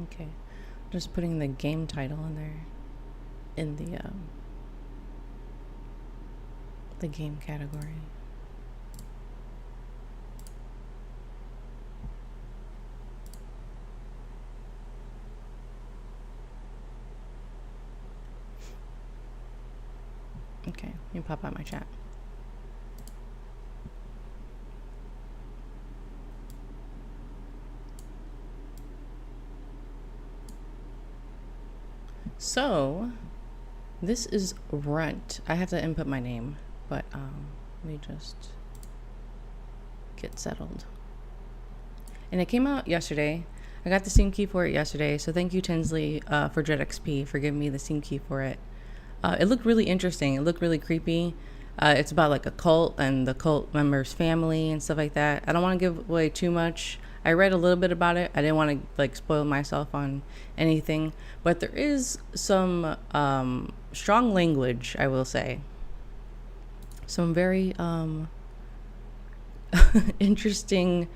Okay, just putting the game title in there in the game category. Okay, let me pop out my chat. So, this is Runt. I have to input my name, but let me just get settled. And it came out yesterday. I got the Steam key for it yesterday, so thank you, Tinsley, for DreadXP for giving me the Steam key for it. It looked really interesting. It looked really creepy. It's about like a cult and the cult member's family and stuff like that. I don't want to give away too much. I read a little bit about it. I didn't want to like spoil myself on anything, but there is some strong language, I will say. Some very interesting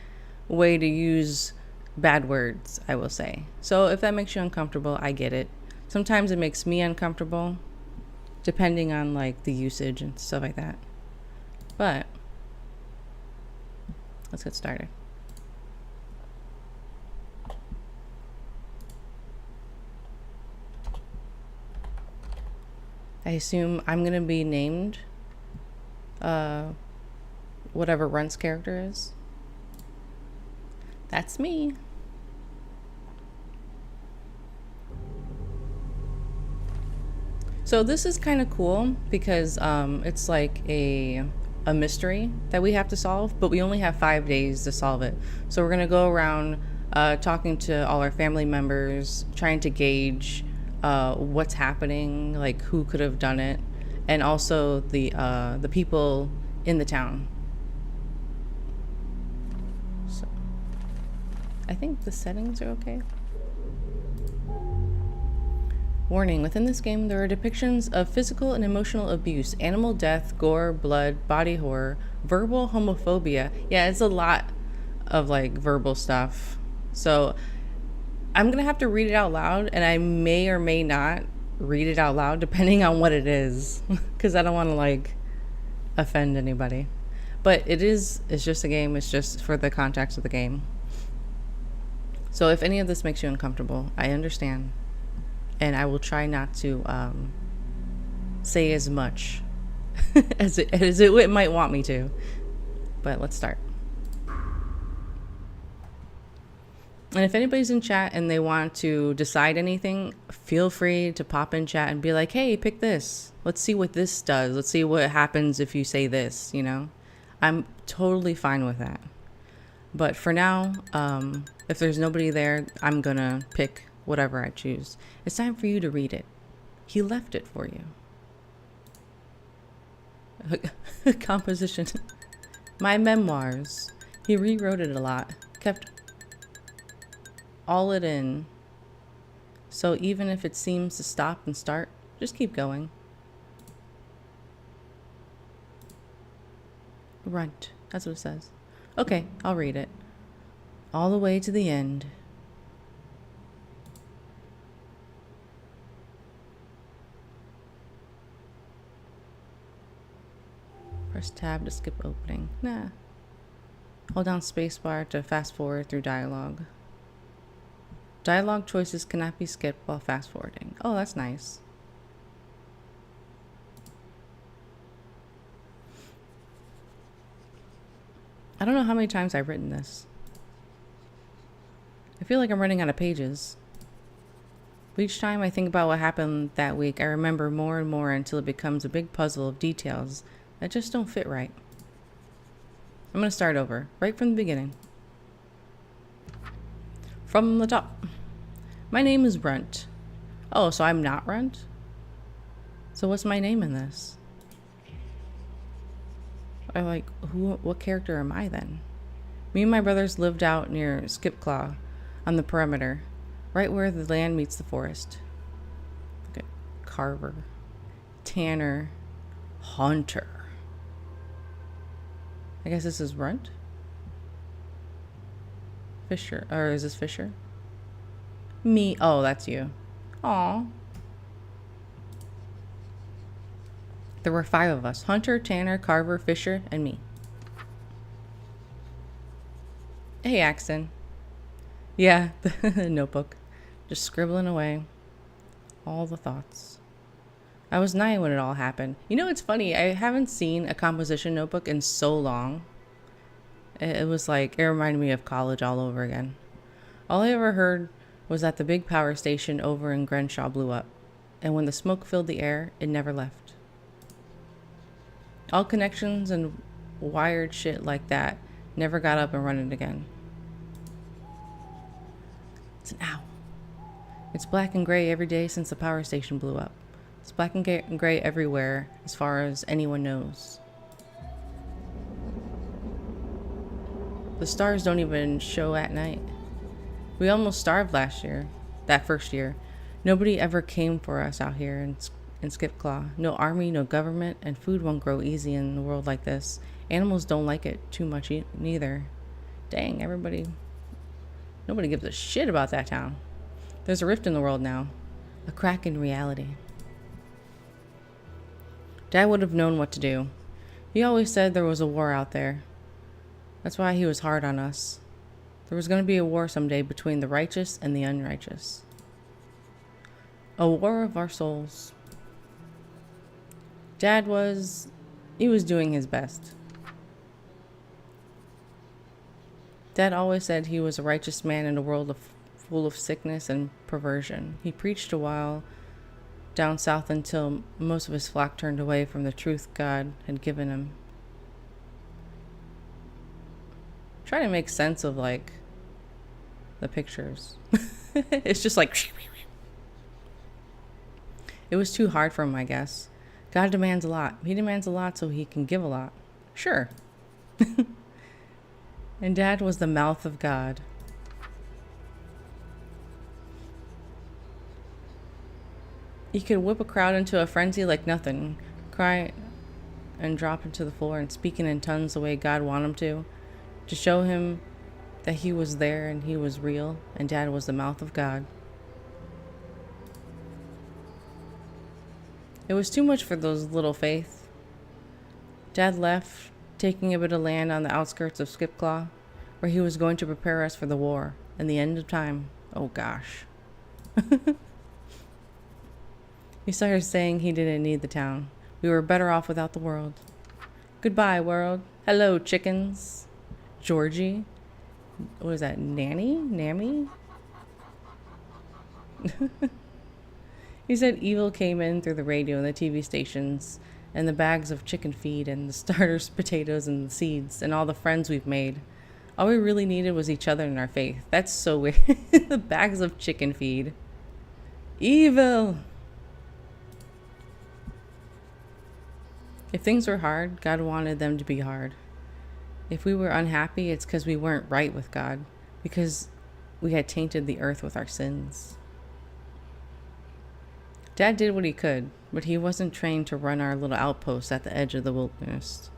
way to use bad words, I will say. So if that makes you uncomfortable, I get it. Sometimes it makes me uncomfortable, depending on like the usage and stuff like that. But let's get started. I assume I'm gonna be named whatever Runt's character is. That's me. So this is kind of cool because it's like a mystery that we have to solve, but we only have 5 days to solve it. So we're gonna go around talking to all our family members, trying to gauge what's happening, like who could have done it, and also the people in the town. So I think the settings are okay. Warning, within this game there are depictions of physical and emotional abuse, animal death, gore, blood, body horror, verbal homophobia. Yeah, it's a lot of like verbal stuff. So I'm gonna have to read it out loud, and I may or may not read it out loud depending on what it is, because I don't want to like offend anybody. But it's just a game. It's just for the context of the game. So if any of this makes you uncomfortable, I understand. And I will try not to say as much as it might want me to. But let's start. And if anybody's in chat and they want to decide anything, feel free to pop in chat and be like, hey, pick this. Let's see what this does. Let's see what happens if you say this, you know? I'm totally fine with that. But for now, if there's nobody there, I'm gonna pick whatever I choose. It's time for you to read it. He left it for you. Composition. My memoirs. He rewrote it a lot. Kept all it in. So even if it seems to stop and start, just keep going. Runt. That's what it says. Okay, I'll read it. All the way to the end. Press tab to skip opening. Nah. Hold down spacebar to fast forward through dialogue. Dialogue choices cannot be skipped while fast forwarding. Oh, that's nice. I don't know how many times I've written this. I feel like I'm running out of pages. But each time I think about what happened that week, I remember more and more until it becomes a big puzzle of details that just don't fit right. I'm gonna start over, right from the beginning. From the top. My name is Runt. Oh, so I'm not Runt? So what's my name in this? Or like, what character am I then? Me and my brothers lived out near Skipclaw on the perimeter, right where the land meets the forest. Okay. Carver, Tanner, Hunter. I guess this is Runt? Fisher, or is this Fisher? Me. Oh, that's you. Aw. There were 5 of us. Hunter, Tanner, Carver, Fisher, and me. Hey, Axton. Yeah, the notebook. Just scribbling away. All the thoughts. I was 9 when it all happened. You know, it's funny. I haven't seen a composition notebook in so long. It was like, it reminded me of college all over again. All I ever heard was that the big power station over in Grenshaw blew up. And when the smoke filled the air, it never left. All connections and wired shit like that never got up and running again. It's an owl. It's black and gray every day since the power station blew up. It's black and gray everywhere as far as anyone knows. The stars don't even show at night. We almost starved last year, that first year. Nobody ever came for us out here in Skipclaw. No army, no government, and food won't grow easy in a world like this. Animals don't like it too much neither. Dang, nobody gives a shit about that town. There's a rift in the world now. A crack in reality. Dad would have known what to do. He always said there was a war out there. That's why he was hard on us. There was going to be a war someday between the righteous and the unrighteous. A war of our souls. Dad was doing his best. Dad always said he was a righteous man in a world full of sickness and perversion. He preached a while down south until most of his flock turned away from the truth God had given him. Try to make sense of like the pictures. It's just like it was too hard for him, I guess. God demands a lot. He demands a lot so he can give a lot. Sure. And Dad was the mouth of God. He could whip a crowd into a frenzy like nothing, cry and drop into the floor and speaking in tongues the way God wanted him to show him that he was there and he was real, and Dad was the mouth of God. It was too much for those little faith. Dad left, taking a bit of land on the outskirts of Skipclaw, where he was going to prepare us for the war and the end of time. Oh gosh. He started saying he didn't need the town. We were better off without the world. Goodbye, world. Hello, chickens. Georgie. What is that? Nanny? Nammy? He said evil came in through the radio and the TV stations and the bags of chicken feed and the starters, potatoes, and the seeds and all the friends we've made. All we really needed was each other and our faith. That's so weird. The bags of chicken feed. Evil! If things were hard, God wanted them to be hard. If we were unhappy, it's because we weren't right with God, because we had tainted the earth with our sins. Dad did what he could, but he wasn't trained to run our little outpost at the edge of the wilderness.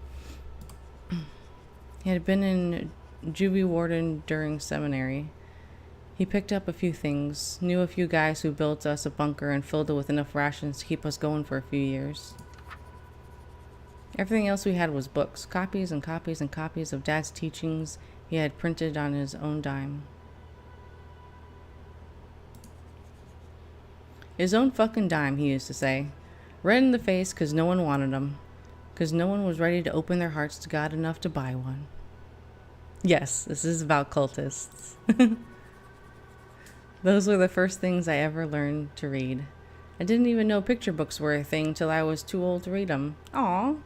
He had been in juvie warden during seminary. He picked up a few things, knew a few guys who built us a bunker and filled it with enough rations to keep us going for a few years. Everything else we had was books, copies and copies and copies of Dad's teachings he had printed on his own dime. His own fucking dime, he used to say. Red in the face because no one wanted them. Because no one was ready to open their hearts to God enough to buy one. Yes, this is about cultists. Those were the first things I ever learned to read. I didn't even know picture books were a thing till I was too old to read them. Aww.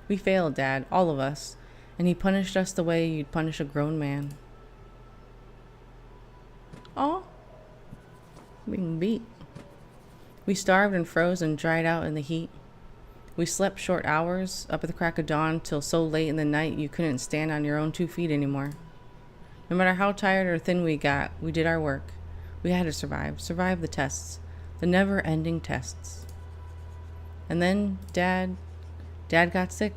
We failed, Dad, all of us, and he punished us the way you'd punish a grown man. Aw. Being beat. We starved and froze and dried out in the heat. We slept short hours, up at the crack of dawn, till so late in the night you couldn't stand on your own 2 feet anymore. No matter how tired or thin we got, we did our work. We had to survive the tests, the never-ending tests. And then Dad got sick.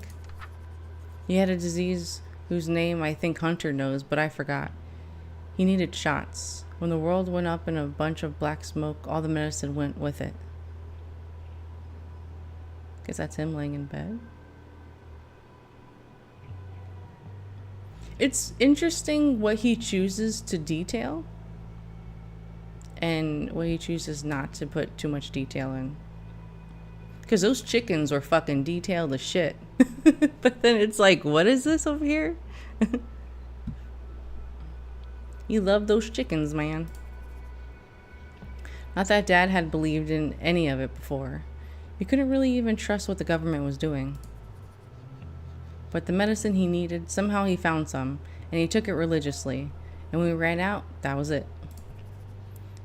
He had a disease whose name I think Hunter knows, but I forgot. He needed shots. When the world went up in a bunch of black smoke, all the medicine went with it. Guess that's him laying in bed. It's interesting what he chooses to detail and what he chooses not to put too much detail in. Because those chickens were fucking detailed as shit. But then it's like, what is this over here? You love those chickens, man. Not that Dad had believed in any of it before. He couldn't really even trust what the government was doing. But the medicine he needed, somehow he found some, and he took it religiously. And when we ran out, that was it.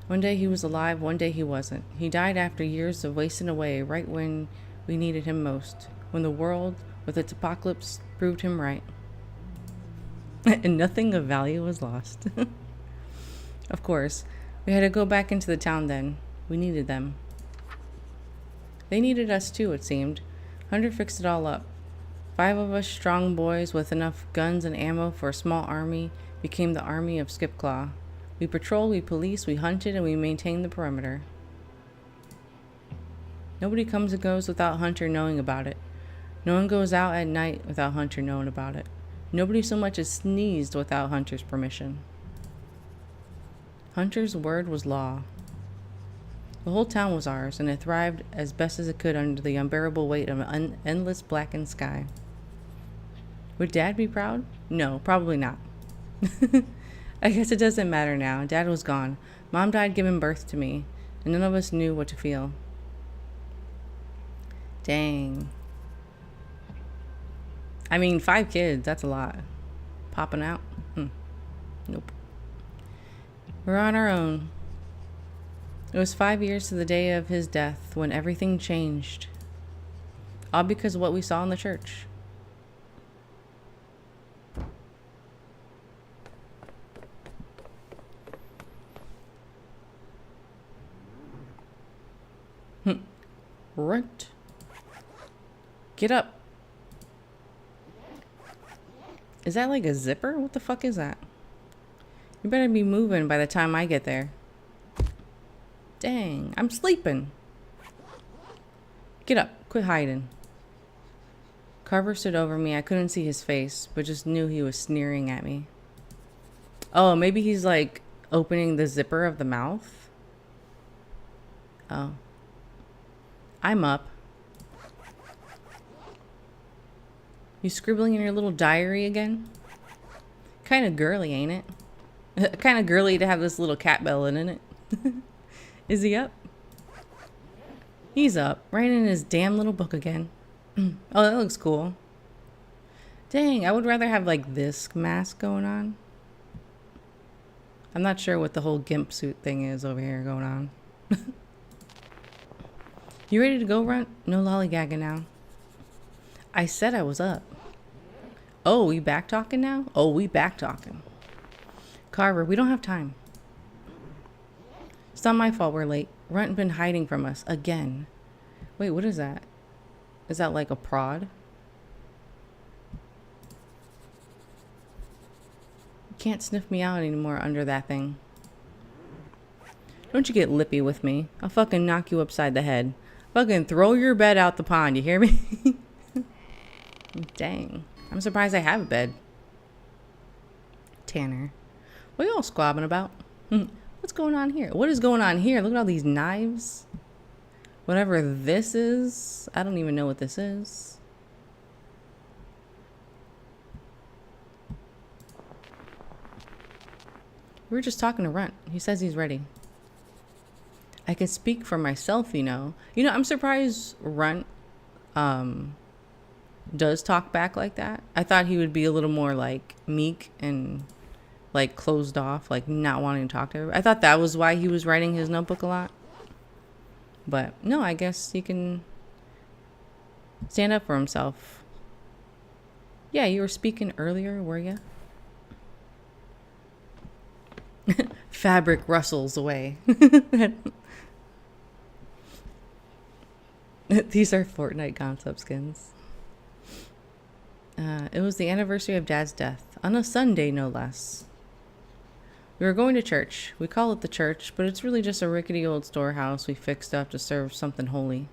One day he was alive, one day he wasn't. He died after years of wasting away right when we needed him most. When the world, with its apocalypse, proved him right. And nothing of value was lost. Of course, we had to go back into the town then. We needed them. They needed us too, it seemed. Hunter fixed it all up. 5 of us strong boys with enough guns and ammo for a small army became the army of Skipclaw. We patrolled, we policed, we hunted, and we maintained the perimeter. Nobody comes and goes without Hunter knowing about it. No one goes out at night without Hunter knowing about it. Nobody so much as sneezed without Hunter's permission. Hunter's word was law. The whole town was ours, and it thrived as best as it could under the unbearable weight of an endless blackened sky. Would Dad be proud? No, probably not. I guess it doesn't matter now. Dad was gone. Mom died giving birth to me, and none of us knew what to feel. Dang. I mean, 5 kids, that's a lot. Popping out? Nope. We're on our own. It was 5 years to the day of his death when everything changed. All because of what we saw in the church. Runt. Get up. Is that like a zipper? What the fuck is that? You better be moving by the time I get there. Dang, I'm sleeping. Get up. Quit hiding. Carver stood over me. I couldn't see his face, but just knew he was sneering at me. Oh, maybe he's like opening the zipper of the mouth. Oh. I'm up. You scribbling in your little diary again? Kind of girly, ain't it? Kind of girly to have this little cat belly in it. Is he up? He's up, writing in his damn little book again. Oh, that looks cool. Dang, I would rather have like this mask going on. I'm not sure what the whole gimp suit thing is over here going on. You ready to go, Runt? No lollygagging now. I said I was up. Oh, we back talking now? Oh, we back talking. Carver, we don't have time. It's not my fault we're late. Runt been hiding from us again. Wait, what is that? Is that like a prod? You can't sniff me out anymore under that thing. Don't you get lippy with me. I'll fucking knock you upside the head. Fucking throw your bed out the pond, you hear me? Dang. I'm surprised I have a bed. Tanner. What are you all squabbing about? What's going on here? What is going on here? Look at all these knives. Whatever this is. I don't even know what this is. We were just talking to Runt. He says he's ready. I can speak for myself, you know. You know, I'm surprised Runt does talk back like that. I thought he would be a little more like meek and like closed off, like not wanting to talk to everybody. I thought that was why he was writing his notebook a lot. But no, I guess he can stand up for himself. Yeah, you were speaking earlier, were you? Fabric rustles away. These are Fortnite concept skins. It was the anniversary of Dad's death, on a Sunday no less. We were going to church. We call it the church, but it's really just a rickety old storehouse we fixed up to serve something holy.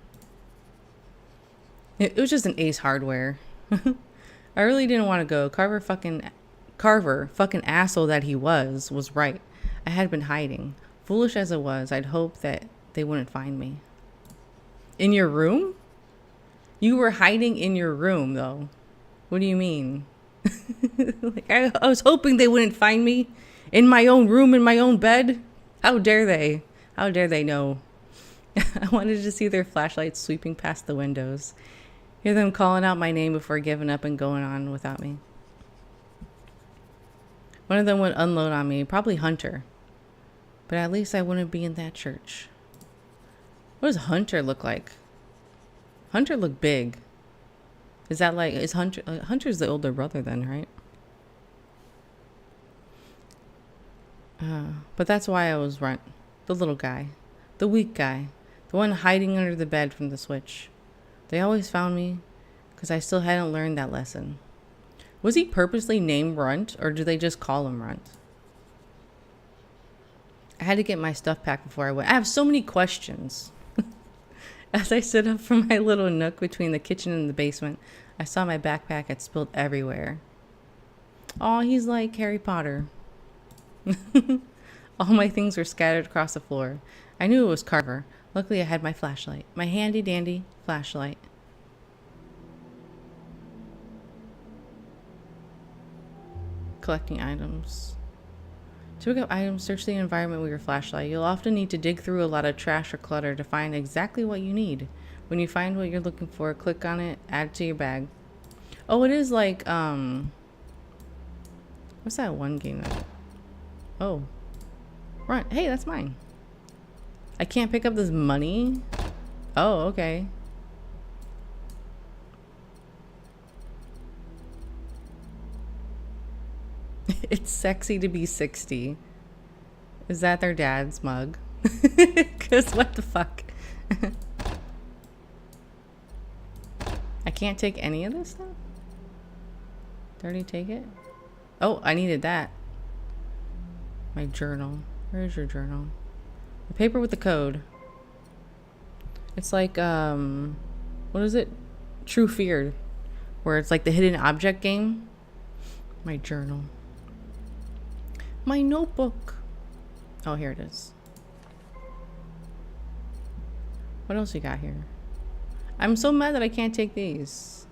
It was just an Ace Hardware. I really didn't want to go. Carver, fucking asshole that he was right. I had been hiding. Foolish as it was, I'd hoped that they wouldn't find me. In your room? You were hiding in your room, though. What do you mean? Like, I was hoping they wouldn't find me in my own room, in my own bed. How dare they? How dare they know? I wanted to see their flashlights sweeping past the windows. Hear them calling out my name before giving up and going on without me. One of them would unload on me, probably Hunter. But at least I wouldn't be in that church. What does Hunter look like? Hunter looked big. Is that like, is Hunter, Hunter's the older brother then, right? But that's why I was Runt. The little guy. The weak guy. The one hiding under the bed from the switch. They always found me because I still hadn't learned that lesson. Was he purposely named Runt, or do they just call him Runt? I had to get my stuff packed before I went. I have so many questions. As I stood up from my little nook between the kitchen and the basement, I saw my backpack had spilled everywhere. Aw, he's like Harry Potter. All my things were scattered across the floor. I knew it was Carver. Luckily, I had my flashlight. My handy-dandy flashlight. Collecting items. To pick up items, search the environment with your flashlight. You'll often need to dig through a lot of trash or clutter to find exactly what you need. When you find what you're looking for, click on it, add it to your bag. Oh, it is like, what's that one game that... Oh. Runt. Hey, that's mine. I can't pick up this money? Oh, okay. It's sexy to be 60. Is that their dad's mug? Because what the fuck? I can't take any of this stuff? Did I already take it? Oh, I needed that. My journal. Where's your journal? The paper with the code. It's like, what is it? True Fear. Where it's like the hidden object game. My journal. My notebook. Oh, here it is. What else you got here? I'm so mad that I can't take these.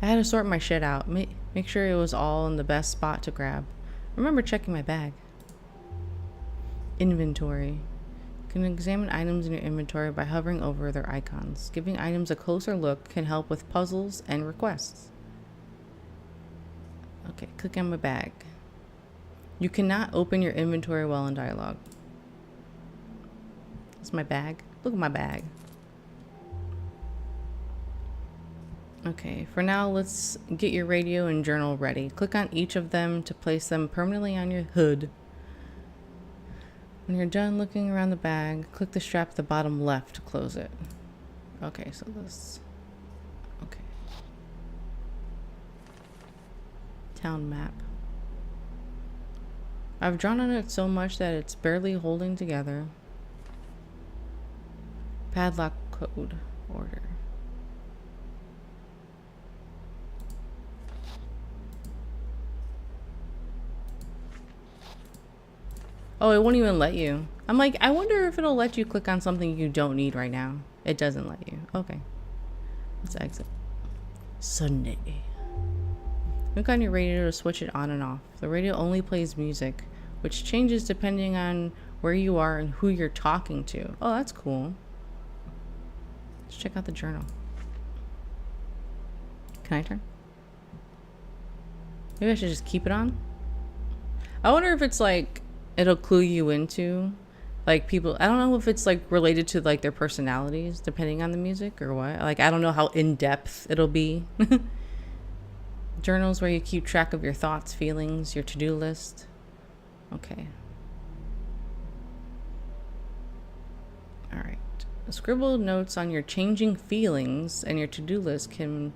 I had to sort my shit out. Make sure it was all in the best spot to grab. Remember checking my bag. Inventory. You can examine items in your inventory by hovering over their icons. Giving items a closer look can help with puzzles and requests. Okay, click on my bag. You cannot open your inventory while in dialogue. That's my bag. Look at my bag. Okay, for now, let's get your radio and journal ready. Click on each of them to place them permanently on your hood. When you're done looking around the bag, click the strap at the bottom left to close it. Okay, so this... Okay. Town map. I've drawn on it so much that it's barely holding together. Padlock code order. Oh, it won't even let you. I'm like, I wonder if it'll let you click on something you don't need right now. It doesn't let you. Okay. Let's exit. Sunday. Click on your radio to switch it on and off. The radio only plays music, which changes depending on where you are and who you're talking to. Oh, that's cool. Let's check out the journal. Can I turn? Maybe I should just keep it on. I wonder if it's like, it'll clue you into like people. I don't know if it's like related to like their personalities depending on the music or what. Like, I don't know how in depth it'll be. Journals where you keep track of your thoughts, feelings, your to-do list. Okay. All right. Scribbled notes on your changing feelings and your to-do list can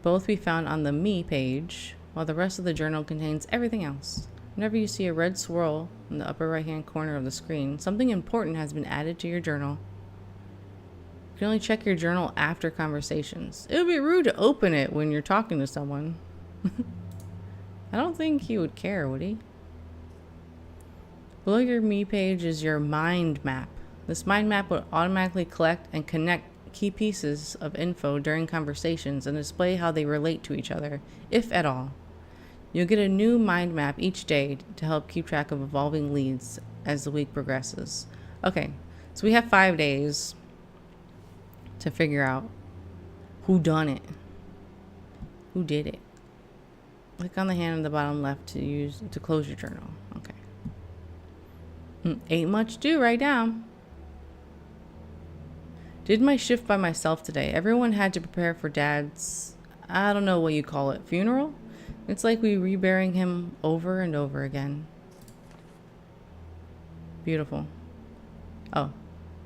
both be found on the Me page, while the rest of the journal contains everything else. Whenever you see a red swirl in the upper right-hand corner of the screen, something important has been added to your journal. You can only check your journal after conversations. It would be rude to open it when you're talking to someone. I don't think he would care, would he? Below your Me page is your mind map. This mind map will automatically collect and connect key pieces of info during conversations and display how they relate to each other, if at all. You'll get a new mind map each day to help keep track of evolving leads as the week progresses. Okay, so we have 5 days to figure out who done it. Who did it? Click on the hand on the bottom left to close your journal. Okay. Ain't much to do right now. Did my shift by myself today. Everyone had to prepare for Dad's, I don't know what you call it, funeral? It's like we reburying him over and over again. Beautiful. Oh,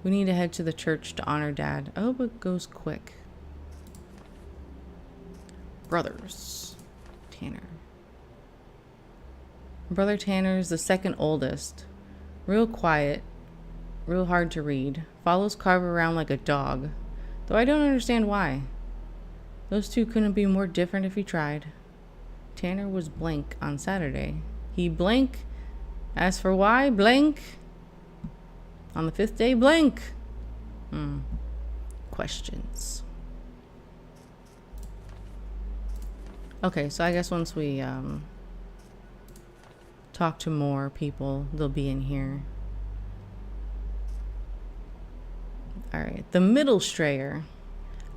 we need to head to the church to honor Dad. I hope it goes quick. Brothers. Tanner. Brother Tanner is the second oldest. Real quiet. Real hard to read. Follows Carver around like a dog. Though I don't understand why. Those two couldn't be more different if he tried. Tanner was blank on Saturday. He blank. As for why, blank. On the 5th day, blank. Questions. Okay, so I guess once we talk to more people, they'll be in here. Alright, the middle strayer.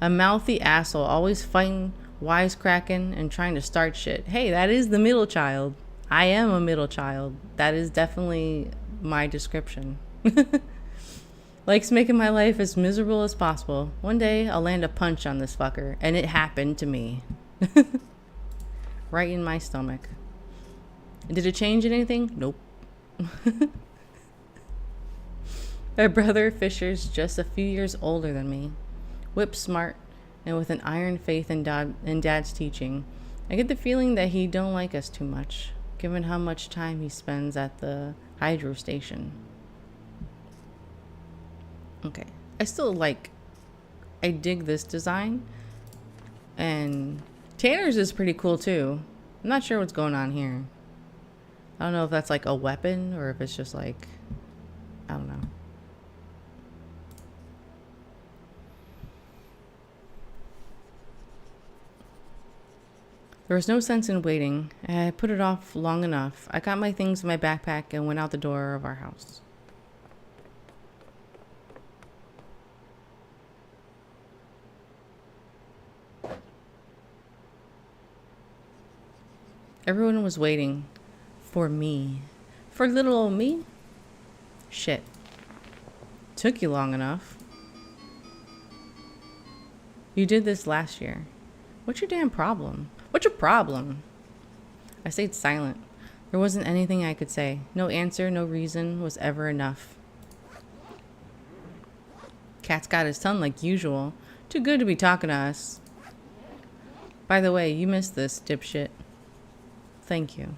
A mouthy asshole, always fighting, wisecracking, and trying to start shit. Hey, that is the middle child. I am a middle child. That is definitely my description. Likes making my life as miserable as possible. One day, I'll land a punch on this fucker, and it happened to me. Right in my stomach. Did it change anything? Nope. My brother Fisher's just a few years older than me. Whip smart and with an iron faith in Dad's teaching. I get the feeling that he don't like us too much, given how much time he spends at the hydro station. Okay. I dig this design. And Tanner's is pretty cool too. I'm not sure what's going on here. I don't know if that's like a weapon or if it's just like, I don't know. There was no sense in waiting. I put it off long enough. I got my things in my backpack and went out the door of our house. Everyone was waiting for me. For little old me? Shit. Took you long enough. You did this last year. What's your damn problem? What's your problem? I stayed silent. There wasn't anything I could say. No answer, no reason was ever enough. Cat's got his tongue like usual. Too good to be talking to us. By the way, you missed this, dipshit. Thank you.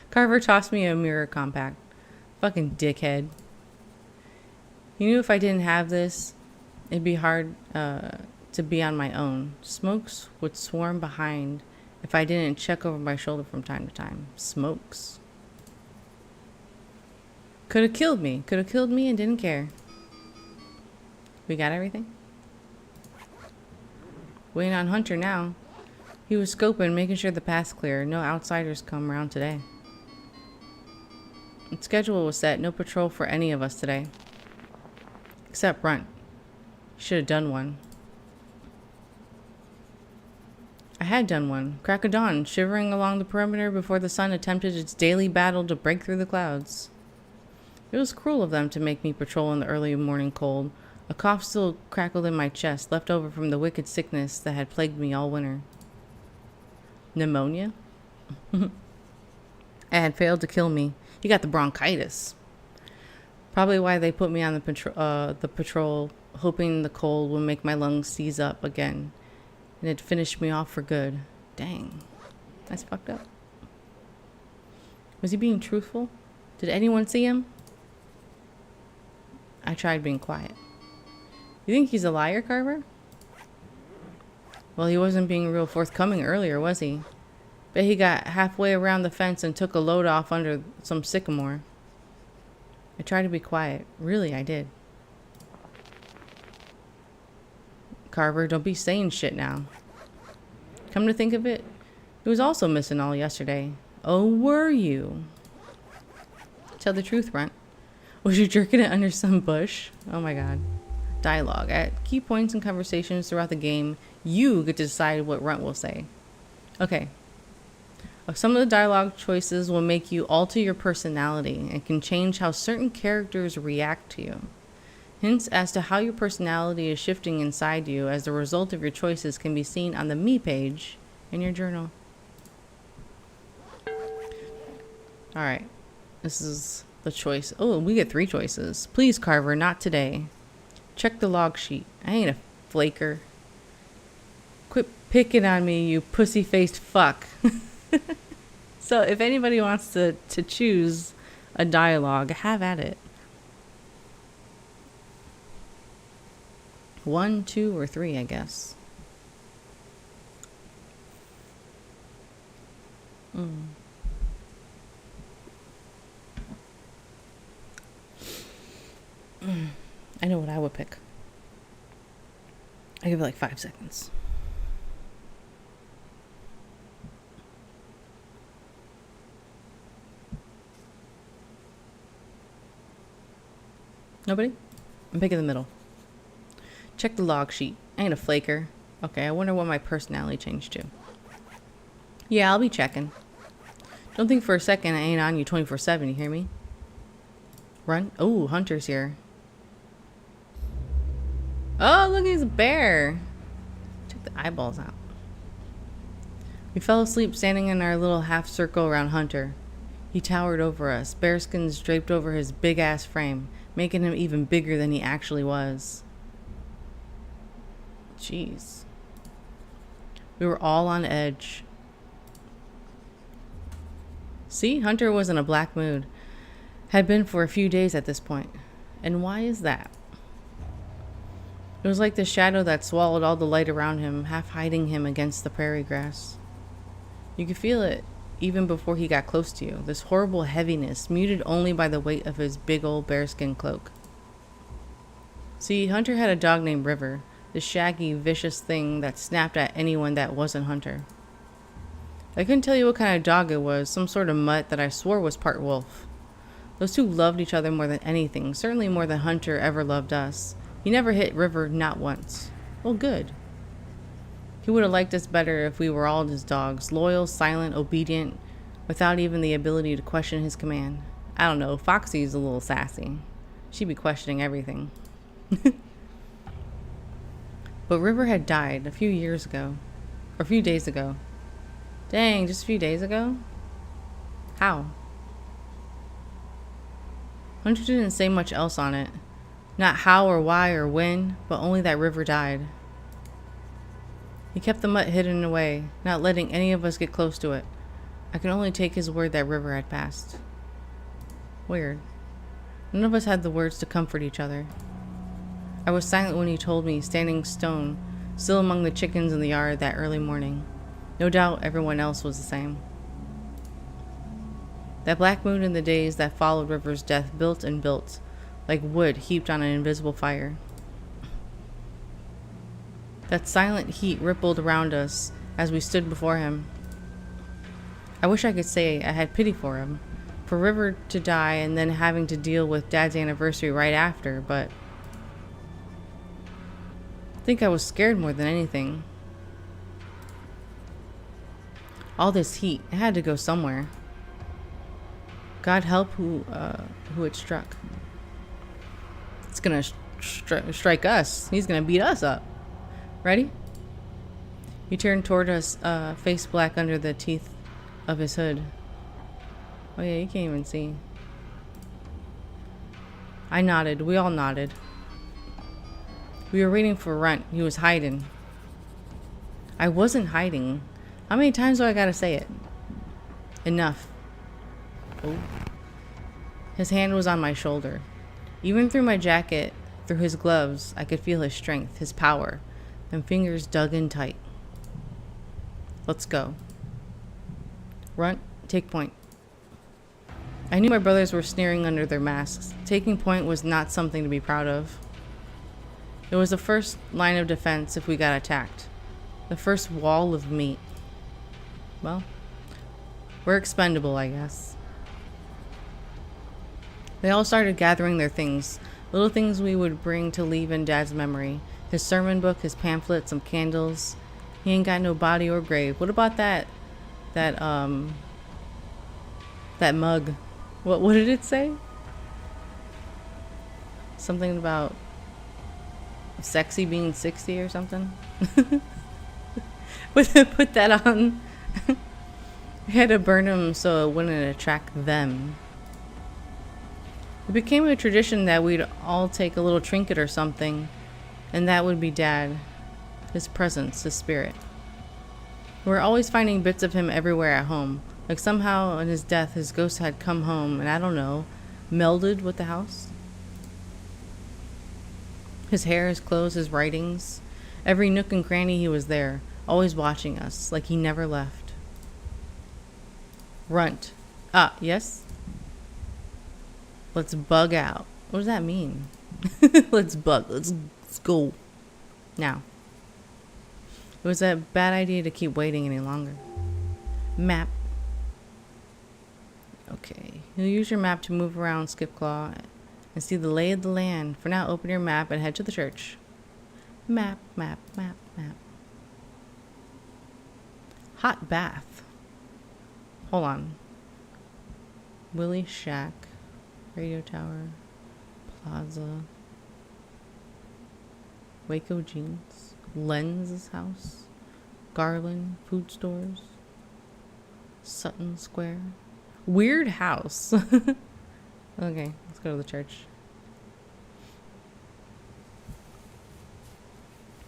Carver tossed me a mirror compact. Fucking dickhead. He knew if I didn't have this, it'd be hard to be on my own. Smokes would swarm behind if I didn't check over my shoulder from time to time. Smokes. Could have killed me. Could have killed me and didn't care. We got everything? Waiting on Hunter now. He was scoping, making sure the path's clear. No outsiders come around today. The schedule was set. No patrol for any of us today. Except Runt. Should have done one. I had done one. Crack of dawn, shivering along the perimeter before the sun attempted its daily battle to break through the clouds. It was cruel of them to make me patrol in the early morning cold. A cough still crackled in my chest, left over from the wicked sickness that had plagued me all winter. Pneumonia? It had failed to kill me. You got the bronchitis. Probably why they put me on the patrol, hoping the cold would make my lungs seize up again, and it'd finish me off for good. Dang, that's fucked up. Was he being truthful? Did anyone see him? I tried being quiet. You think he's a liar, Carver? Well, he wasn't being real forthcoming earlier, was he? Bet he got halfway around the fence and took a load off under some sycamore. I tried to be quiet. Really, I did. Carver, don't be saying shit now. Come to think of it, he was also missing all yesterday. Oh, were you? Tell the truth, Runt. Was you jerking it under some bush? Oh my god. Dialogue. At key points in conversations throughout the game, you get to decide what Runt will say. Okay. Some of the dialogue choices will make you alter your personality and can change how certain characters react to you. Hints as to how your personality is shifting inside you as a result of your choices can be seen on the Me page in your journal. Alright. This is the choice. Oh, we get 3 choices. Please, Carver, not today. Check the log sheet. I ain't a flaker. Quit picking on me, you pussy-faced fuck. So if anybody wants to choose a dialogue, have at it. 1, 2, or 3, I guess. I know what I would pick. I give it like 5 seconds. Nobody? I'm picking the middle. Check the log sheet. I ain't a flaker. Okay, I wonder what my personality changed to. Yeah, I'll be checking. Don't think for a second I ain't on you 24/7, you hear me? Run. Oh, Hunter's here. Oh, look, he's a bear. Check the eyeballs out. We fell asleep standing in our little half circle around Hunter. He towered over us, bearskins draped over his big-ass frame, making him even bigger than he actually was. Jeez. We were all on edge. See, Hunter was in a black mood. Had been for a few days at this point. And why is that? It was like the shadow that swallowed all the light around him, half hiding him against the prairie grass. You could feel it even before he got close to you, this horrible heaviness, muted only by the weight of his big old bearskin cloak. See, Hunter had a dog named River, this shaggy, vicious thing that snapped at anyone that wasn't Hunter. I couldn't tell you what kind of dog it was, some sort of mutt that I swore was part wolf. Those two loved each other more than anything, certainly more than Hunter ever loved us. He never hit River, not once. Well, good. He would have liked us better if we were all his dogs, loyal, silent, obedient, without even the ability to question his command. I don't know, Foxy's a little sassy. She'd be questioning everything. But River had died a few years ago. Or a few days ago. Dang, just a few days ago? How? Hunter didn't say much else on it. Not how or why or when, but only that River died. He kept the mutt hidden away, not letting any of us get close to it. I could only take his word that River had passed. Weird. None of us had the words to comfort each other. I was silent when he told me, standing stone, still among the chickens in the yard that early morning. No doubt everyone else was the same. That black moon in the days that followed River's death built and built, like wood heaped on an invisible fire. That silent heat rippled around us as we stood before him. I wish I could say I had pity for him, for River to die and then having to deal with Dad's anniversary right after, but I think I was scared more than anything. All this heat, it had to go somewhere. God help who it struck. It's gonna strike us. He's gonna beat us up. Ready? He turned toward us, face black under the teeth of his hood. Oh yeah, you can't even see. I nodded. We all nodded. We were waiting for Runt. He was hiding. I wasn't hiding. How many times do I gotta say it? Enough. Oh. His hand was on my shoulder. Even through my jacket, through his gloves, I could feel his strength, his power. Them fingers dug in tight. Let's go. Runt, take point. I knew my brothers were sneering under their masks. Taking point was not something to be proud of. It was the first line of defense if we got attacked. The first wall of meat. Well, we're expendable, I guess. They all started gathering their things. Little things we would bring to leave in Dad's memory. His sermon book, his pamphlet, some candles. He ain't got no body or grave. What about that mug? What did it say? Something about sexy being 60 or something? Put that on. We had to burn them so it wouldn't attract them. It became a tradition that we'd all take a little trinket or something, and that would be Dad. His presence, his spirit. We were always finding bits of him everywhere at home. Like somehow in his death, his ghost had come home and I don't know, melded with the house. His hair, his clothes, his writings. Every nook and cranny he was there, always watching us, like he never left. Runt. Ah, yes? Let's bug out. What does that mean? Let's bug. Let's go. Now. It was a bad idea to keep waiting any longer. Map. Okay. You'll use your map to move around Skipclaw and see the lay of the land. For now, open your map and head to the church. Map, map, map, map. Hot bath. Hold on. Willie Shack. Radio Tower. Plaza. Waco Jeans. Lens's house. Garland. Food stores. Sutton Square. Weird house. Okay, let's go to the church.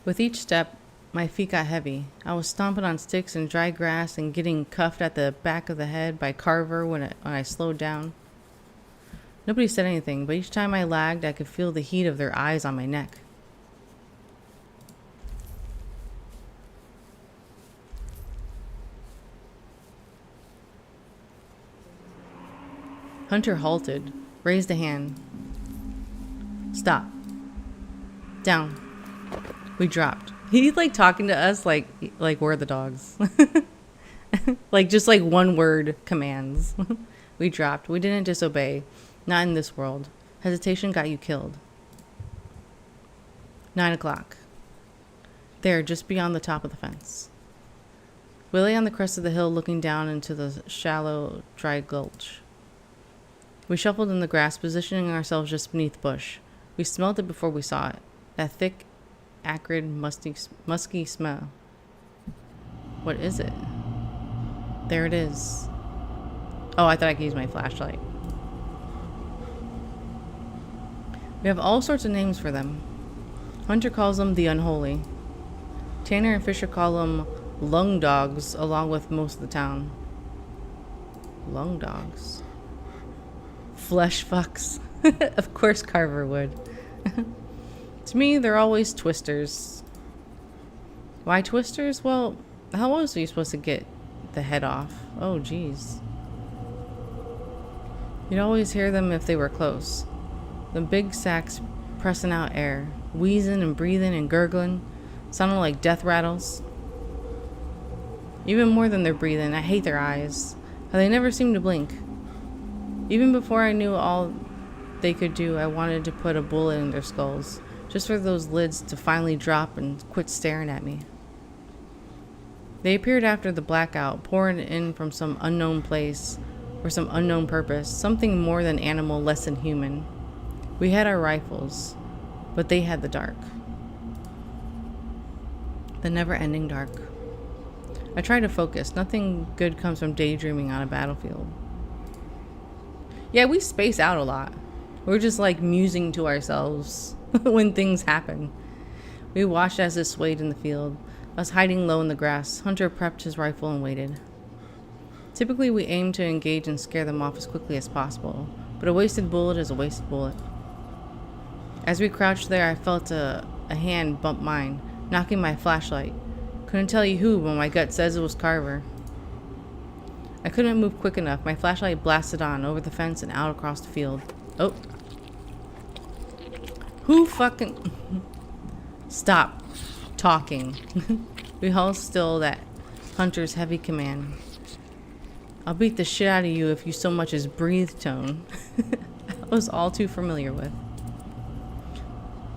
With each step, my feet got heavy. I was stomping on sticks and dry grass and getting cuffed at the back of the head by Carver when I slowed down. Nobody said anything, but each time I lagged, I could feel the heat of their eyes on my neck. Hunter halted, raised a hand. Stop. Down. We dropped. He's like talking to us like we're the dogs. Like just like one word commands. We dropped. We didn't disobey. Not in this world. Hesitation got you killed. 9 o'clock. There, just beyond the top of the fence. We lay on the crest of the hill looking down into the shallow, dry gulch. We shuffled in the grass, positioning ourselves just beneath the bush. We smelled it before we saw it. That thick, acrid, musky smell. What is it? There it is. Oh, I thought I could use my flashlight. We have all sorts of names for them. Hunter calls them the unholy. Tanner and Fisher call them lung dogs, along with most of the town. Lung dogs. Flesh fucks. Of course Carver would. To me, they're always twisters. Why twisters? Well, how else are you supposed to get the head off? Oh, geez. You'd always hear them if they were close. The big sacks pressing out air, wheezing and breathing and gurgling, sounding like death rattles. Even more than their breathing, I hate their eyes. How they never seem to blink. Even before I knew all they could do, I wanted to put a bullet in their skulls, just for those lids to finally drop and quit staring at me. They appeared after the blackout, pouring in from some unknown place, for some unknown purpose, something more than animal, less than human. We had our rifles, but they had the dark. The never-ending dark. I tried to focus. Nothing good comes from daydreaming on a battlefield. Yeah, we space out a lot. We're just like musing to ourselves when things happen. We watched as it swayed in the field. Us hiding low in the grass. Hunter prepped his rifle and waited. Typically, we aim to engage and scare them off as quickly as possible, but a wasted bullet is a wasted bullet. As we crouched there, I felt a hand bump mine, knocking my flashlight. Couldn't tell you who, but my gut says it was Carver. I couldn't move quick enough. My flashlight blasted on, over the fence and out across the field. Oh. Who fucking... Stop talking. We held still that Hunter's heavy command. I'll beat the shit out of you if you so much as breathe tone. I was all too familiar with.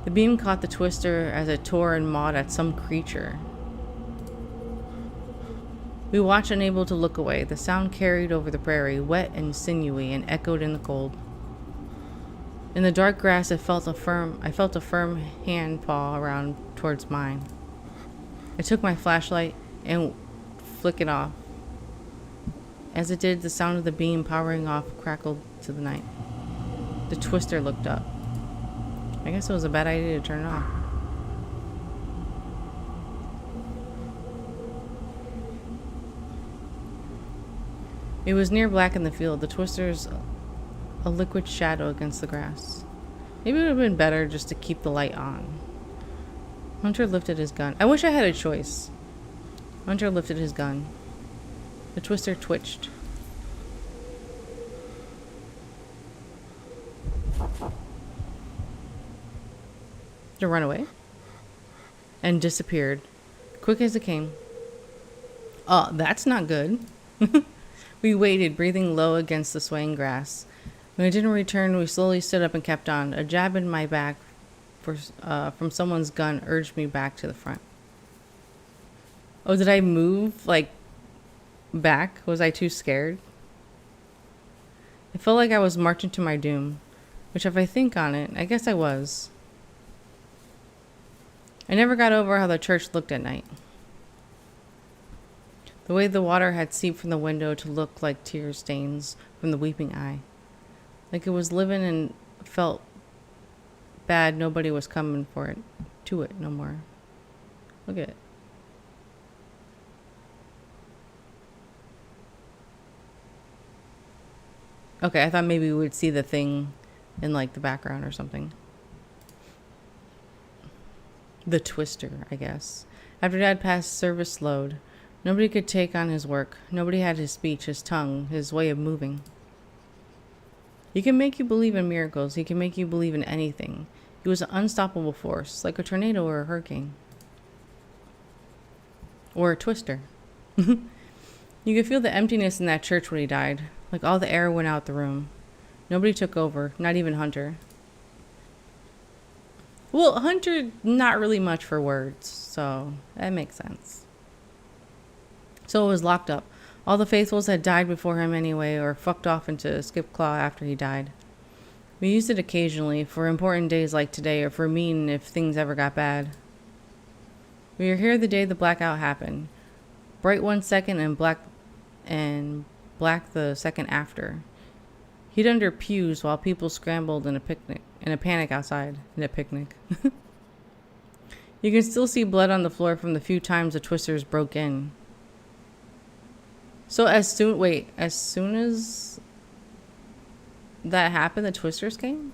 The beam caught the twister as it tore and mawed at some creature. We watched, unable to look away. The sound carried over the prairie, wet and sinewy, and echoed in the cold. In the dark grass, I felt a firm hand paw around towards mine. I took my flashlight and flicked it off. As it did, the sound of the beam powering off crackled to the night. The twister looked up. I guess it was a bad idea to turn it off. It was near black in the field. The twister's a liquid shadow against the grass. Maybe it would have been better just to keep the light on. Hunter lifted his gun. I wish I had a choice. Hunter lifted his gun. The twister twitched. To run away? And disappeared. Quick as it came. Oh, that's not good. We waited, breathing low against the swaying grass. When it didn't return, we slowly stood up and kept on. A jab in my back from someone's gun urged me back to the front. Oh, did I move, like, back? Was I too scared? It felt like I was marching to my doom. Which, if I think on it, I guess I was. I never got over how the church looked at night. The way the water had seeped from the window to look like tear stains from the weeping eye. Like it was living and felt bad nobody was coming to it no more. Look at it. Okay, I thought maybe we would see the thing in like the background or something. The twister, I guess. After Dad passed service load, nobody could take on his work. Nobody had his speech, his tongue, his way of moving. He can make you believe in miracles. He can make you believe in anything. He was an unstoppable force, like a tornado or a hurricane. Or a twister. You could feel the emptiness in that church when he died. Like all the air went out the room. Nobody took over, not even Hunter. Well, Hunter, not really much for words, so that makes sense. So it was locked up. All the faithfuls had died before him anyway, or fucked off into Skipclaw after he died. We used it occasionally, for important days like today, or for mean if things ever got bad. We were here the day the blackout happened. Bright 1 second and black the second after. Hid under pews while people scrambled in a panic outside. In a picnic. You can still see blood on the floor from the few times the twisters broke in. So as soon as that happened, the twisters came?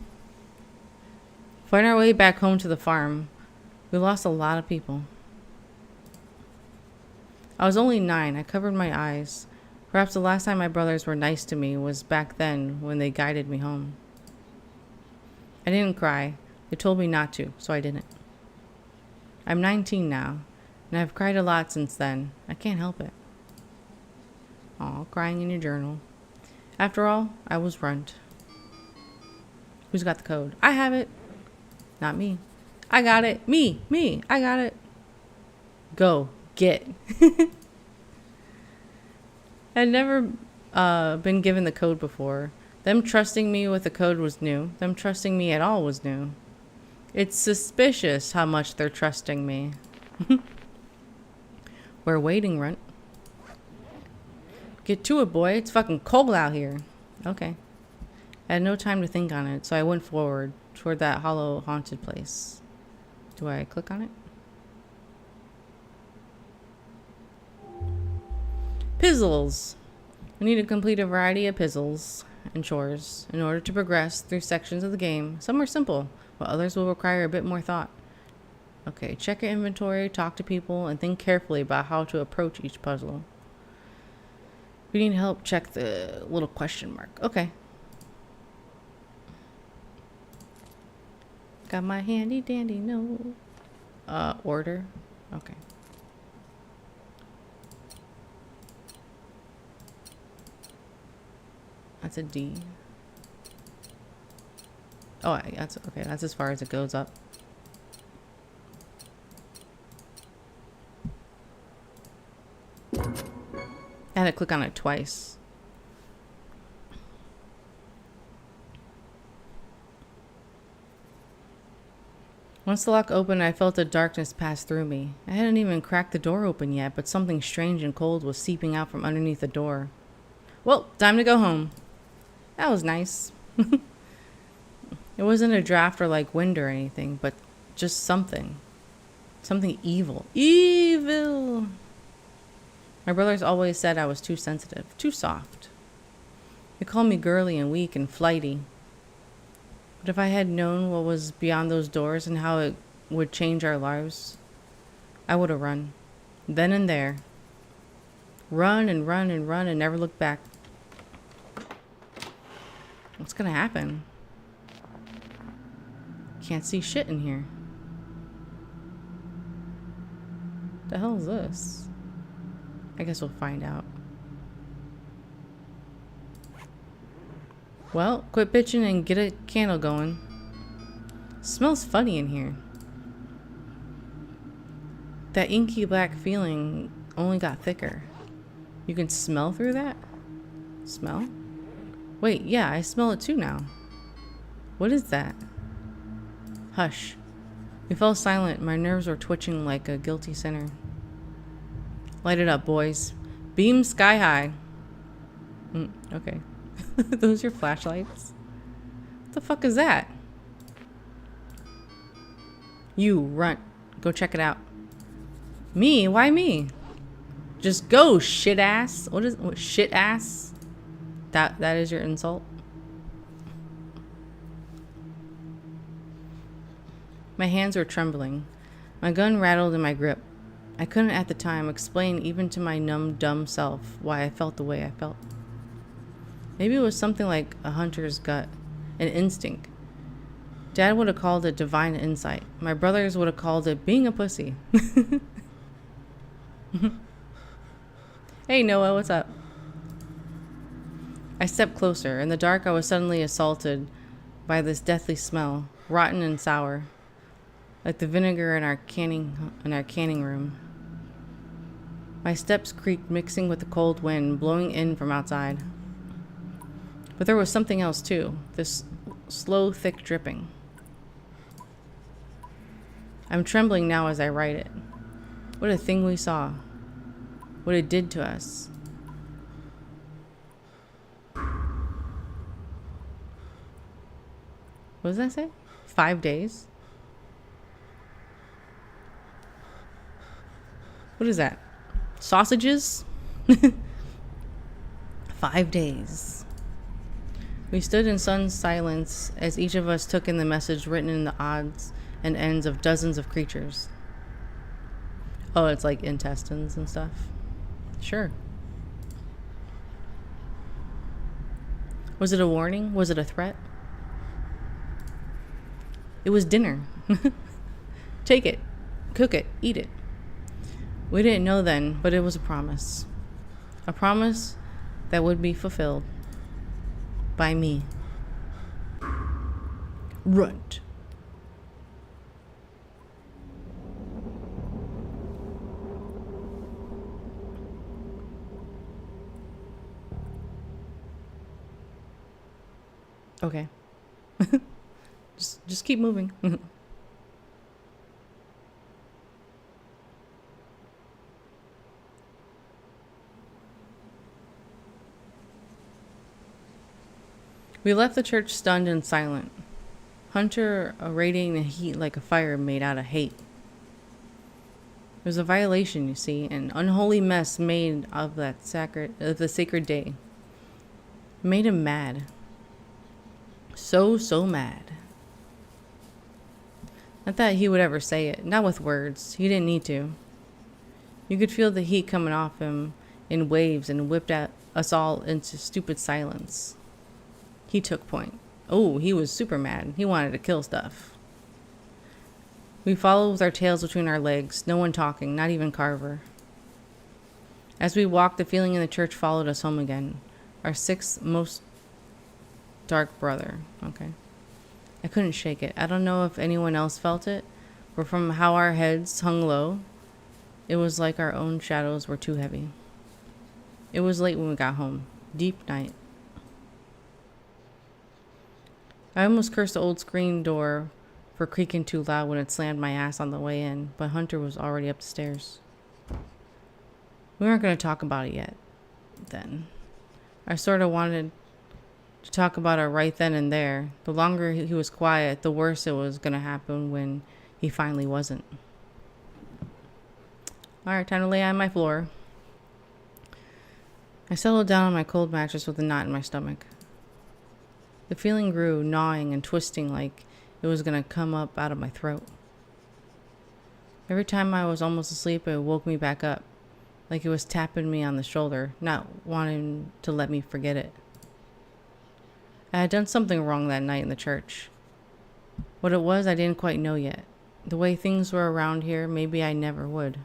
Find our way back home to the farm. We lost a lot of people. I was only 9. I covered my eyes. Perhaps the last time my brothers were nice to me was back then when they guided me home. I didn't cry. They told me not to, so I didn't. I'm 19 now, and I've cried a lot since then. I can't help it. Aw, crying in your journal. After all, I was Runt. Who's got the code? I have it. Not me. I got it. Me. I got it. Go. Get. I'd never been given the code before. Them trusting me with the code was new. Them trusting me at all was new. It's suspicious how much they're trusting me. We're waiting, Runt. Get to it, boy. It's fucking cold out here. Okay. I had no time to think on it, so I went forward toward that hollow, haunted place. Do I click on it? Puzzles! We need to complete a variety of puzzles and chores in order to progress through sections of the game. Some are simple, while others will require a bit more thought. Okay, check your inventory, talk to people, and think carefully about how to approach each puzzle. If you need help, check the little question mark. Okay. Got my handy dandy note. Order. Okay. That's a D. Oh, that's okay. That's as far as it goes up. I had to click on it twice. Once the lock opened, I felt a darkness pass through me. I hadn't even cracked the door open yet, but something strange and cold was seeping out from underneath the door. Well, time to go home. That was nice. It wasn't a draft or like wind or anything, but just something. Something evil. Evil! My brothers always said I was too sensitive, too soft. They called me girly and weak and flighty. But if I had known what was beyond those doors and how it would change our lives, I would have run. Then and there. Run and run and run and never look back. What's gonna happen? Can't see shit in here. The hell is this? I guess we'll find out. Well, quit bitching and get a candle going. Smells funny in here. That inky black feeling only got thicker. You can smell through that? Smell? Wait, yeah, I smell it too now. What is that? Hush. We fell silent. My nerves were twitching like a guilty sinner. Light it up, boys. Beam sky high. Okay. Those your flashlights? What the fuck is that? You, Runt. Go check it out. Me? Why me? Just go, shit ass. What shit ass? That is your insult? My hands were trembling. My gun rattled in my grip. I couldn't at the time explain even to my numb, dumb self why I felt the way I felt. Maybe it was something like a hunter's gut, an instinct. Dad would have called it divine insight. My brothers would have called it being a pussy. Hey Noah, what's up? I stepped closer. In the dark, I was suddenly assaulted by this deathly smell, rotten and sour, like the vinegar in our canning room. My steps creaked, mixing with the cold wind blowing in from outside. But there was something else too, this slow, thick dripping. I'm trembling now as I write it. What a thing we saw. What it did to us. What does that say? 5 days? What is that? Sausages? 5 days. We stood in stunned silence as each of us took in the message written in the odds and ends of dozens of creatures. Oh, it's like intestines and stuff. Sure. Was it a warning? Was it a threat? It was dinner. Take it. Cook it. Eat it. We didn't know then, but it was a promise. A promise that would be fulfilled. By me. Runt. Okay. just keep moving. We left the church stunned and silent. Hunter radiating the heat like a fire made out of hate. It was a violation, you see, an unholy mess made of the sacred day. It made him mad. So mad. Not that he would ever say it, not with words. He didn't need to. You could feel the heat coming off him in waves and whipped at us all into stupid silence. He took point. Oh, he was super mad. He wanted to kill stuff. We followed with our tails between our legs, no one talking, not even Carver. As we walked, the feeling in the church followed us home again. Our sixth most dark brother. Okay. I couldn't shake it. I don't know if anyone else felt it, but from how our heads hung low, it was like our own shadows were too heavy. It was late when we got home. Deep night. I almost cursed the old screen door for creaking too loud when it slammed my ass on the way in, but Hunter was already up the stairs. We weren't going to talk about it yet, then. I sort of wanted to talk about it right then and there. The longer he was quiet, the worse it was going to happen when he finally wasn't. Alright, time to lay on my floor. I settled down on my cold mattress with a knot in my stomach. The feeling grew, gnawing and twisting like it was going to come up out of my throat. Every time I was almost asleep, it woke me back up, like it was tapping me on the shoulder, not wanting to let me forget it. I had done something wrong that night in the church. What it was, I didn't quite know yet. The way things were around here, maybe I never would.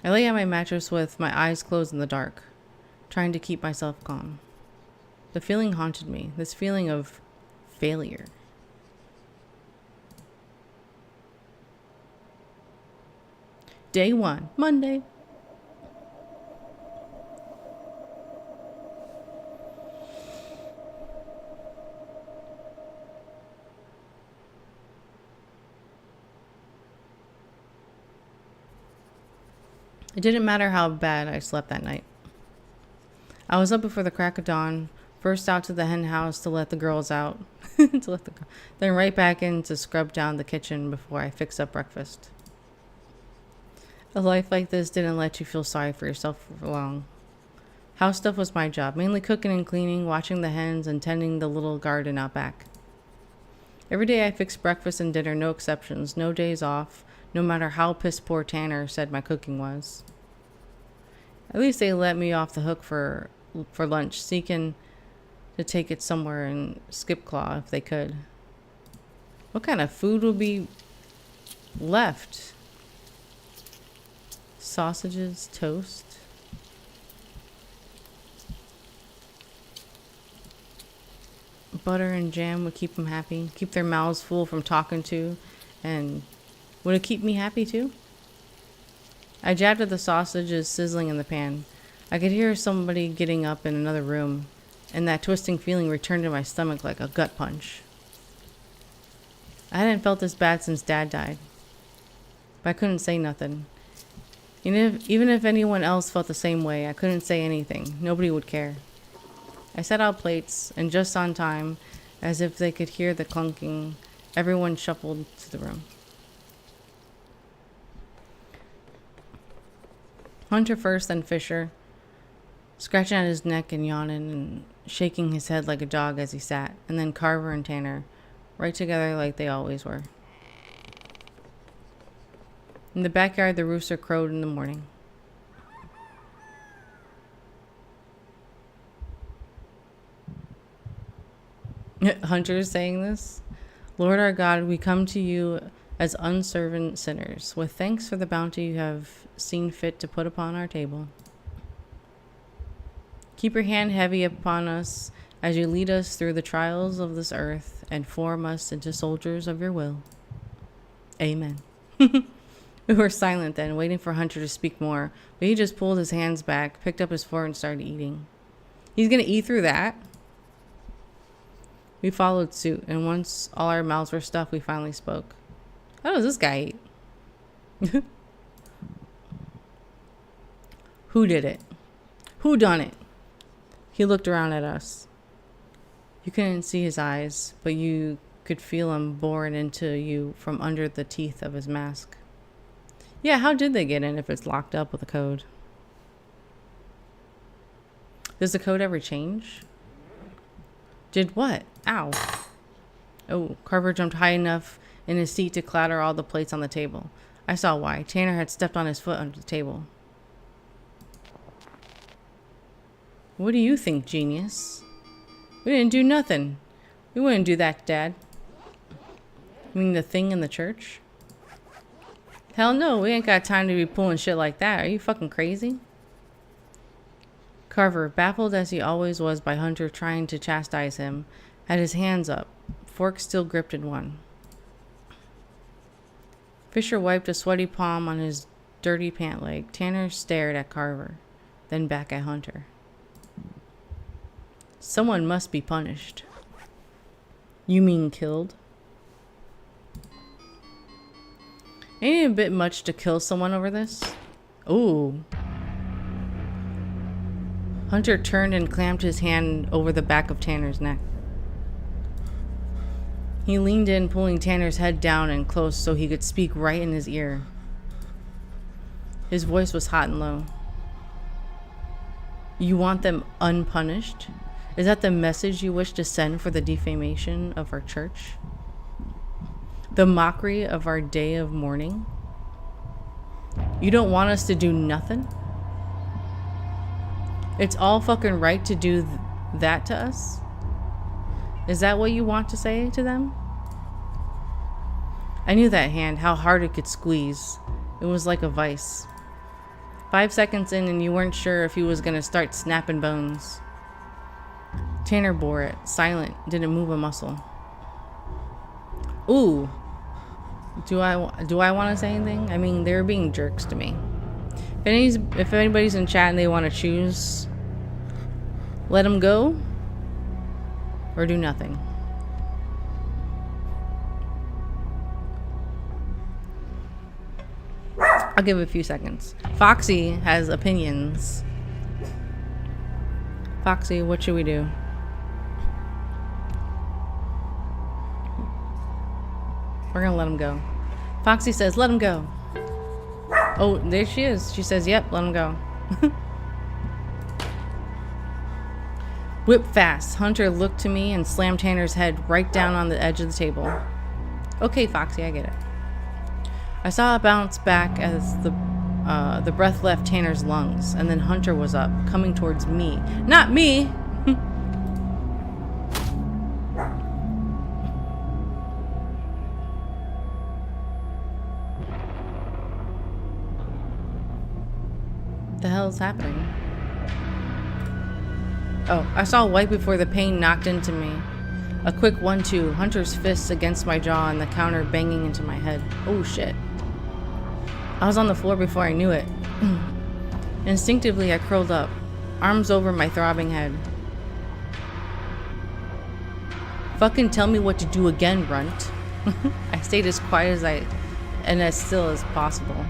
I lay on my mattress with my eyes closed in the dark, trying to keep myself calm. The feeling haunted me, this feeling of failure. Day 1, Monday. It didn't matter how bad I slept that night. I was up before the crack of dawn, first out to the hen house to let the girls out, then right back in to scrub down the kitchen before I fixed up breakfast. A life like this didn't let you feel sorry for yourself for long. House stuff was my job, mainly cooking and cleaning, watching the hens, and tending the little garden out back. Every day I fixed breakfast and dinner, no exceptions, no days off, no matter how piss poor Tanner said my cooking was. At least they let me off the hook for lunch, seeking to take it somewhere and skip claw if they could. What kind of food would be left? Sausages, toast. Butter and jam would keep them happy, keep their mouths full from talking to, and would it keep me happy too? I jabbed at the sausages sizzling in the pan. I could hear somebody getting up in another room, and that twisting feeling returned to my stomach like a gut punch. I hadn't felt this bad since Dad died, but I couldn't say nothing. Even if anyone else felt the same way, I couldn't say anything. Nobody would care. I set out plates, and just on time, as if they could hear the clunking, everyone shuffled to the room. Hunter first, then Fisher, scratching at his neck and yawning and shaking his head like a dog as he sat, and then Carver and Tanner, right together like they always were. In the backyard, the rooster crowed in the morning. Hunter is saying this. Lord our God, we come to you as unservant sinners, with thanks for the bounty you have seen fit to put upon our table. Keep your hand heavy upon us as you lead us through the trials of this earth and form us into soldiers of your will. Amen. We were silent then, waiting for Hunter to speak more, but he just pulled his hands back, picked up his fork, and started eating. He's going to eat through that? We followed suit, and once all our mouths were stuffed, we finally spoke. How does this guy eat? Who did it? Who done it? He looked around at us. You couldn't see his eyes, but you could feel him boring into you from under the teeth of his mask. Yeah, how did they get in if it's locked up with a code? Does the code ever change? Did what? Ow. Oh, Carver jumped high enough in his seat to clatter all the plates on the table. I saw why. Tanner had stepped on his foot under the table. What do you think, genius? We didn't do nothing. We wouldn't do that, Dad. You mean the thing in the church? Hell no, we ain't got time to be pulling shit like that. Are you fucking crazy? Carver, baffled as he always was by Hunter trying to chastise him, had his hands up, fork still gripped in one. Fisher wiped a sweaty palm on his dirty pant leg. Tanner stared at Carver, then back at Hunter. Someone must be punished. You mean killed? Ain't it a bit much to kill someone over this? Ooh. Hunter turned and clamped his hand over the back of Tanner's neck. He leaned in, pulling Tanner's head down and close so he could speak right in his ear. His voice was hot and low. You want them unpunished? Is that the message you wish to send for the defamation of our church? The mockery of our day of mourning? You don't want us to do nothing? It's all fucking right to do that to us? Is that what you want to say to them? I knew that hand, how hard it could squeeze. It was like a vice. 5 seconds in and you weren't sure if he was gonna start snapping bones. Tanner bore it, silent, didn't move a muscle. Ooh. Do I want to say anything? I mean, they're being jerks to me. If anybody's in chat and they want to choose, let them go or do nothing. I'll give it a few seconds. Foxy has opinions. Foxy, what should we do? We're gonna let him go. Foxy says, let him go. Oh, there she is. She says, yep, let him go. Whip fast. Hunter looked to me and slammed Tanner's head right down on the edge of the table. Okay, Foxy, I get it. I saw it bounce back as the breath left Tanner's lungs, and then Hunter was up, coming towards me. Not me! The hell's happening? Oh, I saw white before the pain knocked into me. A quick 1-2, Hunter's fists against my jaw and the counter banging into my head. Oh shit. I was on the floor before I knew it. Instinctively, I curled up, arms over my throbbing head. Fucking tell me what to do again, Runt. I stayed as quiet and as still as possible.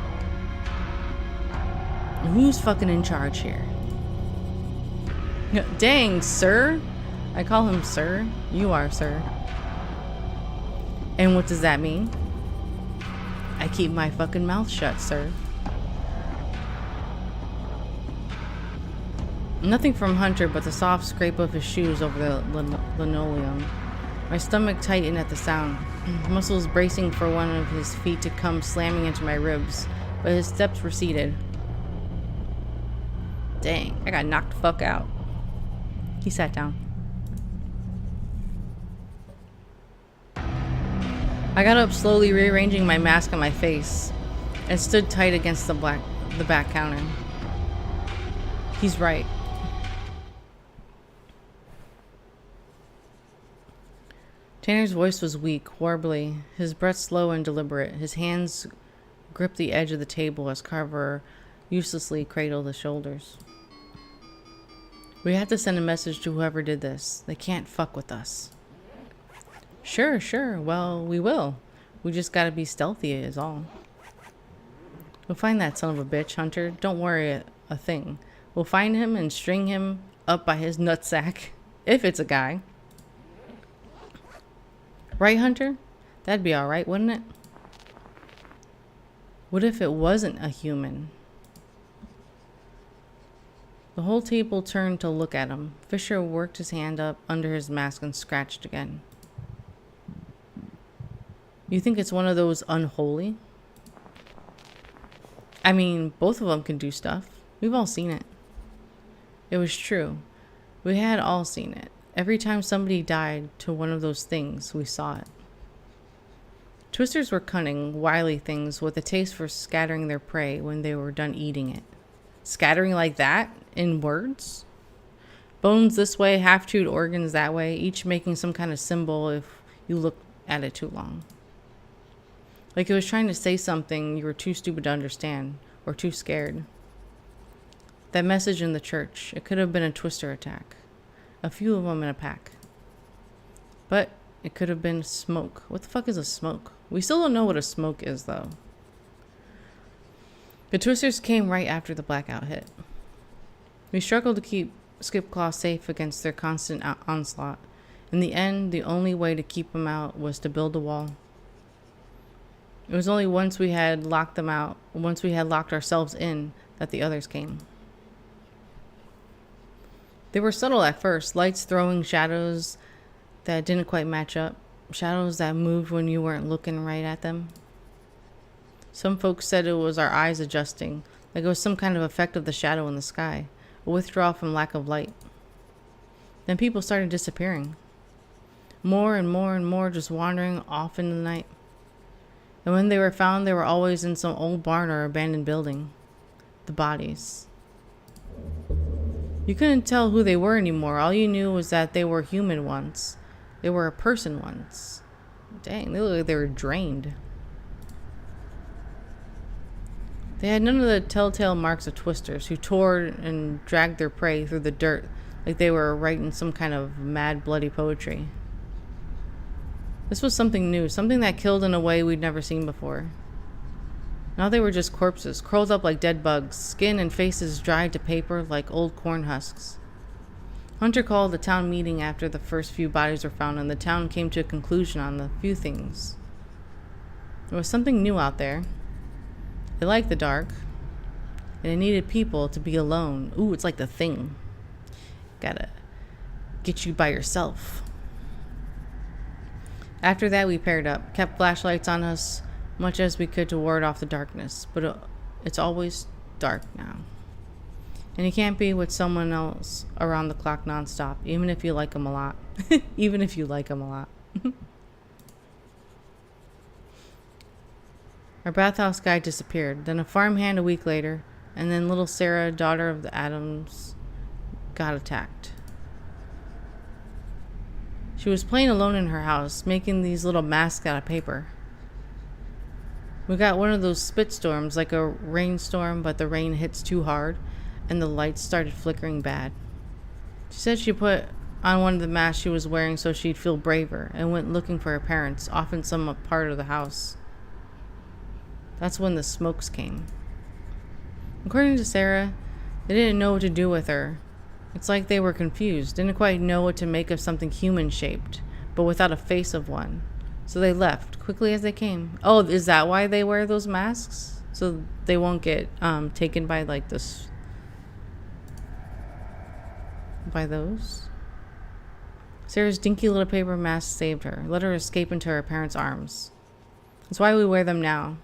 Who's fucking in charge here? Dang, sir. I call him sir. You are, sir. And what does that mean? I keep my fucking mouth shut, sir. Nothing from Hunter but the soft scrape of his shoes over the linoleum. My stomach tightened at the sound, muscles bracing for one of his feet to come slamming into my ribs, but his steps receded. Dang, I got knocked the fuck out. He sat down. I got up slowly, rearranging my mask on my face, and stood tight against the back counter. He's right. Tanner's voice was weak, warbly, his breath slow and deliberate. His hands gripped the edge of the table as Carver uselessly cradled his shoulders. We have to send a message to whoever did this. They can't fuck with us. Sure. Well, we will. We just gotta be stealthy is all. We'll find that son of a bitch, Hunter. Don't worry a thing. We'll find him and string him up by his nutsack. If it's a guy. Right, Hunter? That'd be alright, wouldn't it? What if it wasn't a human? The whole table turned to look at him. Fisher worked his hand up under his mask and scratched again. You think it's one of those unholy? I mean, both of them can do stuff. We've all seen it. It was true. We had all seen it. Every time somebody died to one of those things, we saw it. Twisters were cunning, wily things with a taste for scattering their prey when they were done eating it. Scattering like that? In words? Bones this way, half-chewed organs that way, each making some kind of symbol if you look at it too long. Like it was trying to say something you were too stupid to understand, or too scared. That message in the church, it could have been a twister attack. A few of them in a pack. But it could have been smoke. What the fuck is a smoke? We still don't know what a smoke is, though. The twisters came right after the blackout hit. We struggled to keep Skipclaw safe against their constant onslaught. In the end, the only way to keep them out was to build a wall. It was only once we had locked them out, once we had locked ourselves in, that the others came. They were subtle at first, lights throwing shadows that didn't quite match up, shadows that moved when you weren't looking right at them. Some folks said it was our eyes adjusting, like it was some kind of effect of the shadow in the sky, a withdrawal from lack of light. Then people started disappearing. More and more and more just wandering off in the night. And when they were found, they were always in some old barn or abandoned building. The bodies. You couldn't tell who they were anymore. All you knew was that they were human once. They were a person once. Dang, they looked like they were drained. They had none of the telltale marks of twisters who tore and dragged their prey through the dirt like they were writing some kind of mad, bloody poetry. This was something new, something that killed in a way we'd never seen before. Now they were just corpses, curled up like dead bugs, skin and faces dried to paper like old corn husks. Hunter called a town meeting after the first few bodies were found, and the town came to a conclusion on the few things. There was something new out there. They liked the dark, and it needed people to be alone. Ooh, it's like the Thing. Gotta get you by yourself. After that, we paired up, kept flashlights on us, much as we could to ward off the darkness, but it's always dark now. And you can't be with someone else around the clock nonstop, even if you like them a lot. Even if you like them a lot. Our bathhouse guy disappeared, then a farmhand a week later, and then little Sarah, daughter of the Adams, got attacked. She was playing alone in her house, making these little masks out of paper. We got one of those spit storms, like a rainstorm, but the rain hits too hard, and the lights started flickering bad. She said she put on one of the masks she was wearing so she'd feel braver, and went looking for her parents, off in some part of the house. That's when the smokes came. According to Sarah, they didn't know what to do with her. It's like they were confused, didn't quite know what to make of something human-shaped, but without a face of one. So they left, quickly as they came. Oh, is that why they wear those masks? So they won't get taken by, like, this... by those? Sarah's dinky little paper mask saved her, let her escape into her parents' arms. That's why we wear them now.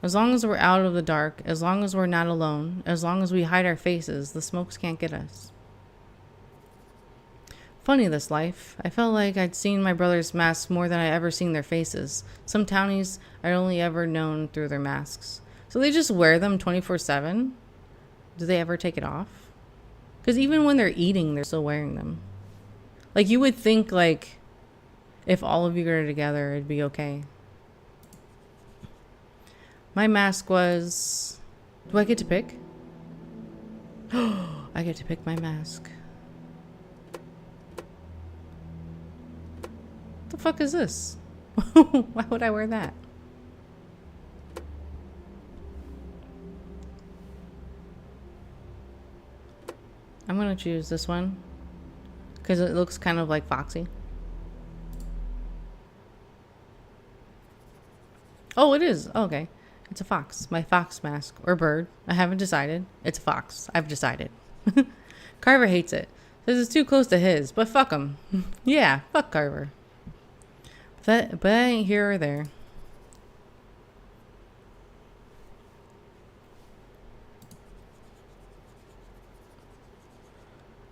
As long as we're out of the dark, as long as we're not alone, as long as we hide our faces, the smokes can't get us. Funny, this life. I felt like I'd seen my brother's masks more than I ever seen their faces. Some townies I'd only ever known through their masks. So they just wear them 24/7? Do they ever take it off? Because even when they're eating, they're still wearing them. Like, you would think, like, if all of you are together, it'd be okay. My mask was... Do I get to pick? I get to pick my mask. What the fuck is this? Why would I wear that? I'm going to choose this one because it looks kind of like Foxy. Oh, it is. Oh, okay. It's a fox. My fox mask. Or bird. I haven't decided. It's a fox. I've decided. Carver hates it. Says it's too close to his. But fuck him. Yeah, fuck Carver. But I ain't here or there.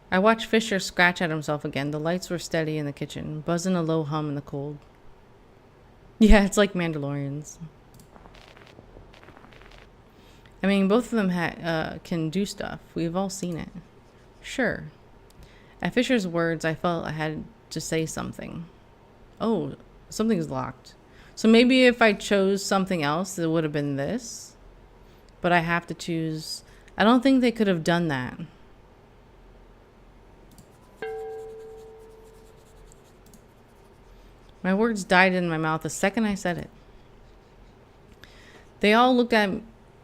I watched Fisher scratch at himself again. The lights were steady in the kitchen, buzzing a low hum in the cold. Yeah, it's like Mandalorians. I mean, both of them can do stuff. We've all seen it. Sure. At Fisher's words, I felt I had to say something. Oh, something's locked. So maybe if I chose something else, it would have been this. But I have to choose. I don't think they could have done that. My words died in my mouth the second I said it. They all looked at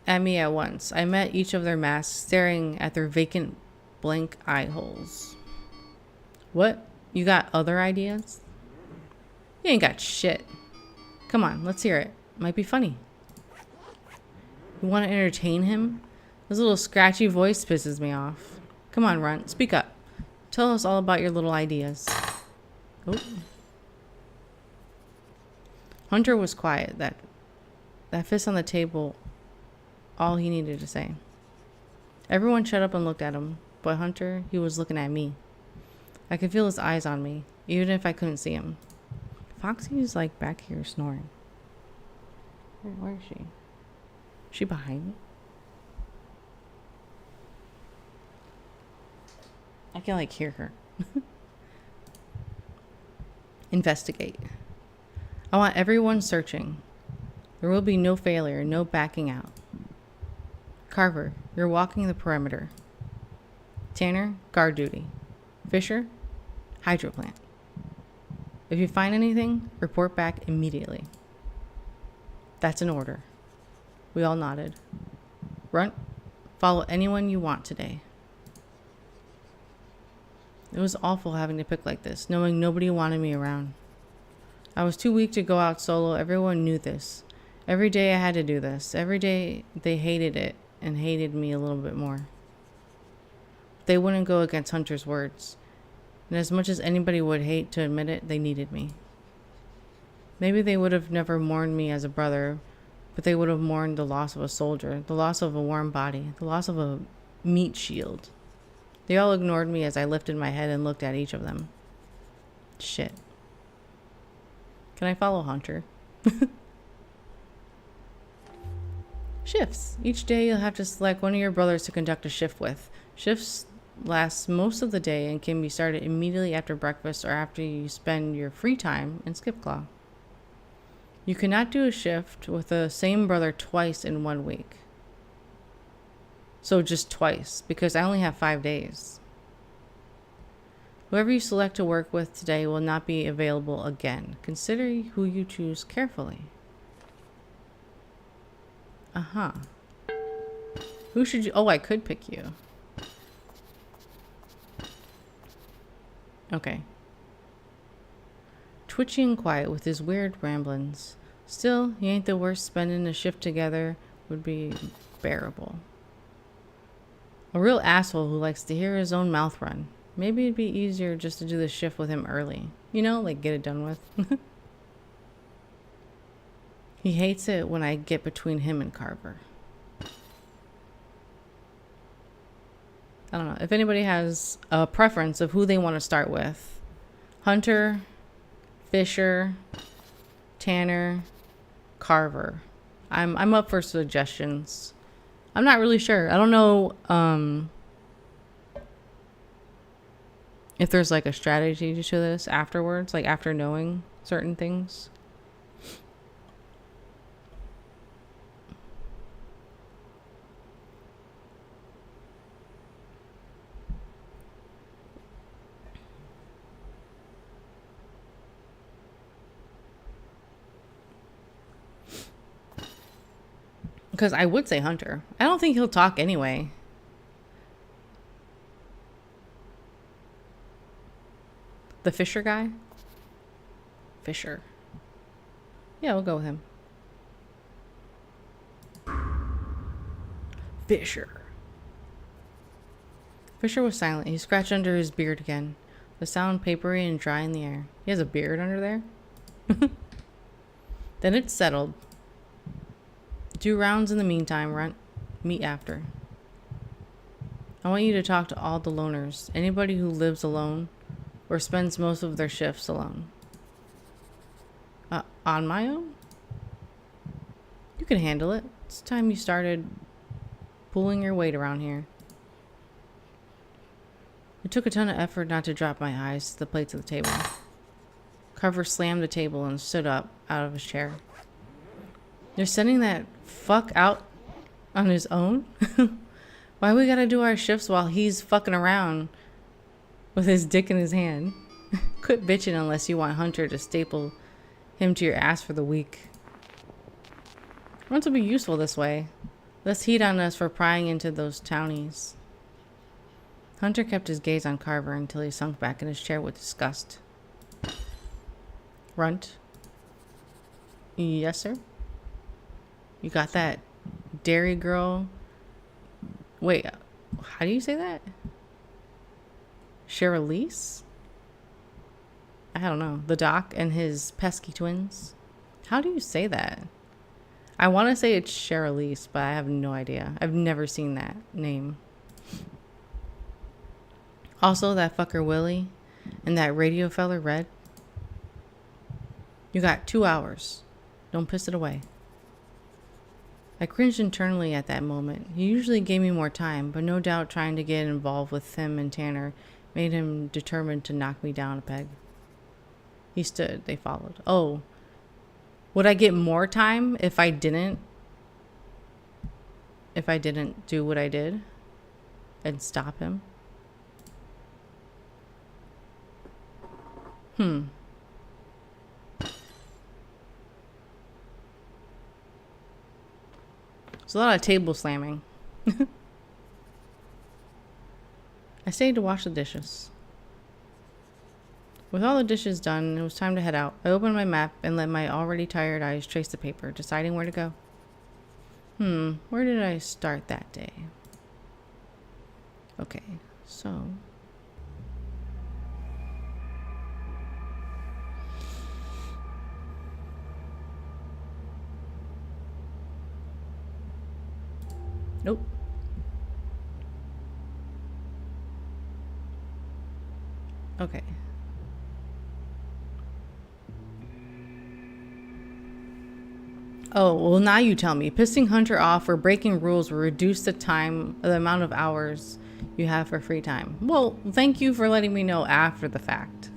me at once. I met each of their masks, staring at their vacant, blank eye holes. What? You got other ideas? You ain't got shit. Come on, let's hear it. Might be funny. You want to entertain him? His little scratchy voice pisses me off. Come on, Runt, speak up. Tell us all about your little ideas. Oh. Hunter was quiet. That fist on the table, all he needed to say. Everyone shut up and looked at him, but Hunter, he was looking at me. I could feel his eyes on me, even if I couldn't see him. Foxy's like back here snoring. Where is she? Is she behind me? I can like hear her. Investigate. I want everyone searching. There will be no failure, no backing out. Carver, you're walking the perimeter. Tanner, guard duty. Fisher, hydro plant. If you find anything, report back immediately. That's an order. We all nodded. Runt, follow anyone you want today. It was awful having to pick like this, knowing nobody wanted me around. I was too weak to go out solo. Everyone knew this. Every day I had to do this. Every day they hated it and hated me a little bit more. They wouldn't go against Hunter's words. And as much as anybody would hate to admit it, they needed me. Maybe they would have never mourned me as a brother, but they would have mourned the loss of a soldier, the loss of a warm body, the loss of a meat shield. They all ignored me as I lifted my head and looked at each of them. Shit. Can I follow Hunter? Shifts. Each day you'll have to select one of your brothers to conduct a shift with. Shifts last most of the day and can be started immediately after breakfast or after you spend your free time in Skip Claw. You cannot do a shift with the same brother twice in 1 week. So just twice, because I only have 5 days. Whoever you select to work with today will not be available again. Consider who you choose carefully. Uh-huh. Who should you... Oh, I could pick you. Okay. Twitchy and quiet with his weird ramblings. Still, he ain't the worst. Spending a shift together would be bearable. A real asshole who likes to hear his own mouth run. Maybe it'd be easier just to do the shift with him early. You know, like get it done with. He hates it when I get between him and Carver. I don't know. If anybody has a preference of who they want to start with. Hunter, Fisher, Tanner, Carver. I'm up for suggestions. I'm not really sure. I don't know if there's like a strategy to this afterwards, like after knowing certain things. Because I would say Hunter. I don't think he'll talk anyway. The Fisher guy? Fisher. Yeah, we'll go with him. Fisher. Fisher was silent. He scratched under his beard again. The sound papery and dry in the air. He has a beard under there? Then it's settled. 2 rounds in the meantime, Runt. Meet after. I want you to talk to all the loners. Anybody who lives alone or spends most of their shifts alone. On my own? You can handle it. It's time you started pulling your weight around here. It took a ton of effort not to drop my eyes to the plates of the table. Carver slammed the table and stood up out of his chair. You're sending that fuck out on his own? Why we gotta do our shifts while he's fucking around with his dick in his hand? Quit bitching unless you want Hunter to staple him to your ass for the week. Runt will be useful this way. Less heat on us for prying into those townies. Hunter kept his gaze on Carver until he sunk back in his chair with disgust. Runt? Yes, sir? You got that dairy girl? Wait, how do you say that? Cherilise? I don't know. The Doc and his pesky twins? How do you say that? I want to say it's Cherilise, but I have no idea. I've never seen that name. Also, that fucker Willie and that radio feller Red. You got 2 hours. Don't piss it away. I cringed internally at that moment. He usually gave me more time, but no doubt trying to get involved with him and Tanner made him determined to knock me down a peg. He stood. They followed. Oh. Would I get more time if I didn't do what I did and stop him? There's a lot of table slamming. I stayed to wash the dishes. With all the dishes done, it was time to head out. I opened my map and let my already tired eyes trace the paper, deciding where to go. Where did I start that day? Okay, so... Nope. Okay. Oh, well now you tell me. Pissing Hunter off or breaking rules will reduce the amount of hours you have for free time. Well, thank you for letting me know after the fact.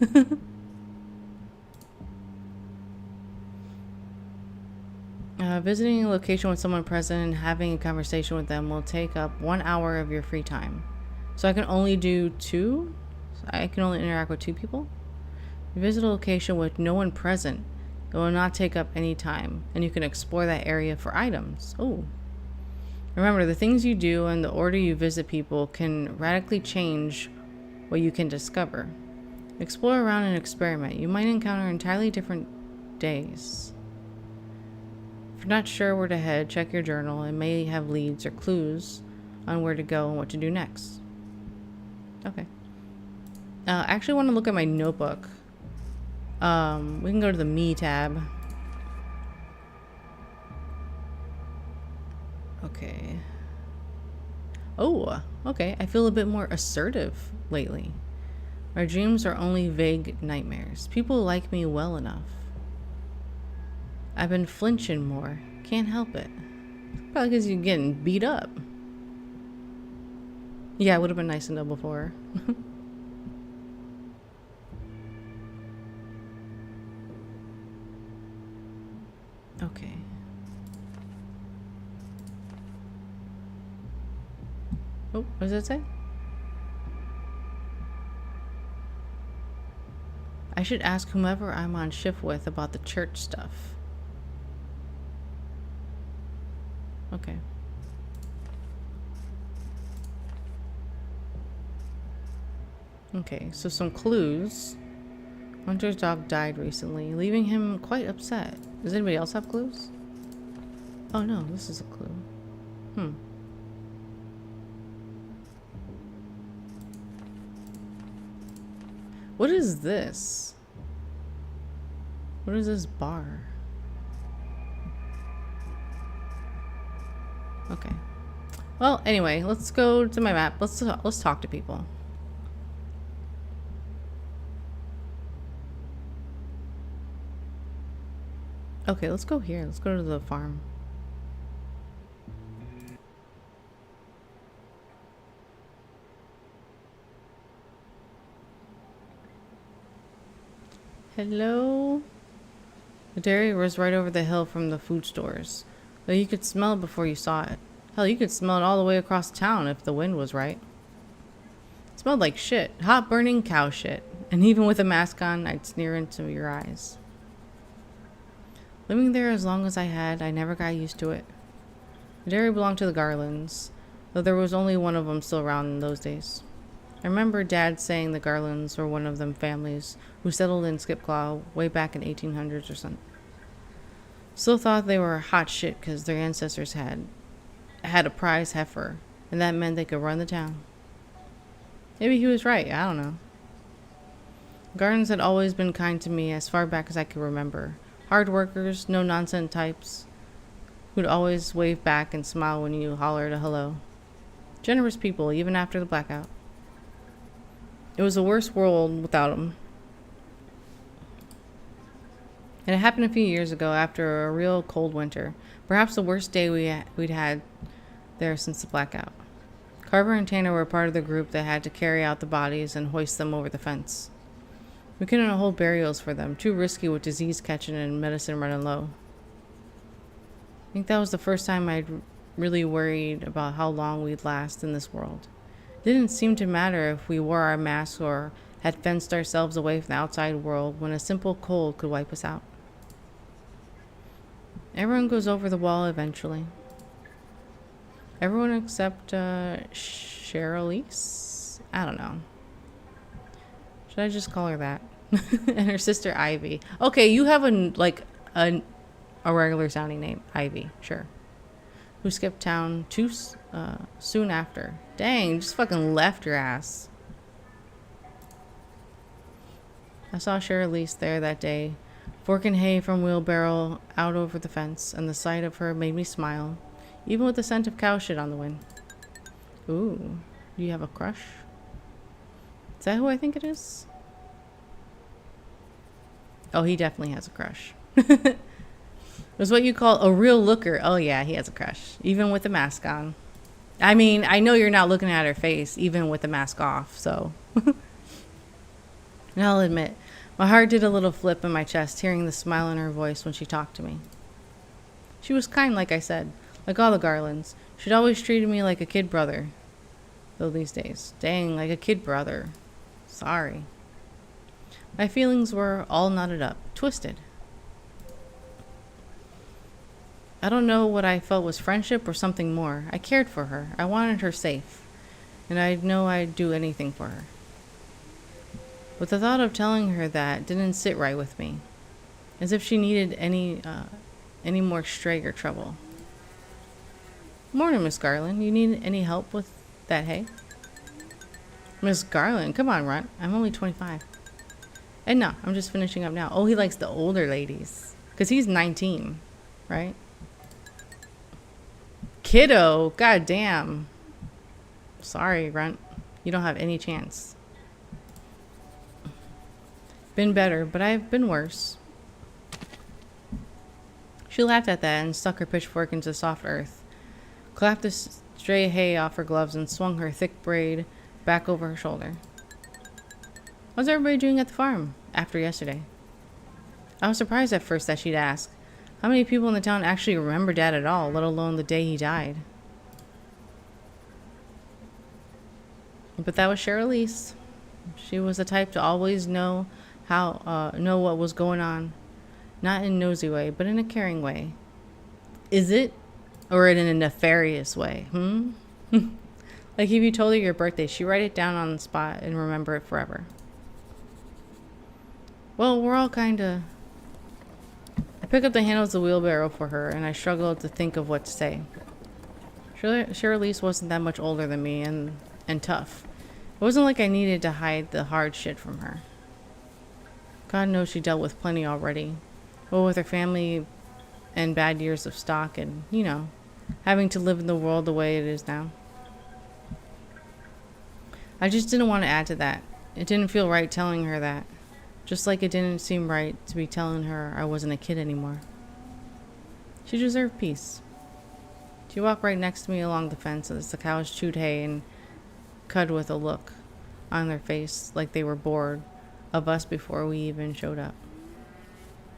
Visiting a location with someone present and having a conversation with them will take up 1 hour of your free time. So I can only do 2? I can only interact with 2 people? You visit a location with no one present. It will not take up any time, and you can explore that area for items. Oh. Remember, the things you do and the order you visit people can radically change what you can discover. Explore around and experiment. You might encounter entirely different days. If you're not sure where to head, check your journal. It may have leads or clues on where to go and what to do next. Okay. I actually want to look at my notebook. We can go to the Me tab. Okay. Oh, okay. I feel a bit more assertive lately. My dreams are only vague nightmares. People like me well enough. I've been flinching more. Can't help it. Probably because you're getting beat up. Yeah, it would have been nice to know before. Okay. Oh, what does it say? I should ask whomever I'm on shift with about the church stuff. Okay. Okay, so some clues. Hunter's dog died recently, leaving him quite upset. Does anybody else have clues? Oh no, this is a clue. What is this? What is this bar? Okay. Well, anyway, let's go to my map. Let's talk to people. Okay, let's go here. Let's go to the farm. Hello? The dairy was right over the hill from the food stores, but you could smell it before you saw it. Hell, you could smell it all the way across town if the wind was right. It smelled like shit. Hot burning cow shit. And even with a mask on, I'd sneer into your eyes. Living there as long as I had, I never got used to it. The dairy belonged to the Garlands, though there was only one of them still around in those days. I remember Dad saying the Garlands were one of them families who settled in Skipclaw way back in 1800s or something. Still thought they were hot shit because their ancestors had a prize heifer, and that meant they could run the town. Maybe he was right, I don't know. Gardens had always been kind to me as far back as I could remember. Hard workers, no nonsense types, who'd always wave back and smile when you hollered a hello. Generous people, even after the blackout. It was a worse world without them. And it happened a few years ago after a real cold winter. Perhaps the worst day we'd had there since the blackout. Carver and Tanner were part of the group that had to carry out the bodies and hoist them over the fence. We couldn't hold burials for them, too risky with disease catching and medicine running low. I think that was the first time I'd really worried about how long we'd last in this world. It didn't seem to matter if we wore our masks or had fenced ourselves away from the outside world when a simple cold could wipe us out. Everyone goes over the wall eventually. Everyone except Cherylise? I don't know. Should I just call her that? And her sister Ivy. Okay, you have a regular sounding name, Ivy. Sure. Who skipped town soon after. Dang, just fucking left your ass. I saw Cherylise there that day, forking hay from wheelbarrow out over the fence, and the sight of her made me smile, even with the scent of cow shit on the wind. Ooh, do you have a crush? Is that who I think it is? Oh, he definitely has a crush. It was what you call a real looker. Oh yeah, he has a crush, even with the mask on. I mean, I know you're not looking at her face, even with the mask off, so. And I'll admit, my heart did a little flip in my chest hearing the smile in her voice when she talked to me. She was kind, like I said, like all the Garlands. She'd always treated me like a kid brother. Though these days, dang, like a kid brother. Sorry. My feelings were all knotted up, twisted. I don't know what I felt was friendship or something more. I cared for her. I wanted her safe. And I know I'd do anything for her. But the thought of telling her that didn't sit right with me. As if she needed any more stray or trouble. Morning, Miss Garland. You need any help with that hay? Miss Garland, come on, Runt. I'm only 25. And no, I'm just finishing up now. Oh, he likes the older ladies. Because he's 19, right? Kiddo, goddamn. Sorry, Runt. You don't have any chance. Been better, but I've been worse. She laughed at that and stuck her pitchfork into the soft earth, clapped the stray hay off her gloves, and swung her thick braid back over her shoulder. What's everybody doing at the farm after yesterday? I was surprised at first that she'd ask. How many people in the town actually remember Dad at all, let alone the day he died? But that was Cherylise. She was the type to always know what was going on. Not in a nosy way, but in a caring way. Is it? Or in a nefarious way? Like if you told her your birthday, she'd write it down on the spot and remember it forever. Well, we're all kind of... I pick up the handles of the wheelbarrow for her, and I struggle to think of what to say. Cherise wasn't that much older than me, and tough. It wasn't like I needed to hide the hard shit from her. God knows she dealt with plenty already. Well, with her family and bad years of stock and, you know, having to live in the world the way it is now. I just didn't want to add to that. It didn't feel right telling her that. Just like it didn't seem right to be telling her I wasn't a kid anymore. She deserved peace. She walked right next to me along the fence as the cows chewed hay and cud with a look on their face like they were bored of us before we even showed up.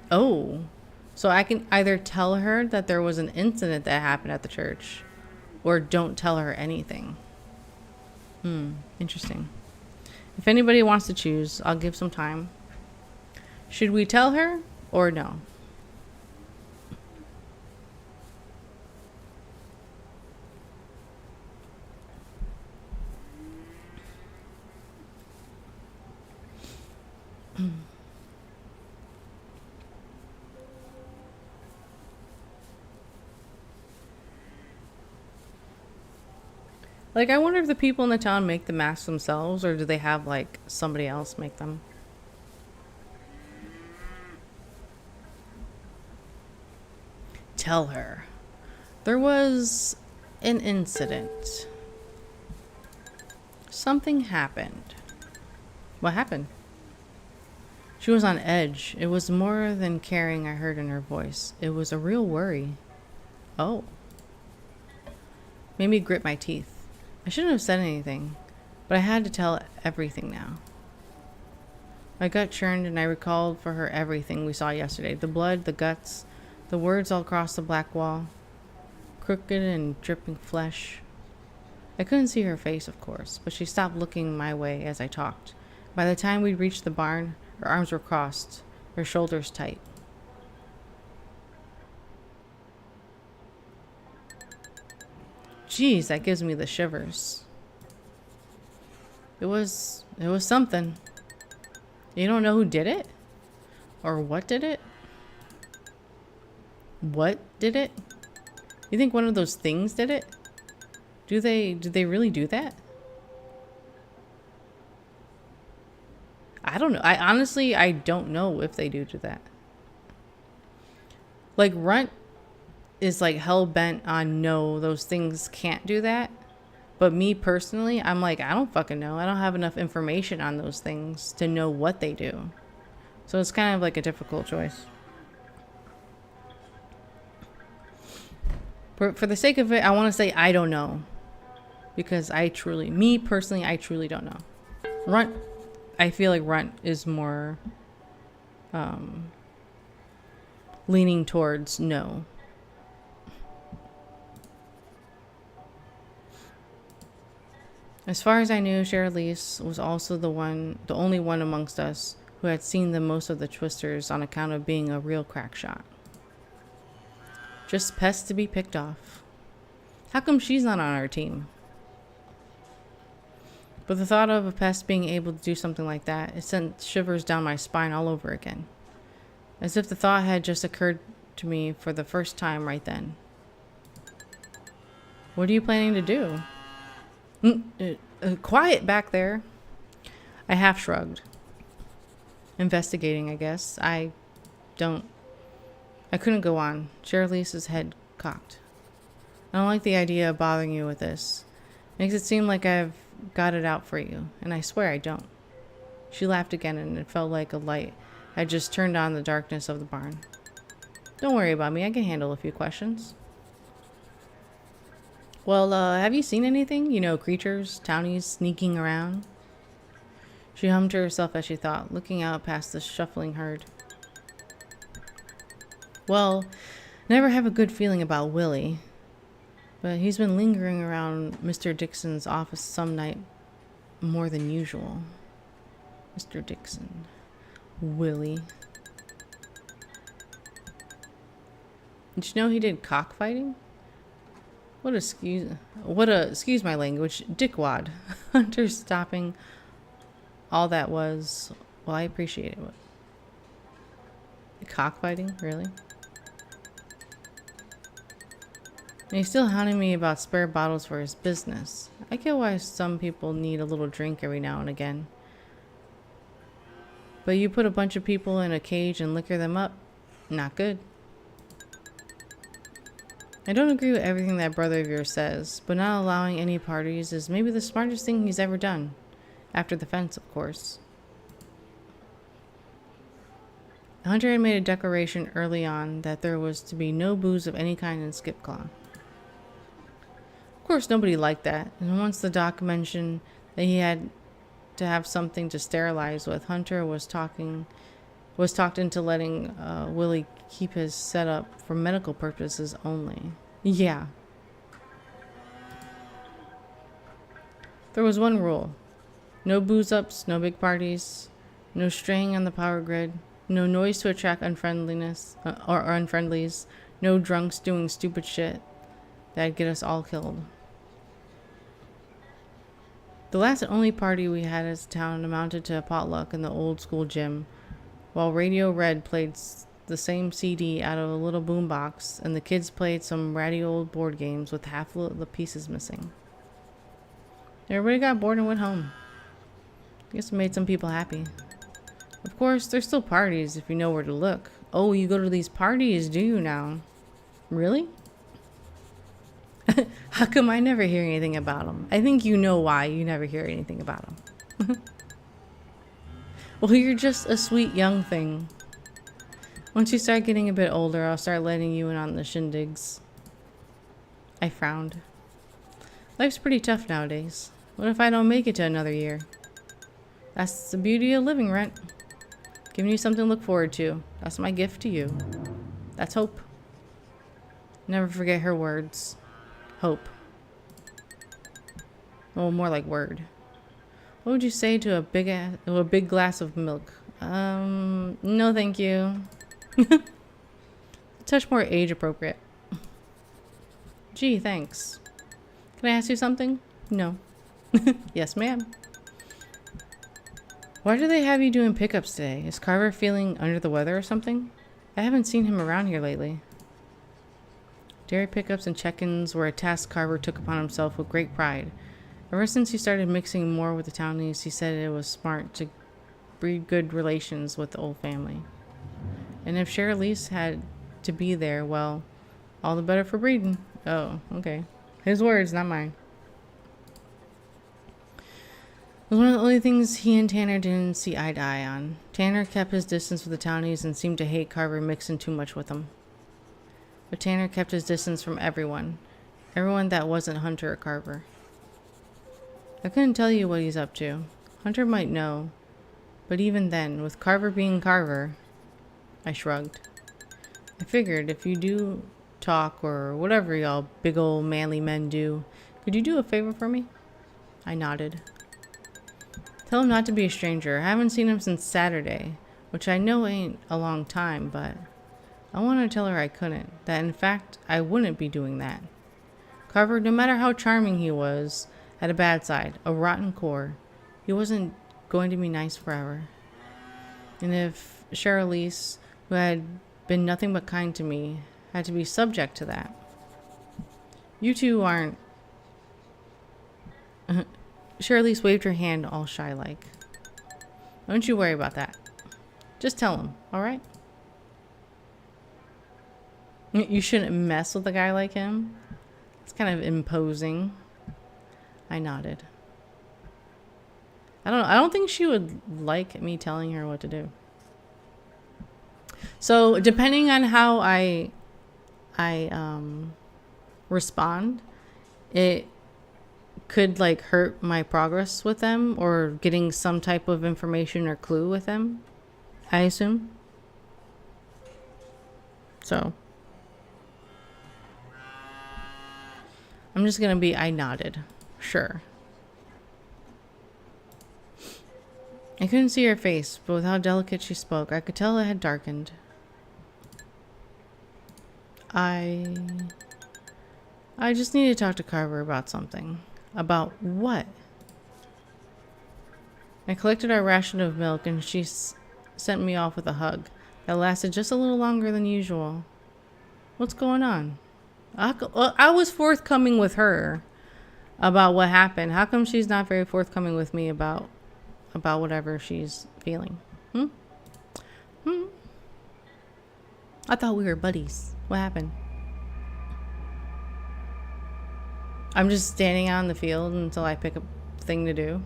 Oh, so I can either tell her that there was an incident that happened at the church or don't tell her anything. Interesting. If anybody wants to choose, I'll give some time. Should we tell her or no? Like, I wonder if the people in the town make the masks themselves, or do they have, like, somebody else make them? Tell her. There was an incident. Something happened. What happened? She was on edge. It was more than caring I heard in her voice. It was a real worry. Oh. Made me grit my teeth. I shouldn't have said anything, but I had to tell everything now. My gut churned and I recalled for her everything we saw yesterday. The blood, the guts, the words all across the black wall. Crooked and dripping flesh. I couldn't see her face, of course, but she stopped looking my way as I talked. By the time we reached the barn, her arms were crossed, her shoulders tight. Jeez, that gives me the shivers. It was something. You don't know who did it? Or what did it? What did it? You think one of those things did it? Did they really do that? I don't know. I don't know if they do that. Like, Runt is like hell-bent on no, those things can't do that. But me personally, I'm like, I don't fucking know. I don't have enough information on those things to know what they do. So it's kind of like a difficult choice. For the sake of it, I want to say I don't know. Because me personally, I truly don't know. Runt, I feel like Runt is more leaning towards no. As far as I knew, Cherise was also the only one amongst us who had seen the most of the twisters on account of being a real crack shot. Just pests to be picked off. How come she's not on our team? But the thought of a pest being able to do something like that, it sent shivers down my spine all over again. As if the thought had just occurred to me for the first time right then. What are you planning to do? Quiet back there. I half shrugged. Investigating, I guess. I couldn't go on. Cherlise's head cocked. I don't like the idea of bothering you with this. Makes it seem like I've got it out for you, and I swear I don't. She laughed again, and it felt like a light had just turned on the darkness of the barn. Don't worry about me. I can handle a few questions. Well, have you seen anything? You know, creatures, townies sneaking around? She hummed to herself as she thought, looking out past the shuffling herd. Well, never have a good feeling about Willie. But he's been lingering around Mr. Dixon's office some night more than usual. Mr. Dixon. Willie. Did you know he did cockfighting? Excuse my language, dickwad. Hunter stopping all that was, well, I appreciate it. Cockfighting? Really? And he's still hounding me about spare bottles for his business. I get why some people need a little drink every now and again. But you put a bunch of people in a cage and liquor them up? Not good. I don't agree with everything that brother of yours says, but not allowing any parties is maybe the smartest thing he's ever done. After the fence, of course. Hunter had made a declaration early on that there was to be no booze of any kind in Skipclaw. Of course, nobody liked that, and once the doc mentioned that he had to have something to sterilize with, Hunter was talked into letting Willie keep his setup for medical purposes only. Yeah. There was one rule. No booze ups, no big parties, no straying on the power grid, no noise to attract unfriendliness or unfriendlies, no drunks doing stupid shit that'd get us all killed. The last and only party we had as a town amounted to a potluck in the old school gym, while Radio Red played the same CD out of a little boombox, and the kids played some ratty old board games with half the pieces missing. Everybody got bored and went home. I guess it made some people happy. Of course, there's still parties if you know where to look. Oh, you go to these parties, do you now? Really? How come I never hear anything about them? I think you know why you never hear anything about them. Well, you're just a sweet young thing. Once you start getting a bit older, I'll start letting you in on the shindigs. I frowned. Life's pretty tough nowadays. What if I don't make it to another year? That's the beauty of living, Runt. Giving you something to look forward to. That's my gift to you. That's hope. Never forget her words. Hope. Well, more like word. What would you say to a big glass of milk? No thank you. A touch more age appropriate. Gee, thanks. Can I ask you something? No. Yes, ma'am. Why do they have you doing pickups today? Is Carver feeling under the weather or something? I haven't seen him around here lately. Dairy pickups and check-ins were a task Carver took upon himself with great pride. Ever since he started mixing more with the townies, he said it was smart to breed good relations with the old family. And if Cherilise had to be there, well, all the better for breeding. Oh, okay. His words, not mine. It was one of the only things he and Tanner didn't see eye to eye on. Tanner kept his distance with the townies and seemed to hate Carver mixing too much with them. But Tanner kept his distance from everyone. Everyone that wasn't Hunter or Carver. I couldn't tell you what he's up to. Hunter might know. But even then, with Carver being Carver, I shrugged. I figured if you do talk or whatever y'all big old manly men do, could you do a favor for me? I nodded. Tell him not to be a stranger. I haven't seen him since Saturday, which I know ain't a long time, but I want to tell her I couldn't. That in fact, I wouldn't be doing that. Carver, no matter how charming he was, had a bad side, a rotten core. He wasn't going to be nice forever. And if Cherilise, who had been nothing but kind to me, had to be subject to that. You two aren't... Cherilise waved her hand all shy-like. Don't you worry about that. Just tell him, alright? You shouldn't mess with a guy like him. It's kind of imposing. I nodded. I don't think she would like me telling her what to do. So depending on how I respond, it could like hurt my progress with them or getting some type of information or clue with them, I assume. So I'm just gonna be, I nodded. Sure. I couldn't see her face, but with how delicate she spoke, I could tell it had darkened. I just need to talk to Carver about something. About what? I collected our ration of milk and she sent me off with a hug. That lasted just a little longer than usual. What's going on? I was forthcoming with her about what happened. How come she's not very forthcoming with me about whatever she's feeling? I thought we were buddies. What happened? I'm just standing out in the field until I pick a thing to do.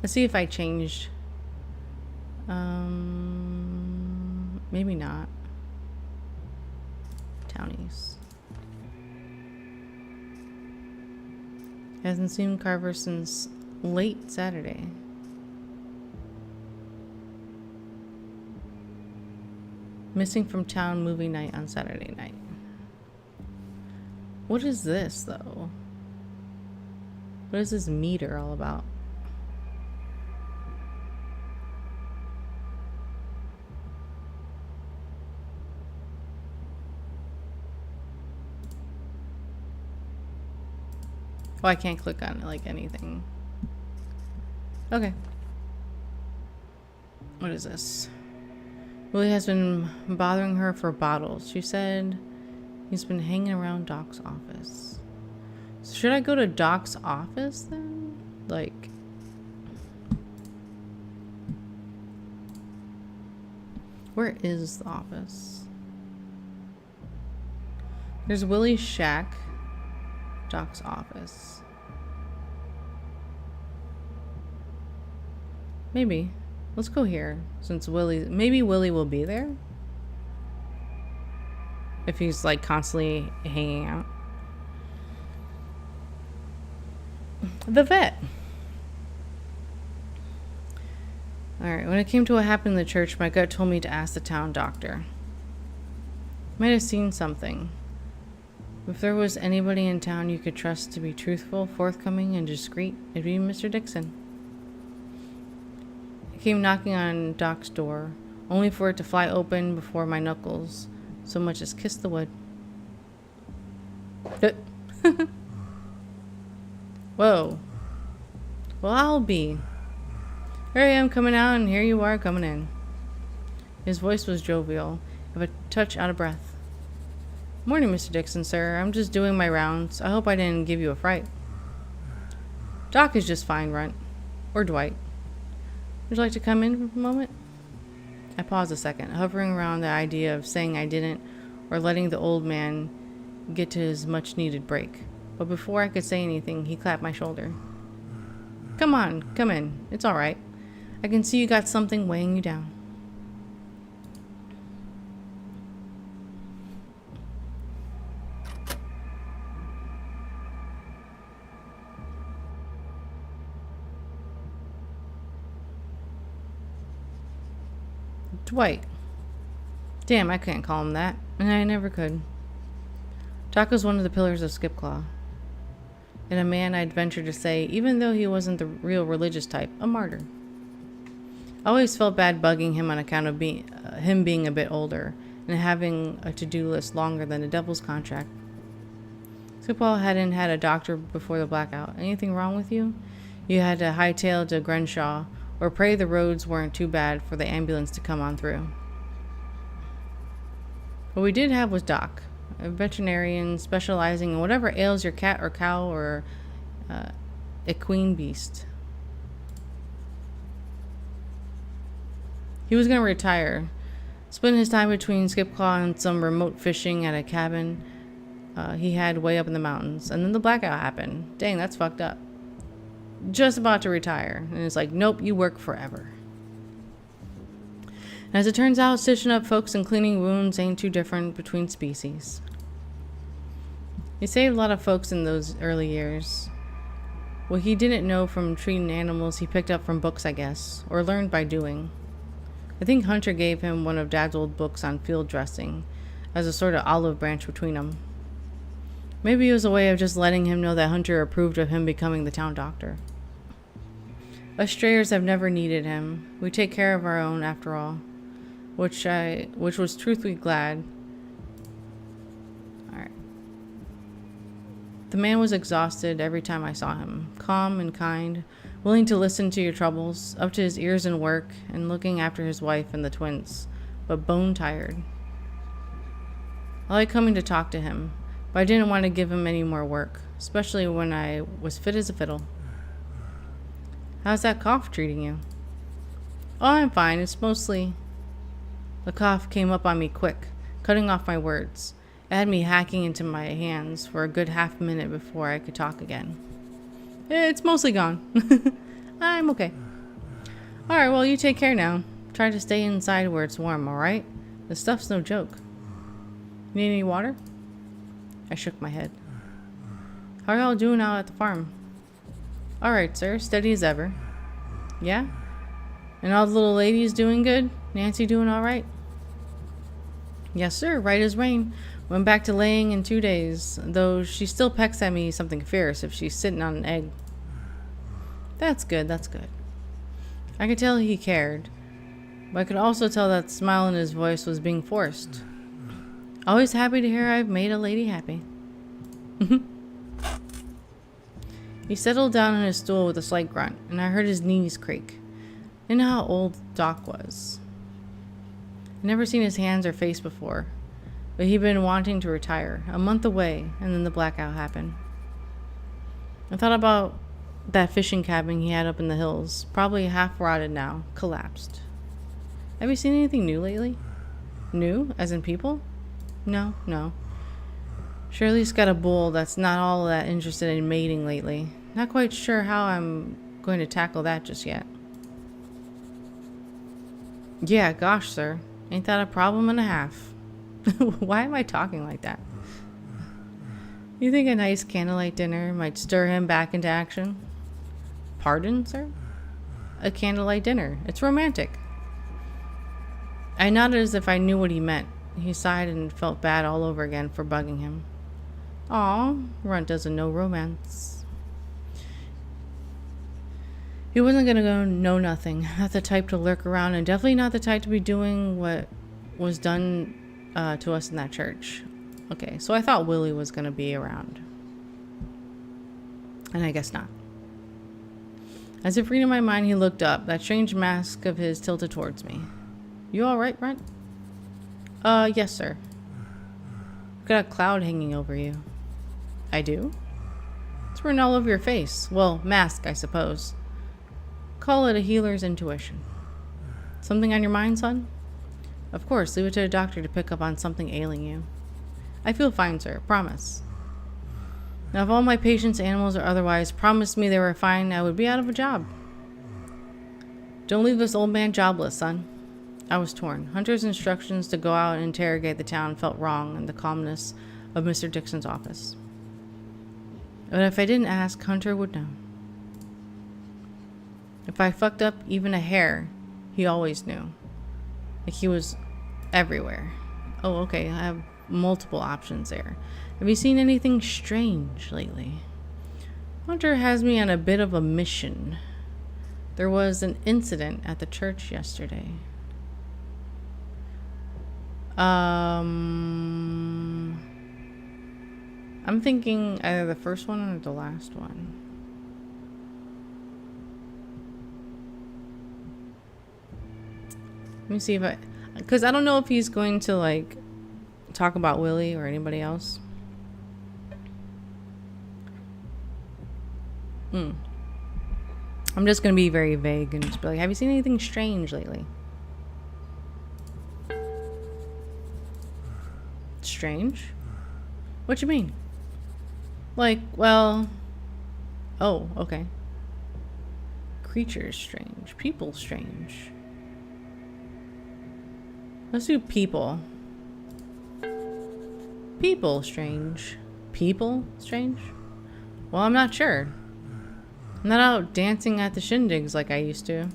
Let's see if I changed. Maybe not. Townies. Hasn't seen Carver since late Saturday. Missing from town movie night on Saturday night. What is this, though? What is this meter all about? Oh, I can't click on like anything. Okay. What is this? Willie has been bothering her for bottles. She said he's been hanging around Doc's office. So should I go to Doc's office then? Like, where is the office? There's Willie's shack. Doc's office. Maybe. Let's go here. Since maybe Willie will be there. If he's like constantly hanging out. The vet. Alright, when it came to what happened in the church, my gut told me to ask the town doctor. Might have seen something. If there was anybody in town you could trust to be truthful, forthcoming, and discreet, it'd be Mr. Dixon. I came knocking on Doc's door, only for it to fly open before my knuckles so much as kissed the wood. Whoa. Well, I'll be. Here I am coming out, and here you are coming in. His voice was jovial, of a touch out of breath. Morning, Mr. Dixon, sir. I'm just doing my rounds. I hope I didn't give you a fright. Doc is just fine, Runt. Or Dwight. Would you like to come in for a moment? I paused a second, hovering around the idea of saying I didn't, or letting the old man get to his much-needed break. But before I could say anything, he clapped my shoulder. Come on, come in. It's all right. I can see you got something weighing you down. Dwight. Damn, I can't call him that. And I never could. Doc was one of the pillars of Skipclaw. And a man, I'd venture to say, even though he wasn't the real religious type, a martyr. I always felt bad bugging him on account of him being a bit older and having a to-do list longer than the devil's contract. Skipclaw hadn't had a doctor before the blackout. Anything wrong with you? You had to hightail to Grenshaw, or pray the roads weren't too bad for the ambulance to come on through. What we did have was Doc, a veterinarian specializing in whatever ails your cat or cow or equine beast. He was going to retire, spend his time between Skipclaw and some remote fishing at a cabin he had way up in the mountains. And then the blackout happened. Dang, that's fucked up. Just about to retire. And it's like, nope, you work forever. And as it turns out, stitching up folks and cleaning wounds ain't too different between species. He saved a lot of folks in those early years. What he didn't know from treating animals, he picked up from books, I guess, or learned by doing. I think Hunter gave him one of Dad's old books on field dressing, as a sort of olive branch between them. Maybe it was a way of just letting him know that Hunter approved of him becoming the town doctor. Us strayers have never needed him. We take care of our own, after all. Which was truthfully glad. Alright. The man was exhausted every time I saw him. Calm and kind, willing to listen to your troubles, up to his ears in work, and looking after his wife and the twins, but bone tired. I like coming to talk to him, but I didn't want to give him any more work, especially when I was fit as a fiddle. How's that cough treating you? Oh, I'm fine. It's mostly... The cough came up on me quick, cutting off my words. It had me hacking into my hands for a good half minute before I could talk again. It's mostly gone. I'm okay. Alright, well, you take care now. Try to stay inside where it's warm, alright? The stuff's no joke. Need any water? I shook my head. How are y'all doing out at the farm? Alright, sir. Steady as ever. Yeah? And all the little ladies doing good? Nancy doing alright? Yes, sir. Right as rain. Went back to laying in 2 days, though she still pecks at me something fierce if she's sitting on an egg. That's good, that's good. I could tell he cared, but I could also tell that smile in his voice was being forced. Always happy to hear I've made a lady happy. He settled down on his stool with a slight grunt, and I heard his knees creak. I know how old Doc was. I'd never seen his hands or face before, but he'd been wanting to retire, a month away, and then the blackout happened. I thought about that fishing cabin he had up in the hills, probably half rotted now, collapsed. Have you seen anything new lately? New? As in people? No. Shirley's got a bull that's not all that interested in mating lately. Not quite sure how I'm going to tackle that just yet. Yeah, gosh, sir. Ain't that a problem and a half? Why am I talking like that? You think a nice candlelight dinner might stir him back into action? Pardon, sir? A candlelight dinner. It's romantic. I nodded as if I knew what he meant. He sighed and felt bad all over again for bugging him. Aw, Runt doesn't know romance. He wasn't gonna go know nothing. Not the type to lurk around, and definitely not the type to be doing what was done to us in that church. Okay, so I thought Willie was gonna be around. And I guess not. As if reading my mind, he looked up, that strange mask of his tilted towards me. You alright, Runt? Yes, sir. You've got a cloud hanging over you. I do? It's written all over your face. Well, mask, I suppose. Call it a healer's intuition. Something on your mind, son? Of course, leave it to a doctor to pick up on something ailing you. I feel fine, sir. Promise. Now, if all my patients, animals or otherwise, promised me they were fine, I would be out of a job. Don't leave this old man jobless, son. I was torn. Hunter's instructions to go out and interrogate the town felt wrong in the calmness of Mr. Dixon's office. But if I didn't ask, Hunter would know. If I fucked up even a hair, he always knew. Like he was everywhere. Oh, okay, I have multiple options there. Have you seen anything strange lately? Hunter has me on a bit of a mission. There was an incident at the church yesterday. I'm thinking either the first one or the last one. Let me see if because I don't know if he's going to like talk about Willie or anybody else. I'm just gonna be very vague and just be like, have you seen anything strange lately? Strange? What you mean? Like, well... Oh, okay. Creatures strange. People strange. Let's do people. People strange. People strange? Well, I'm not sure. I'm not out dancing at the shindigs like I used to.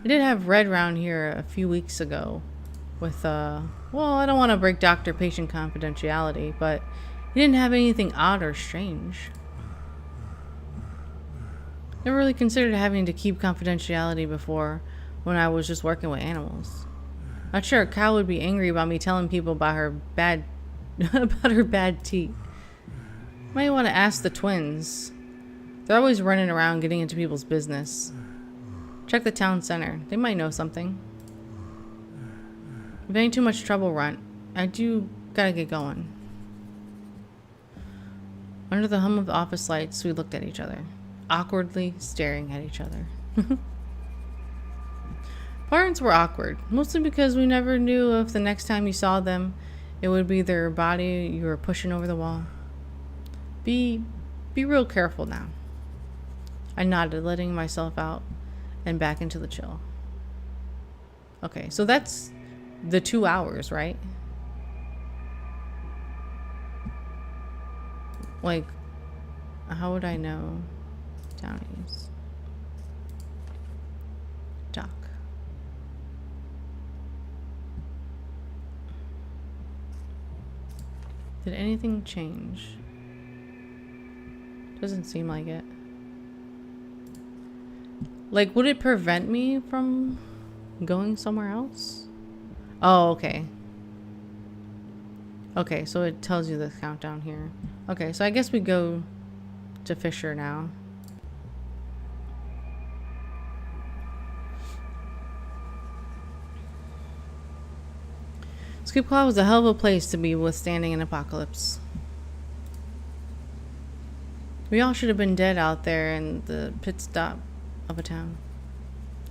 I did have Red round here a few weeks ago with, well, I don't want to break doctor-patient confidentiality, but he didn't have anything odd or strange. Never really considered having to keep confidentiality before when I was just working with animals. Not sure a cow would be angry about me telling people about her bad about her bad teeth. Might want to ask the twins. They're always running around getting into people's business. Check the town center. They might know something. If ain't too much trouble, Runt, I do gotta get going. Under the hum of the office lights, we looked at each other, awkwardly staring at each other. Parents were awkward, mostly because we never knew if the next time you saw them, it would be their body you were pushing over the wall. Be real careful now. I nodded, letting myself out and back into the chill. Okay, so that's the 2 hours, right? Like, how would I know? Townies. Dock. Did anything change? Doesn't seem like it. Like, would it prevent me from going somewhere else? Oh, okay. Okay, so it tells you the countdown here. Okay, so I guess we go to Fisher now. Skipclaw was a hell of a place to be withstanding an apocalypse. We all should have been dead out there in the pit stop of a town.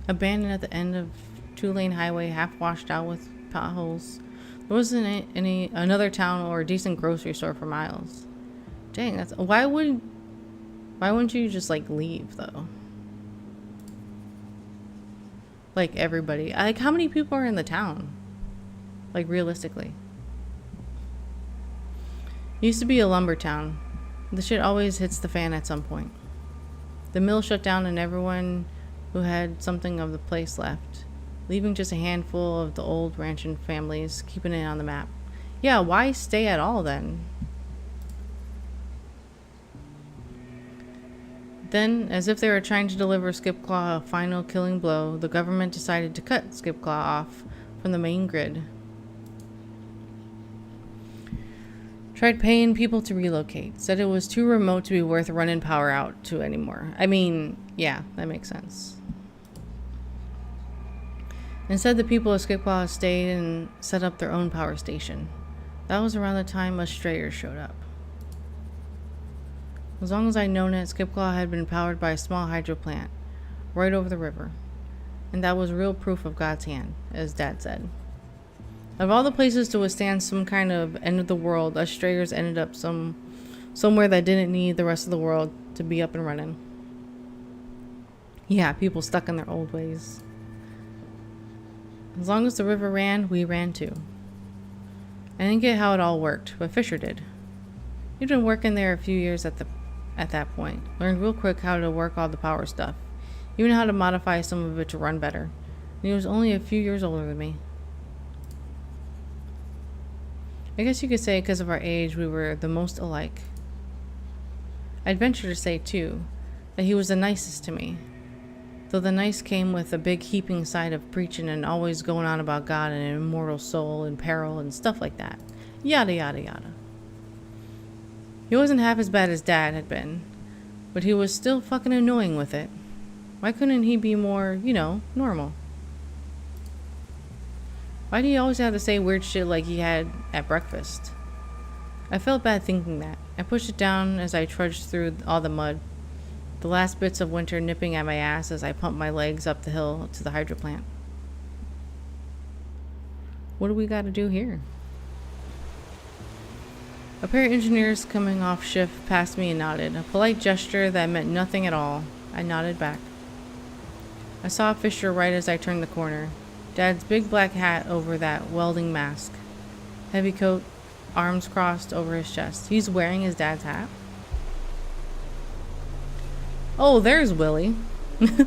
Abandoned at the end of 2-lane highway, half washed out with potholes. There wasn't any another town or a decent grocery store for miles. Dang, that's why wouldn't you just like leave though? Like everybody. Like how many people are in the town? Like realistically. Used to be a lumber town. The shit always hits the fan at some point. The mill shut down and everyone who had something of the place left, leaving just a handful of the old ranching families keeping it on the map. Yeah, why stay at all then? Then, as if they were trying to deliver Skipclaw a final killing blow, the government decided to cut Skipclaw off from the main grid. Tried paying people to relocate. Said it was too remote to be worth running power out to anymore. I mean, yeah, that makes sense. Instead, the people of Skipclaw stayed and set up their own power station. That was around the time us Strayers showed up. As long as I'd known it, Skipclaw had been powered by a small hydro plant right over the river. And that was real proof of God's hand, as Dad said. Of all the places to withstand some kind of end of the world, us Strayers ended up somewhere that didn't need the rest of the world to be up and running. Yeah, people stuck in their old ways. As long as the river ran, we ran too. I didn't get how it all worked, but Fisher did. He'd been working there a few years at that point. Learned real quick how to work all the power stuff. Even how to modify some of it to run better. And he was only a few years older than me. I guess you could say because of our age, we were the most alike. I'd venture to say, too, that he was the nicest to me. Though the nice came with a big heaping side of preaching and always going on about God and an immortal soul in peril and stuff like that. Yada, yada, yada. He wasn't half as bad as Dad had been, but he was still fucking annoying with it. Why couldn't he be more, normal? Why do you always have to say weird shit like he had at breakfast? I felt bad thinking that. I pushed it down as I trudged through all the mud, the last bits of winter nipping at my ass as I pumped my legs up the hill to the hydro plant. What do we got to do here? A pair of engineers coming off shift passed me and nodded, a polite gesture that meant nothing at all. I nodded back. I saw Fisher right as I turned the corner. Dad's big black hat over that welding mask. Heavy coat, arms crossed over his chest. He's wearing his dad's hat? Oh, there's Willie. The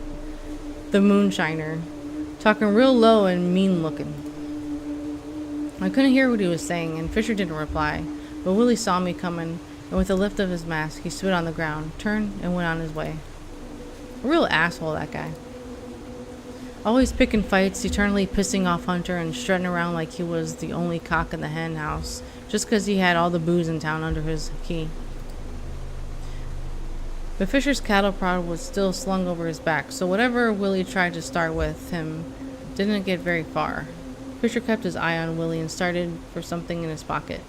moonshiner. Talking real low and mean looking. I couldn't hear what he was saying, and Fisher didn't reply. But Willie saw me coming, and with a lift of his mask, he spit on the ground, turned, and went on his way. A real asshole, that guy. Always picking fights, eternally pissing off Hunter, and strutting around like he was the only cock in the hen house, just because he had all the booze in town under his key. But Fisher's cattle prod was still slung over his back, so whatever Willie tried to start with him didn't get very far. Fisher kept his eye on Willie and started for something in his pocket,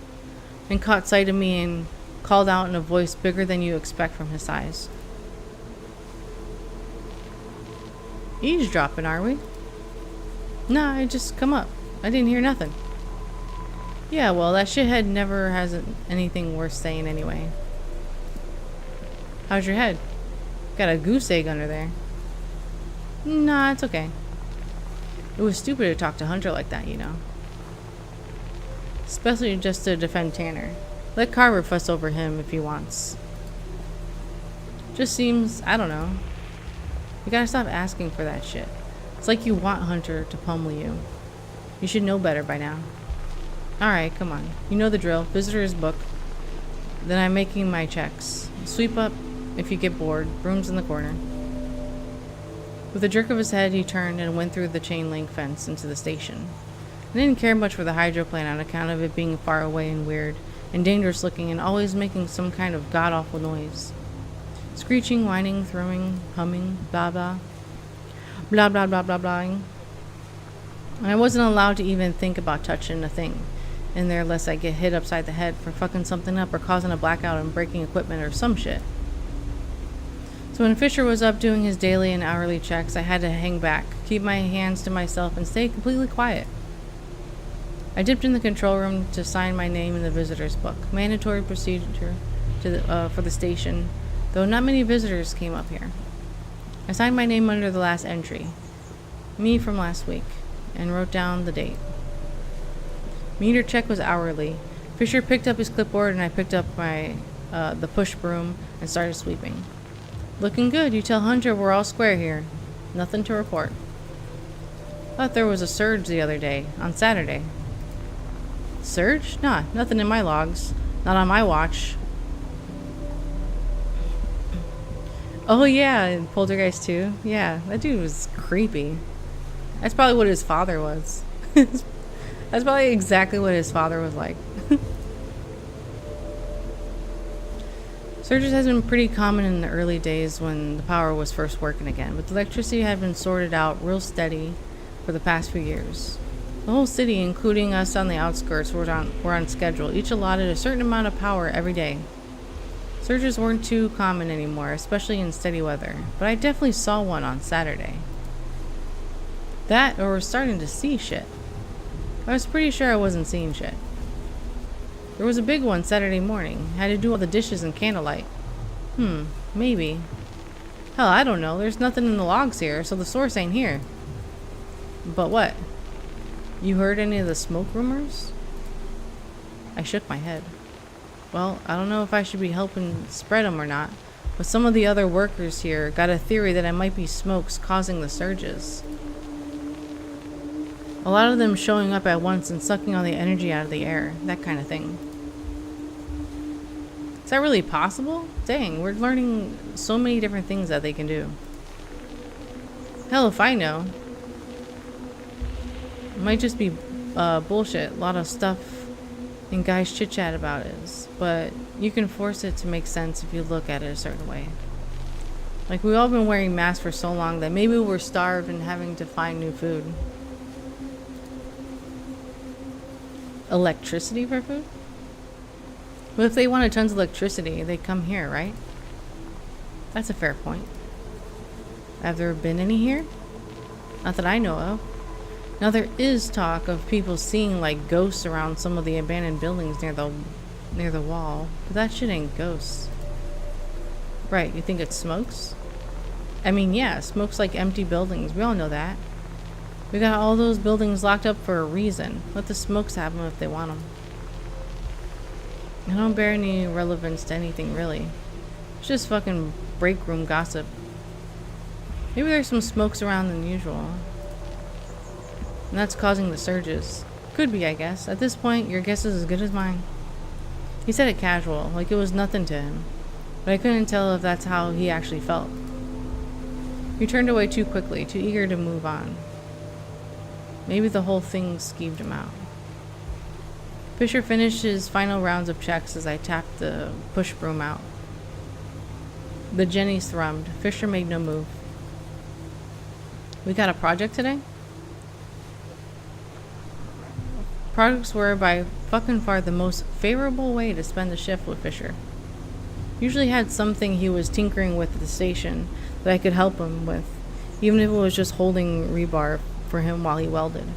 and caught sight of me and called out in a voice bigger than you expect from his size. Eavesdropping, are we? Nah, I just come up. I didn't hear nothing. Yeah, well, that shithead never has anything worth saying anyway. How's your head? Got a goose egg under there. Nah, it's okay. It was stupid to talk to Hunter like that, you know. Especially just to defend Tanner. Let Carver fuss over him if he wants. Just seems, I don't know. You gotta stop asking for that shit. It's like you want Hunter to pummel you. You should know better by now. Alright, come on. You know the drill. Visitor's book. Then I'm making my checks. Sweep up if you get bored. Room's in the corner. With a jerk of his head, he turned and went through the chain link fence into the station. I didn't care much for the hydroplane on account of it being far away and weird, and dangerous looking, and always making some kind of god-awful noise. Screeching, whining, throwing, humming, blah blah. Blah blah blah blah blahing. I wasn't allowed to even think about touching a thing in there lest I get hit upside the head for fucking something up or causing a blackout and breaking equipment or some shit. So when Fisher was up doing his daily and hourly checks, I had to hang back, keep my hands to myself, and stay completely quiet. I dipped in the control room to sign my name in the visitor's book. Mandatory procedure for the station, though not many visitors came up here. I signed my name under the last entry, me from last week, and wrote down the date. Meter check was hourly. Fisher picked up his clipboard and I picked up my the push broom and started sweeping. Looking good. You tell Hunter we're all square here. Nothing to report. Thought there was a surge the other day, on Saturday. Surge? Nah, nothing in my logs. Not on my watch. Oh yeah, and Poltergeist 2. Yeah, that dude was creepy. That's probably what his father was. That's probably exactly what his father was like. Surges has been pretty common in the early days when the power was first working again, but the electricity had been sorted out real steady for the past few years. The whole city, including us on the outskirts, were on schedule, each allotted a certain amount of power every day. Surges weren't too common anymore, especially in steady weather, but I definitely saw one on Saturday. That, or was starting to see shit. I was pretty sure I wasn't seeing shit. There was a big one Saturday morning. Had to do all the dishes in candlelight. Maybe. Hell, I don't know. There's nothing in the logs here, so the source ain't here. But what? You heard any of the smoke rumors? I shook my head. Well, I don't know if I should be helping spread them or not, but some of the other workers here got a theory that it might be smokes causing the surges. A lot of them showing up at once and sucking all the energy out of the air, that kind of thing. Is that really possible? Dang, we're learning so many different things that they can do. Hell if I know. It might just be bullshit. A lot of stuff and guys chit chat about it, but you can force it to make sense if you look at it a certain way. Like, we've all been wearing masks for so long that maybe we're starved and having to find new food. Electricity for food? Well, if they wanted tons of electricity, they'd come here, right? That's a fair point. Have there been any here? Not that I know of. Now there is talk of people seeing like ghosts around some of the abandoned buildings near the wall, but that shit ain't ghosts. Right, you think it's smokes? I mean, yeah, smokes like empty buildings. We all know that. We got all those buildings locked up for a reason. Let the smokes have them if they want them. I don't bear any relevance to anything, really. It's just fucking break room gossip. Maybe there's some smokes around than usual. And that's causing the surges. Could be, I guess. At this point, your guess is as good as mine. He said it casual, like it was nothing to him. But I couldn't tell if that's how he actually felt. He turned away too quickly, too eager to move on. Maybe the whole thing skeeved him out. Fisher finished his final rounds of checks as I tapped the push broom out. The jennies thrummed. Fisher made no move. We got a project today? Projects were by fucking far the most favorable way to spend the shift with Fisher. Usually had something he was tinkering with at the station that I could help him with, even if it was just holding rebar for him while he welded.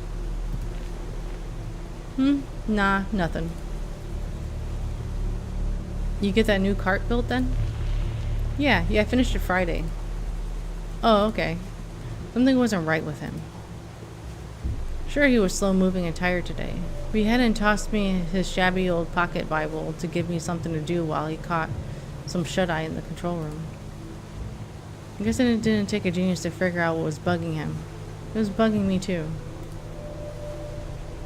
Nah, nothing. You get that new cart built then? Yeah, I finished it Friday. Oh, okay. Something wasn't right with him. Sure, he was slow moving and tired today, but he hadn't tossed me his shabby old pocket Bible to give me something to do while he caught some shut-eye in the control room. I guess it didn't take a genius to figure out what was bugging him. It was bugging me too.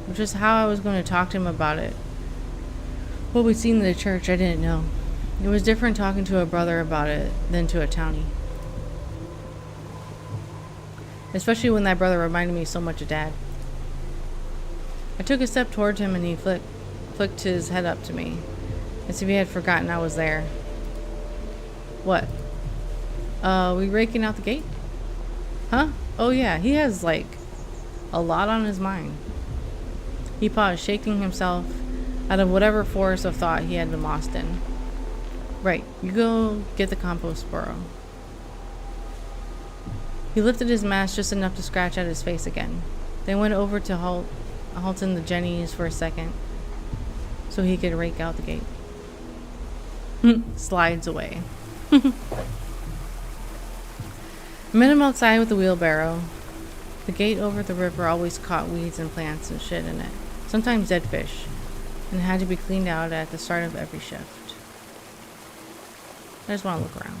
Which is how I was going to talk to him about it. What we'd seen in the church, I didn't know. It was different talking to a brother about it than to a townie. Especially when that brother reminded me so much of Dad. I took a step toward him and he flicked his head up to me, as if he had forgotten I was there. What? We raking out the gate? Huh? Oh yeah, he has, like, a lot on his mind. He paused, shaking himself out of whatever forest of thought he had been lost in. Right, you go get the compost burrow. He lifted his mask just enough to scratch at his face again. They went over to halting the jennies for a second so he could rake out the gate. Slides away. Met him outside with the wheelbarrow. The gate over the river always caught weeds and plants and shit in it, sometimes dead fish, and had to be cleaned out at the start of every shift. I just want to look around.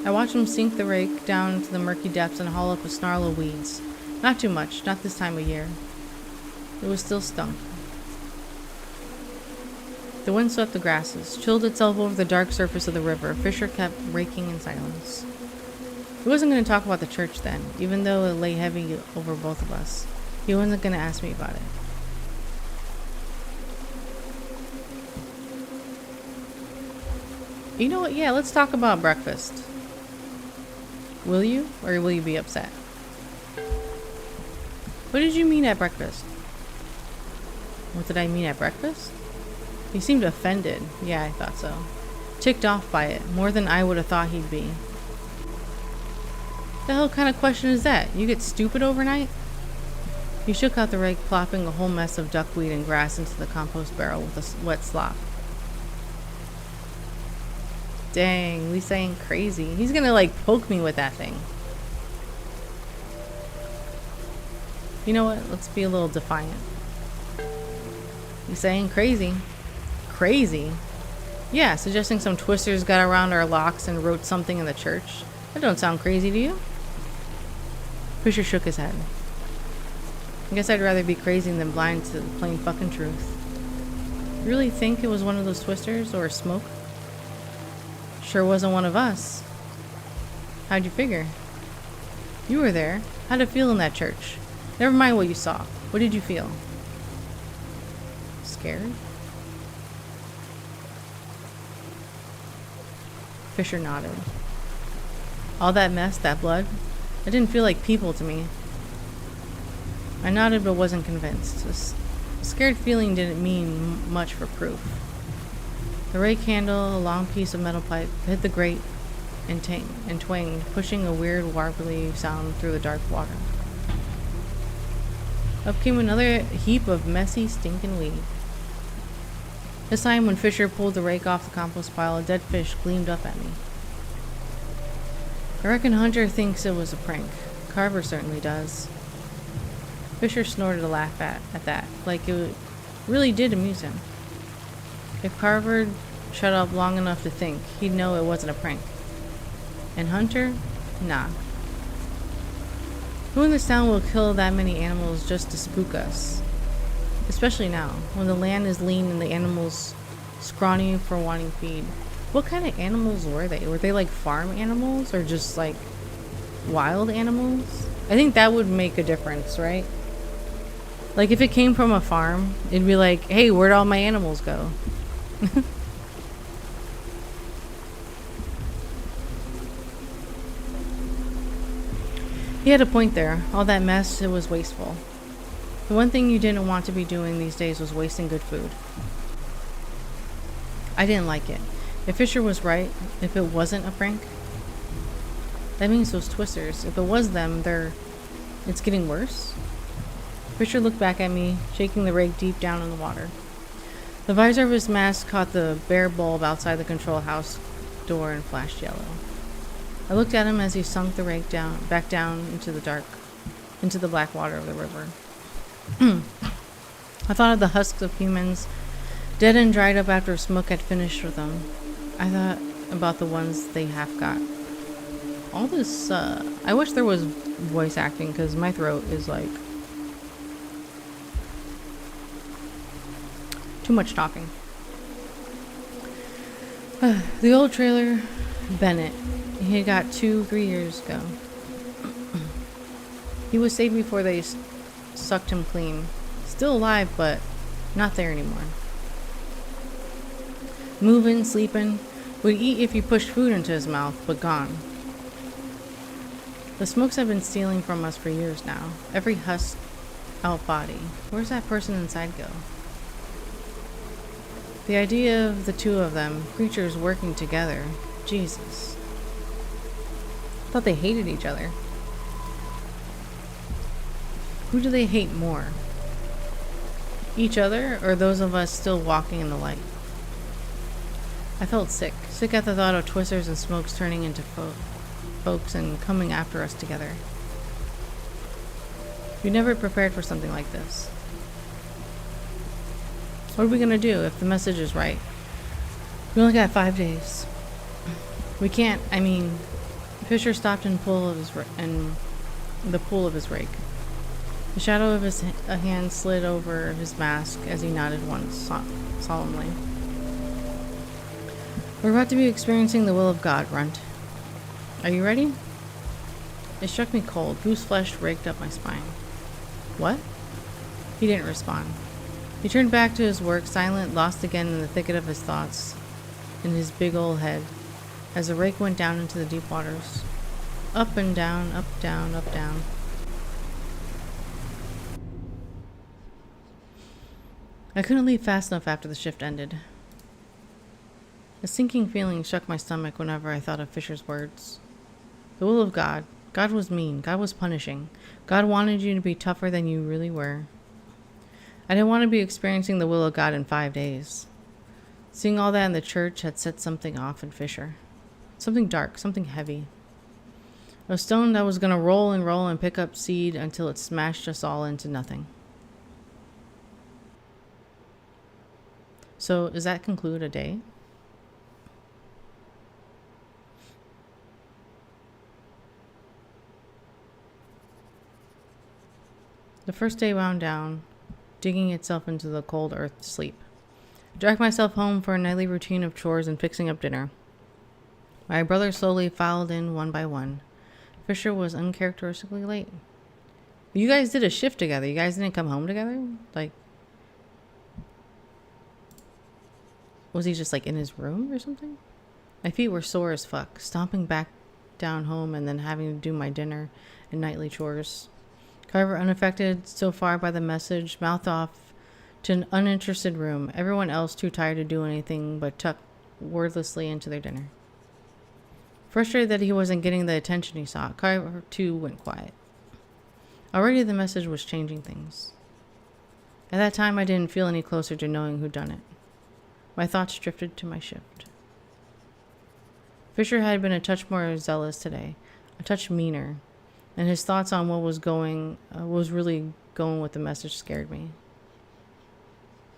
I watched him sink the rake down into the murky depths and haul up a snarl of weeds. Not too much, not this time of year. It was still stunk. The wind swept the grasses, chilled itself over the dark surface of the river. Fisher kept raking in silence. He wasn't going to talk about the church then, even though it lay heavy over both of us. He wasn't going to ask me about it. You know what? Yeah, let's talk about breakfast. Will you? Or will you be upset? What did you mean at breakfast? What did I mean at breakfast? He seemed offended. Yeah, I thought so. Ticked off by it, more than I would have thought he'd be. The hell kind of question is that? You get stupid overnight? He shook out the rake, plopping a whole mess of duckweed and grass into the compost barrel with a wet slop. Dang, Lisa ain't crazy. He's gonna, like, poke me with that thing. You know what? Let's be a little defiant. Lisa ain't crazy. Crazy? Yeah, suggesting some twisters got around our locks and wrote something in the church. That don't sound crazy to you? Fisher shook his head. I guess I'd rather be crazy than blind to the plain fucking truth. You really think it was one of those twisters or smoke? Sure wasn't one of us. How'd you figure? You were there. How'd it feel in that church? Never mind what you saw. What did you feel? Scared? Fisher nodded. All that mess, that blood, it didn't feel like people to me. I nodded but wasn't convinced. A scared feeling didn't mean much for proof. The rake handle, a long piece of metal pipe, hit the grate and twanged, pushing a weird warbly sound through the dark water. Up came another heap of messy, stinking weed. This time when Fisher pulled the rake off the compost pile, a dead fish gleamed up at me. I reckon Hunter thinks it was a prank. Carver certainly does. Fisher snorted a laugh at that, like it really did amuse him. If Carver shut up long enough to think, he'd know it wasn't a prank. And Hunter? Nah. Who in this town will kill that many animals just to spook us? Especially now, when the land is lean and the animals scrawny for wanting feed. What kind of animals were they? Were they like farm animals or just like wild animals? I think that would make a difference, right? Like, if it came from a farm, it'd be like, hey, where'd all my animals go? He had a point there. All that mess, it was wasteful. The one thing you didn't want to be doing these days was wasting good food. I didn't like it. If Fisher was right, if it wasn't a prank, that means those twisters, if it was them, it's getting worse. Fisher looked back at me, shaking the rake deep down in the water. The visor of his mask caught the bare bulb outside the control house door and flashed yellow. I looked at him as he sunk the rake back down into the black water of the river. I thought of the husks of humans, dead and dried up after smoke had finished with them. I thought about the ones they half got. All this, I wish there was voice acting, because my throat is like too much talking. The old trailer, Bennett. He had got 2-3 years ago. He was saved before they sucked him clean. Still alive, but not there anymore. Moving, sleeping, would eat if you pushed food into his mouth, but gone. The smokes have been stealing from us for years now. Every husked out body. Where's that person inside go? The idea of the two of them, creatures working together. Jesus. I thought they hated each other. Who do they hate more? Each other, or those of us still walking in the light? I felt sick. Sick at the thought of twisters and smokes turning into folks and coming after us together. We never prepared for something like this. What are we gonna do if the message is right? We only got 5 days. We can't, Fisher stopped in the pool of his rake. The shadow of his hand slid over his mask as he nodded once, solemnly. We're about to be experiencing the will of God, Runt. Are you ready? It struck me cold. Goose flesh raked up my spine. What? He didn't respond. He turned back to his work, silent, lost again in the thicket of his thoughts, in his big old head, as the rake went down into the deep waters. Up and down, up, down, up, down. I couldn't leave fast enough after the shift ended. A sinking feeling shook my stomach whenever I thought of Fisher's words. The will of God. God was mean. God was punishing. God wanted you to be tougher than you really were. I didn't want to be experiencing the will of God in 5 days. Seeing all that in the church had set something off in Fisher. Something dark, something heavy. A stone that was going to roll and pick up seed until it smashed us all into nothing. So, does that conclude a day? The first day wound down, digging itself into the cold earth to sleep. I dragged myself home for a nightly routine of chores and fixing up dinner. My brother slowly filed in one by one. Fisher was uncharacteristically late. You guys did a shift together. You guys didn't come home together? Like, was he just like in his room or something? My feet were sore as fuck, stomping back down home and then having to do my dinner and nightly chores. However, unaffected so far by the message, mouthed off to an uninterested room, everyone else too tired to do anything but tuck wordlessly into their dinner. Frustrated that he wasn't getting the attention he sought, Carver too went quiet. Already the message was changing things. At that time, I didn't feel any closer to knowing who'd done it. My thoughts drifted to my shift. Fisher had been a touch more zealous today, a touch meaner, and his thoughts on what was really going with the message scared me.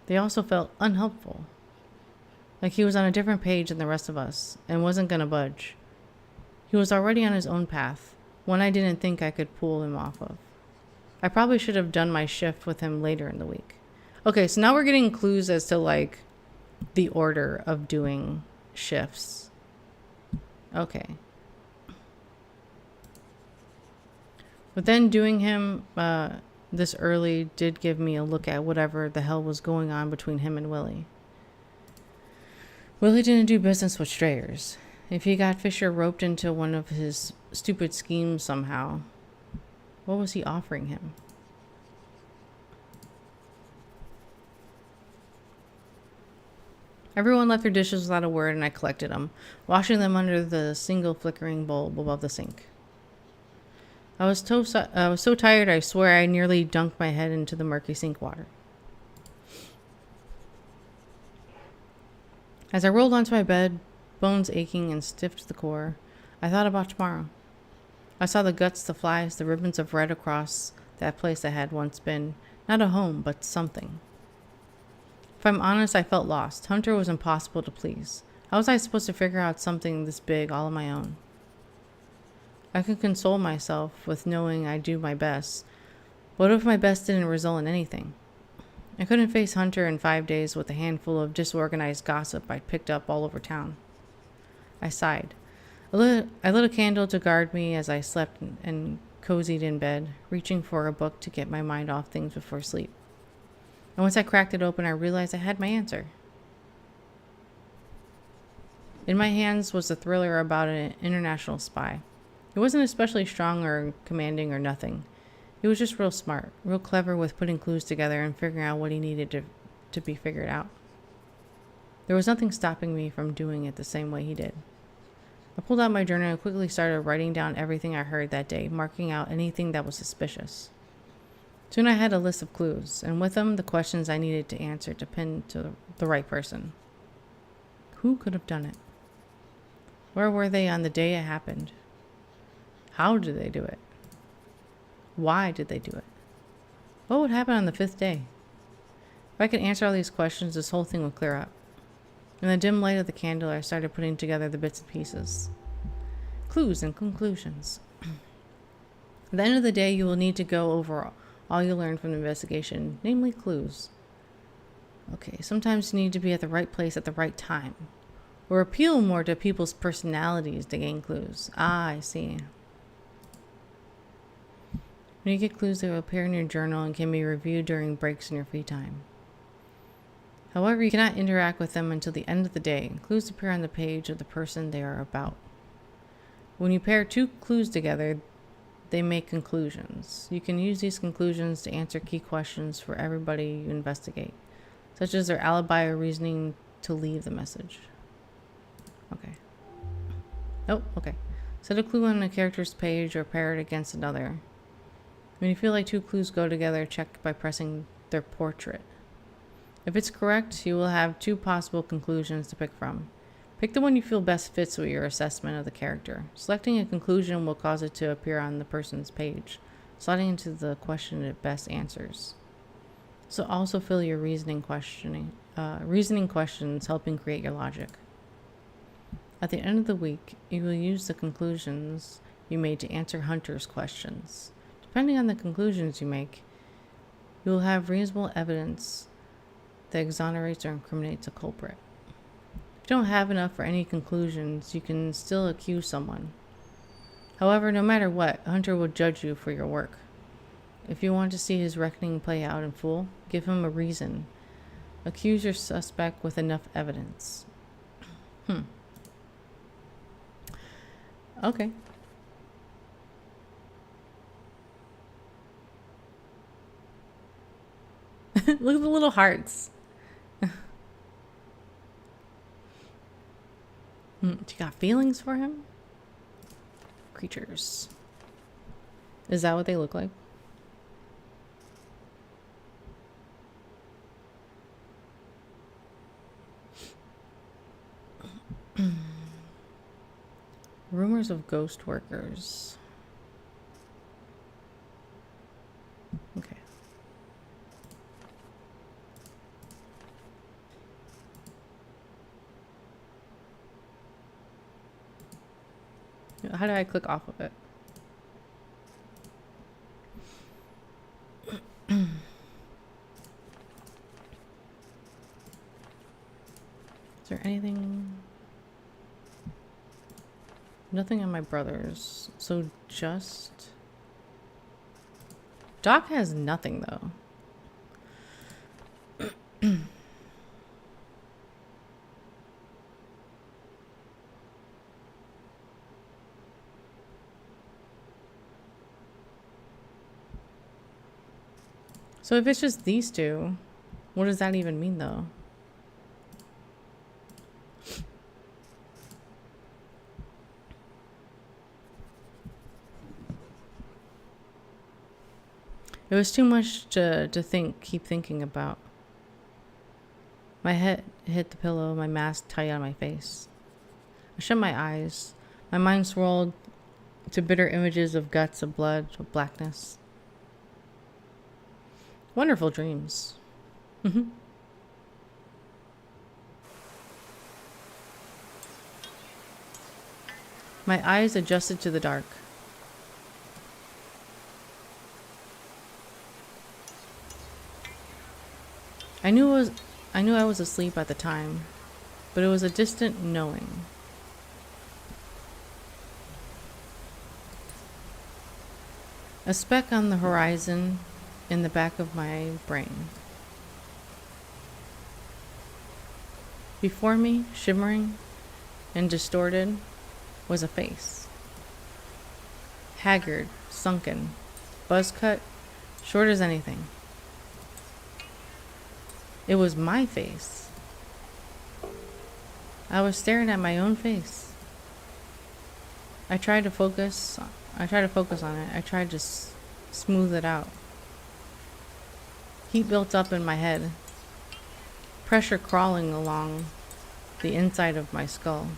They also felt unhelpful, like he was on a different page than the rest of us and wasn't gonna budge. He was already on his own path, one I didn't think I could pull him off of. I probably should have done my shift with him later in the week. Okay, so now we're getting clues as to like the order of doing shifts. Okay. But then doing him, this early did give me a look at whatever the hell was going on between him and Willie. Willie didn't do business with strayers. If he got Fisher roped into one of his stupid schemes somehow, what was he offering him? Everyone left their dishes without a word, and I collected them, washing them under the single flickering bulb above the sink. I was so tired I swear I nearly dunked my head into the murky sink water. As I rolled onto my bed, bones aching and stiff to the core, I thought about tomorrow. I saw the guts, the flies, the ribbons of red across that place that had once been, not a home, but something. If I'm honest, I felt lost. Hunter was impossible to please. How was I supposed to figure out something this big all on my own? I could console myself with knowing I'd do my best, but what if my best didn't result in anything? I couldn't face Hunter in 5 days with a handful of disorganized gossip I'd picked up all over town. I sighed. I lit a candle to guard me as I slept and cozied in bed, reaching for a book to get my mind off things before sleep. And once I cracked it open, I realized I had my answer. In my hands was a thriller about an international spy. He wasn't especially strong or commanding or nothing. He was just real smart, real clever with putting clues together and figuring out what he needed to be figured out. There was nothing stopping me from doing it the same way he did. I pulled out my journal and quickly started writing down everything I heard that day, marking out anything that was suspicious. Soon I had a list of clues, and with them the questions I needed to answer to pin to the right person. Who could have done it? Where were they on the day it happened? How did they do it? Why did they do it? What would happen on the 5th day? If I could answer all these questions, this whole thing would clear up. In the dim light of the candle, I started putting together the bits and pieces. Clues and conclusions. At the end of the day, you will need to go over all you learned from the investigation, namely clues. Okay, sometimes you need to be at the right place at the right time, or appeal more to people's personalities to gain clues. Ah, I see. When you get clues, they will appear in your journal and can be reviewed during breaks in your free time. However, you cannot interact with them until the end of the day. Clues appear on the page of the person they are about. When you pair 2 clues together, they make conclusions. You can use these conclusions to answer key questions for everybody you investigate, such as their alibi or reasoning to leave the message. Okay. Oh, okay. Set a clue on a character's page or pair it against another. When you feel like 2 clues go together, check by pressing their portrait. If it's correct, you will have 2 possible conclusions to pick from. Pick the one you feel best fits with your assessment of the character. Selecting a conclusion will cause it to appear on the person's page, sliding into the question it best answers. So also fill your reasoning questions, helping create your logic. At the end of the week, you will use the conclusions you made to answer Hunter's questions. Depending on the conclusions you make, you will have reasonable evidence that exonerates or incriminates a culprit. If you don't have enough for any conclusions, you can still accuse someone. However, no matter what, Hunter will judge you for your work. If you want to see his reckoning play out in full, give him a reason. Accuse your suspect with enough evidence. Okay. Look at the little hearts. You got feelings for him? Creatures. Is that what they look like? Rumors of ghost workers. Okay. How do I click off of it? Is there anything? Nothing on my brother's. So just Doc has nothing, though. So if it's just these two, what does that even mean, though? It was too much to keep thinking about. My head hit the pillow, my mask tight on my face. I shut my eyes. My mind swirled to bitter images of guts, of blood, of blackness. Wonderful dreams. My eyes adjusted to the dark. I knew I was asleep at the time, but it was a distant knowing. A speck on the horizon in the back of my brain. Before me, shimmering and distorted, was a face. Haggard, sunken, buzz cut, short as anything. It was my face. I was staring at my own face. I tried to focus on it. I tried to smooth it out. Heat built up in my head. Pressure crawling along the inside of my skull.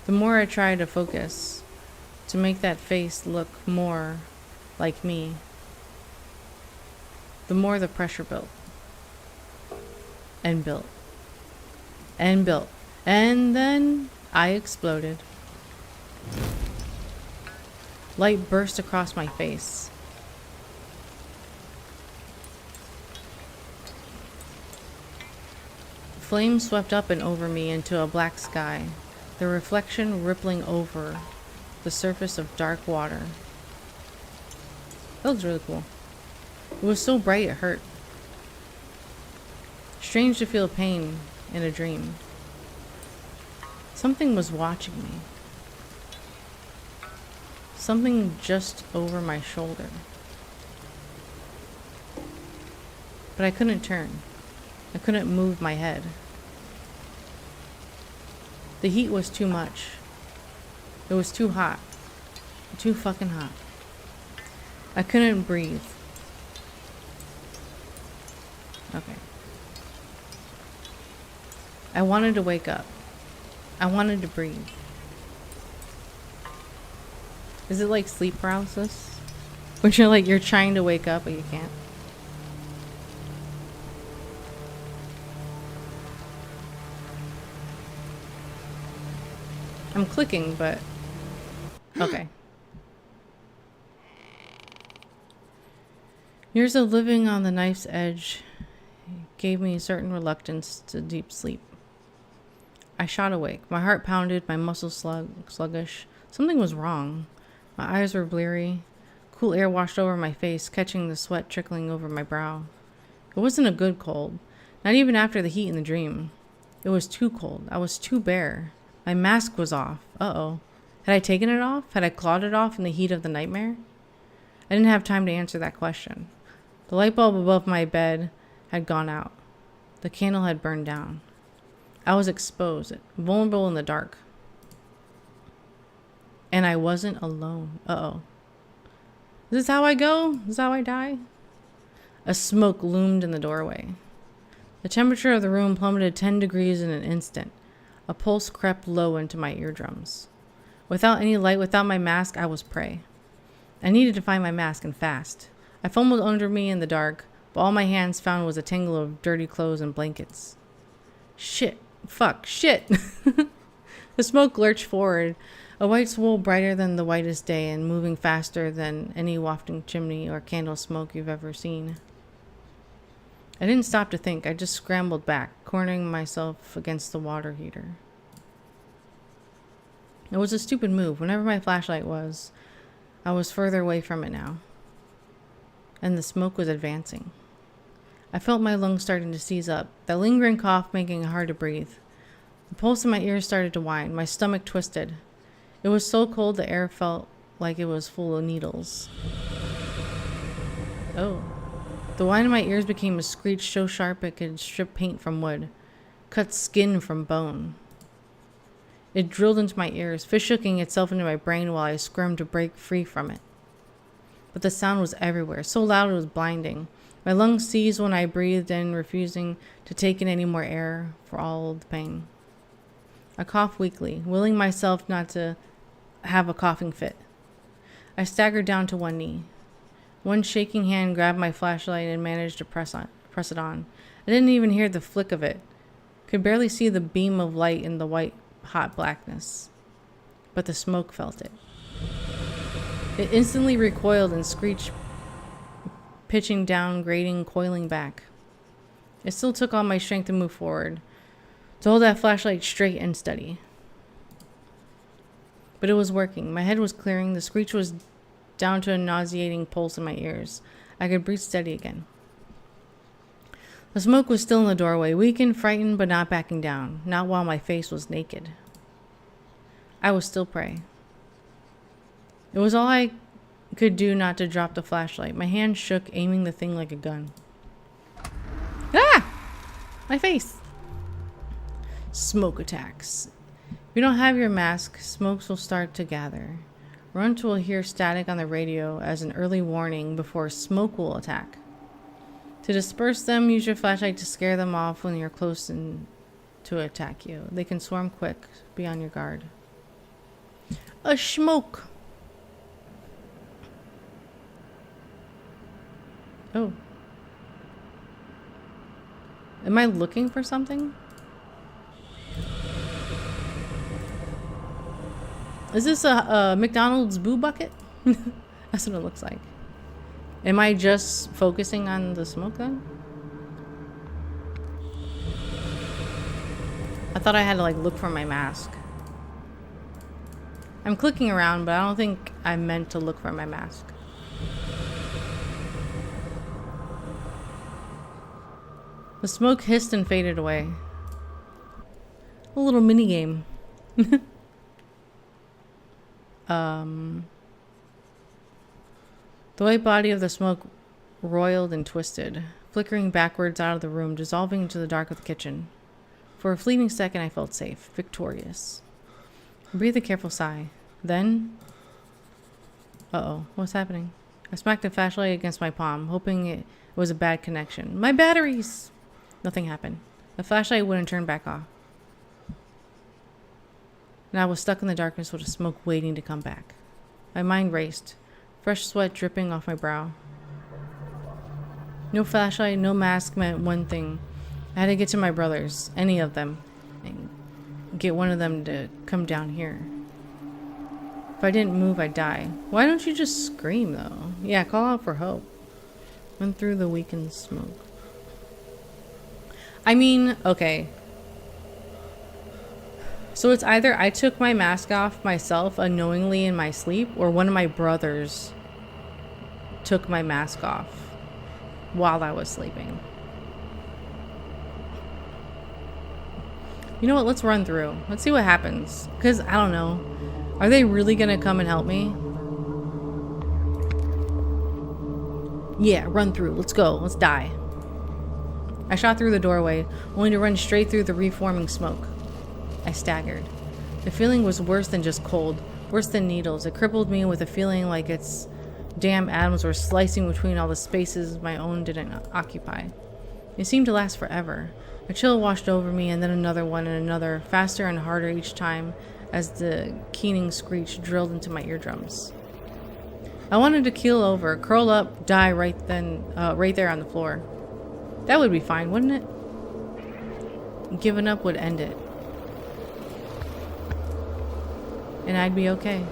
The more I tried to focus, to make that face look more like me, the more the pressure built. And built. And built. And then I exploded. Light burst across my face. Flame swept up and over me into a black sky, the reflection rippling over the surface of dark water. That looks really cool. It was so bright it hurt. Strange to feel pain in a dream. Something was watching me. Something just over my shoulder. But I couldn't turn. I couldn't move my head. The heat was too much. It was too hot. Too fucking hot. I couldn't breathe. Okay. I wanted to wake up. I wanted to breathe. Is it like sleep paralysis? When you're trying to wake up but you can't? I'm clicking, but okay. Years of living on the knife's edge gave me a certain reluctance to deep sleep. I shot awake. My heart pounded, my muscles sluggish. Something was wrong. My eyes were bleary. Cool air washed over my face, catching the sweat trickling over my brow. It wasn't a good cold, not even after the heat in the dream. It was too cold. I was too bare. My mask was off. Uh-oh. Had I taken it off? Had I clawed it off in the heat of the nightmare? I didn't have time to answer that question. The light bulb above my bed had gone out. The candle had burned down. I was exposed, vulnerable in the dark. And I wasn't alone. Uh-oh. Is this how I go? Is this how I die? A smoke loomed in the doorway. The temperature of the room plummeted 10 degrees in an instant. A pulse crept low into my eardrums. Without any light, without my mask, I was prey. I needed to find my mask, and fast. I fumbled under me in the dark, but all my hands found was a tangle of dirty clothes and blankets. Shit. Fuck. Shit. The smoke lurched forward, a white swool brighter than the whitest day and moving faster than any wafting chimney or candle smoke you've ever seen. I didn't stop to think. I just scrambled back, cornering myself against the water heater. It was a stupid move. Whenever my flashlight was, I was further away from it now. and the smoke was advancing. I felt my lungs starting to seize up, that lingering cough making it hard to breathe. The pulse in my ears started to whine, my stomach twisted. It was so cold the air felt like it was full of needles. Oh. The whine in my ears became a screech so sharp it could strip paint from wood, cut skin from bone. It drilled into my ears, fish-hooking itself into my brain while I squirmed to break free from it. But the sound was everywhere, so loud it was blinding. My lungs seized when I breathed in, refusing to take in any more air for all the pain. I coughed weakly, willing myself not to have a coughing fit. I staggered down to one knee. One shaking hand grabbed my flashlight and managed to press it on. I didn't even hear the flick of it. Could barely see the beam of light in the white, hot blackness. But the smoke felt it. It instantly recoiled and screeched, pitching down, grating, coiling back. It still took all my strength to move forward, to hold that flashlight straight and steady. But it was working. My head was clearing. The screech was down to a nauseating pulse in my ears. I could breathe steady again. The smoke was still in the doorway, weakened, frightened, but not backing down. Not while my face was naked. I was still prey. It was all I could do not to drop the flashlight. My hand shook, aiming the thing like a gun. Ah! My face! Smoke attacks. If you don't have your mask, smokes will start to gather. Runt will hear static on the radio as an early warning before smoke will attack. To disperse them, use your flashlight to scare them off when you're close to attack you. They can swarm quick. Be on your guard. A smoke! Oh. Am I looking for something? Is this a McDonald's boo bucket? That's what it looks like. Am I just focusing on the smoke then? I thought I had to like look for my mask. I'm clicking around, but I don't think I meant to look for my mask. The smoke hissed and faded away. A little mini game. The white body of the smoke roiled and twisted, flickering backwards out of the room, dissolving into the dark of the kitchen. For a fleeting second, I felt safe, victorious. I breathed a careful sigh. Then... Uh-oh, what's happening? I smacked the flashlight against my palm, hoping it was a bad connection. My batteries! Nothing happened. The flashlight wouldn't turn back off. And I was stuck in the darkness with the smoke waiting to come back. My mind raced, fresh sweat dripping off my brow. No flashlight, no mask meant one thing. I had to get to my brothers, any of them, and get one of them to come down here. If I didn't move, I'd die. Why don't you just scream, though? Yeah, call out for help. Went through the weakened smoke. I mean, okay. So it's either I took my mask off myself unknowingly in my sleep, or one of my brothers took my mask off while I was sleeping. You know what? Let's run through. Let's see what happens. Because, I don't know. Are they really going to come and help me? Yeah, run through. Let's go. Let's die. I shot through the doorway, only to run straight through the reforming smoke. I staggered. The feeling was worse than just cold, worse than needles. It crippled me with a feeling like its damn atoms were slicing between all the spaces my own didn't occupy. It seemed to last forever. A chill washed over me, and then another one and another, faster and harder each time as the keening screech drilled into my eardrums. I wanted to keel over, curl up, die right there on the floor. That would be fine, wouldn't it? Giving up would end it. And I'd be okay.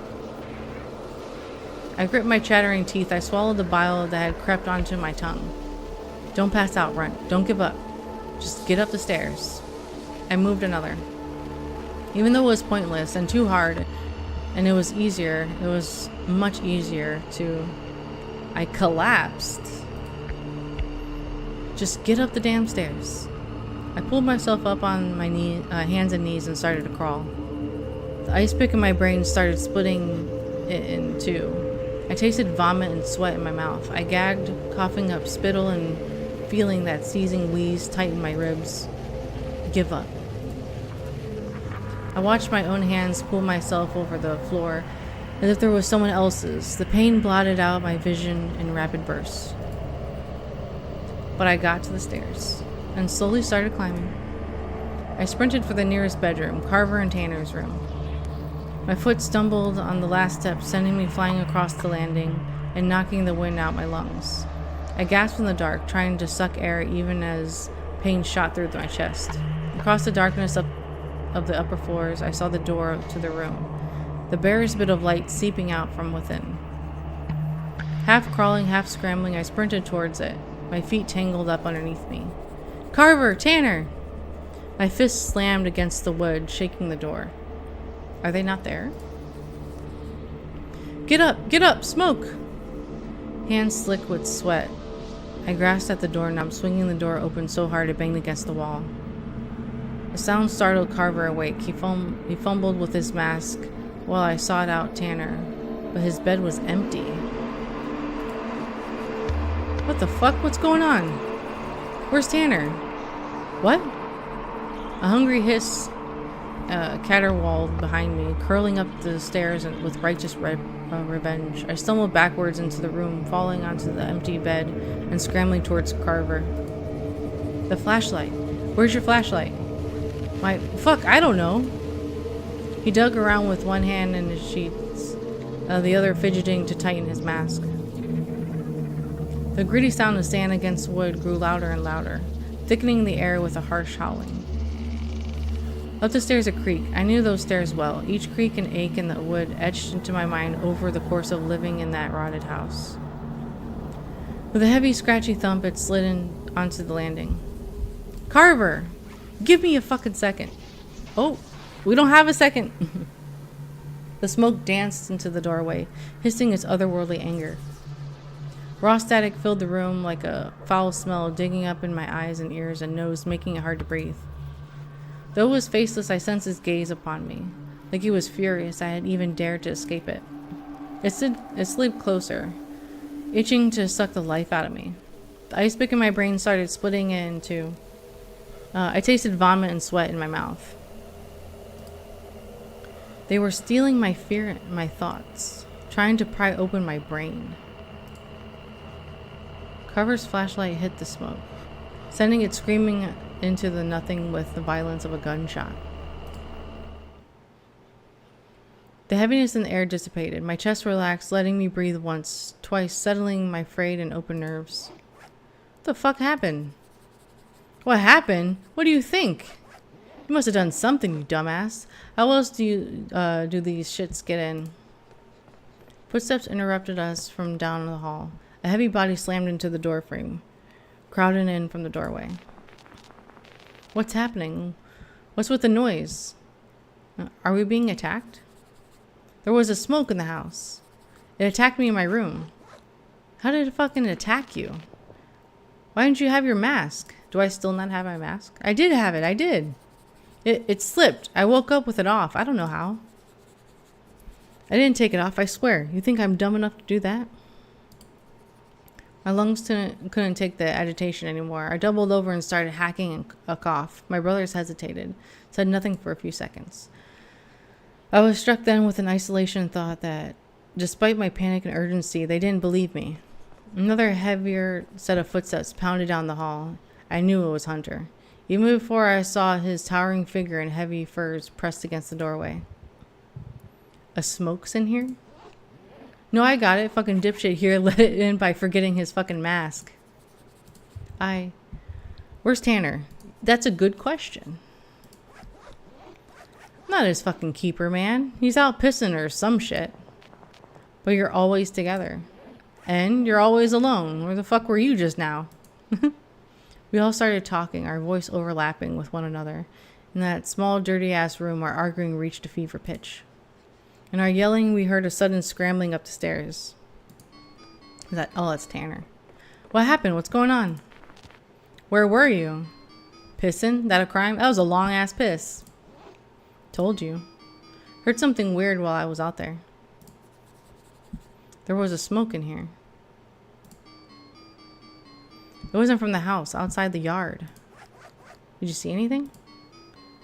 I gripped my chattering teeth. I swallowed the bile that had crept onto my tongue. Don't pass out, Runt. Don't give up. Just get up the stairs. I moved another. Even though it was pointless and too hard, and it was much easier to I collapsed. Just get up the damn stairs. I pulled myself up on my hands and knees and started to crawl. The ice pick in my brain started splitting it in two. I tasted vomit and sweat in my mouth. I gagged, coughing up spittle and feeling that seizing wheeze tighten my ribs. Give up. I watched my own hands pull myself over the floor as if there was someone else's. The pain blotted out my vision in rapid bursts. But I got to the stairs and slowly started climbing. I sprinted for the nearest bedroom, Carver and Tanner's room. My foot stumbled on the last step, sending me flying across the landing and knocking the wind out my lungs. I gasped in the dark, trying to suck air even as pain shot through my chest. Across the darkness of the upper floors, I saw the door to the room, the barest bit of light seeping out from within. Half crawling, half scrambling, I sprinted towards it, my feet tangled up underneath me. Carver! Tanner! My fist slammed against the wood, shaking the door. Are they not there? Get up! Get up! Smoke! Hands slick with sweat. I grasped at the doorknob, swinging the door open so hard it banged against the wall. The sound startled Carver awake. He fumbled with his mask while I sought out Tanner, but his bed was empty. What the fuck? What's going on? Where's Tanner? What? A hungry hiss caterwauled behind me, curling up the stairs with righteous revenge. I stumbled backwards into the room, falling onto the empty bed and scrambling towards Carver. The flashlight. Where's your flashlight? My fuck, I don't know. He dug around with one hand in his sheets, the other fidgeting to tighten his mask. The gritty sound of sand against wood grew louder and louder, thickening the air with a harsh howling. Up the stairs a creak. I knew those stairs well. Each creak and ache in the wood etched into my mind over the course of living in that rotted house. With a heavy, scratchy thump, it slid in onto the landing. Carver! Give me a fucking second. Oh, we don't have a second. The smoke danced into the doorway, hissing its otherworldly anger. Raw static filled the room like a foul smell, digging up in my eyes and ears and nose, making it hard to breathe. Though it was faceless, I sensed his gaze upon me. Like he was furious I had even dared to escape it. It slid closer, itching to suck the life out of me. The ice pick in my brain started splitting in two. I tasted vomit and sweat in my mouth. They were stealing my fear and my thoughts, trying to pry open my brain. Carver's flashlight hit the smoke, sending it screaming into the nothing with the violence of a gunshot. The heaviness in the air dissipated. My chest relaxed, letting me breathe once, twice, settling my frayed and open nerves. What the fuck happened? What happened? What do you think? You must have done something, you dumbass. How else do these shits get in? Footsteps interrupted us from down the hall. A heavy body slammed into the doorframe, crowding in from the doorway. What's happening? What's with the noise? Are we being attacked? There was a smoke in the house. It attacked me in my room. How did it fucking attack you? Why didn't you have your mask? Do I still not have my mask? I did have it. I did. It slipped. I woke up with it off. I don't know how. I didn't take it off, I swear. You think I'm dumb enough to do that? My lungs couldn't take the agitation anymore. I doubled over and started hacking a cough. My brothers hesitated, said nothing for a few seconds. I was struck then with an isolation thought that, despite my panic and urgency, they didn't believe me. Another heavier set of footsteps pounded down the hall. I knew it was Hunter, even before I saw his towering figure in heavy furs pressed against the doorway. A smoke's in here? No, I got it. Fucking dipshit here let it in by forgetting his fucking mask. Where's Tanner? That's a good question. I'm not his fucking keeper, man. He's out pissing or some shit. But you're always together. And you're always alone. Where the fuck were you just now? We all started talking, our voice overlapping with one another. In that small, dirty-ass room, our arguing reached a fever pitch. In our yelling, we heard a sudden scrambling up the stairs. Oh, that's Tanner. What happened? What's going on? Where were you? Pissing? That a crime? That was a long ass piss. Told you. Heard something weird while I was out there. There was a smoke in here. It wasn't from the house, outside the yard. Did you see anything?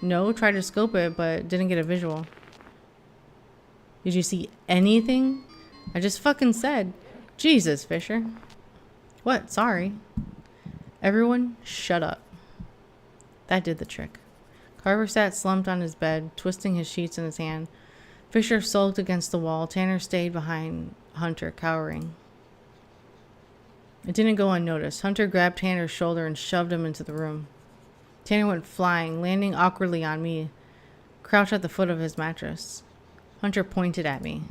No, tried to scope it, but didn't get a visual. Did you see anything? I just fucking said. Jesus, Fisher. What? Sorry. Everyone, shut up. That did the trick. Carver sat slumped on his bed, twisting his sheets in his hand. Fisher sulked against the wall. Tanner stayed behind Hunter, cowering. It didn't go unnoticed. Hunter grabbed Tanner's shoulder and shoved him into the room. Tanner went flying, landing awkwardly on me, crouched at the foot of his mattress. Hunter pointed at me.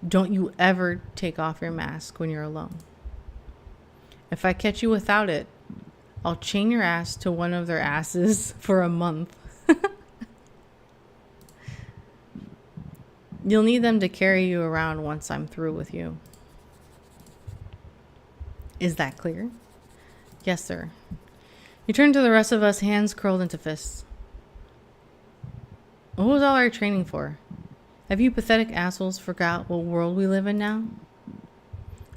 Don't you ever take off your mask when you're alone. If I catch you without it, I'll chain your ass to one of their asses for a month. You'll need them to carry you around once I'm through with you. Is that clear? Yes, sir. He turned to the rest of us, hands curled into fists. What was all our training for? Have you pathetic assholes forgot what world we live in now?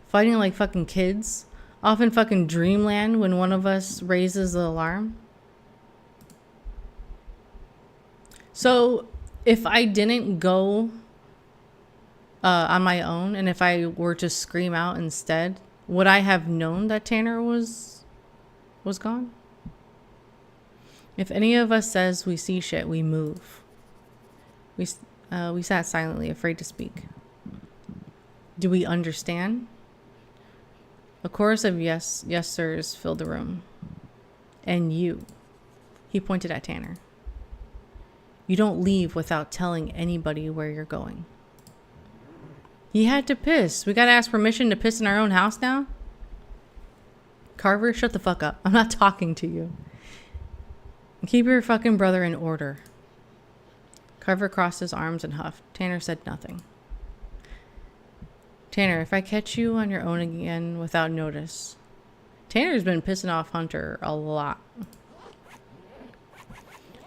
Fighting like fucking kids? Off in fucking dreamland when one of us raises the alarm? So, if I didn't go on my own, and if I were to scream out instead, would I have known that Tanner was gone? If any of us says we see shit, we move. We sat silently, afraid to speak. Do we understand? A chorus of yes sirs filled the room. And you. He pointed at Tanner. You don't leave without telling anybody where you're going. He had to piss. We gotta ask permission to piss in our own house now? Carver, shut the fuck up. I'm not talking to you. Keep your fucking brother in order. Carver crossed his arms and huffed. Tanner said nothing. Tanner, if I catch you on your own again without notice. Tanner's been pissing off Hunter a lot.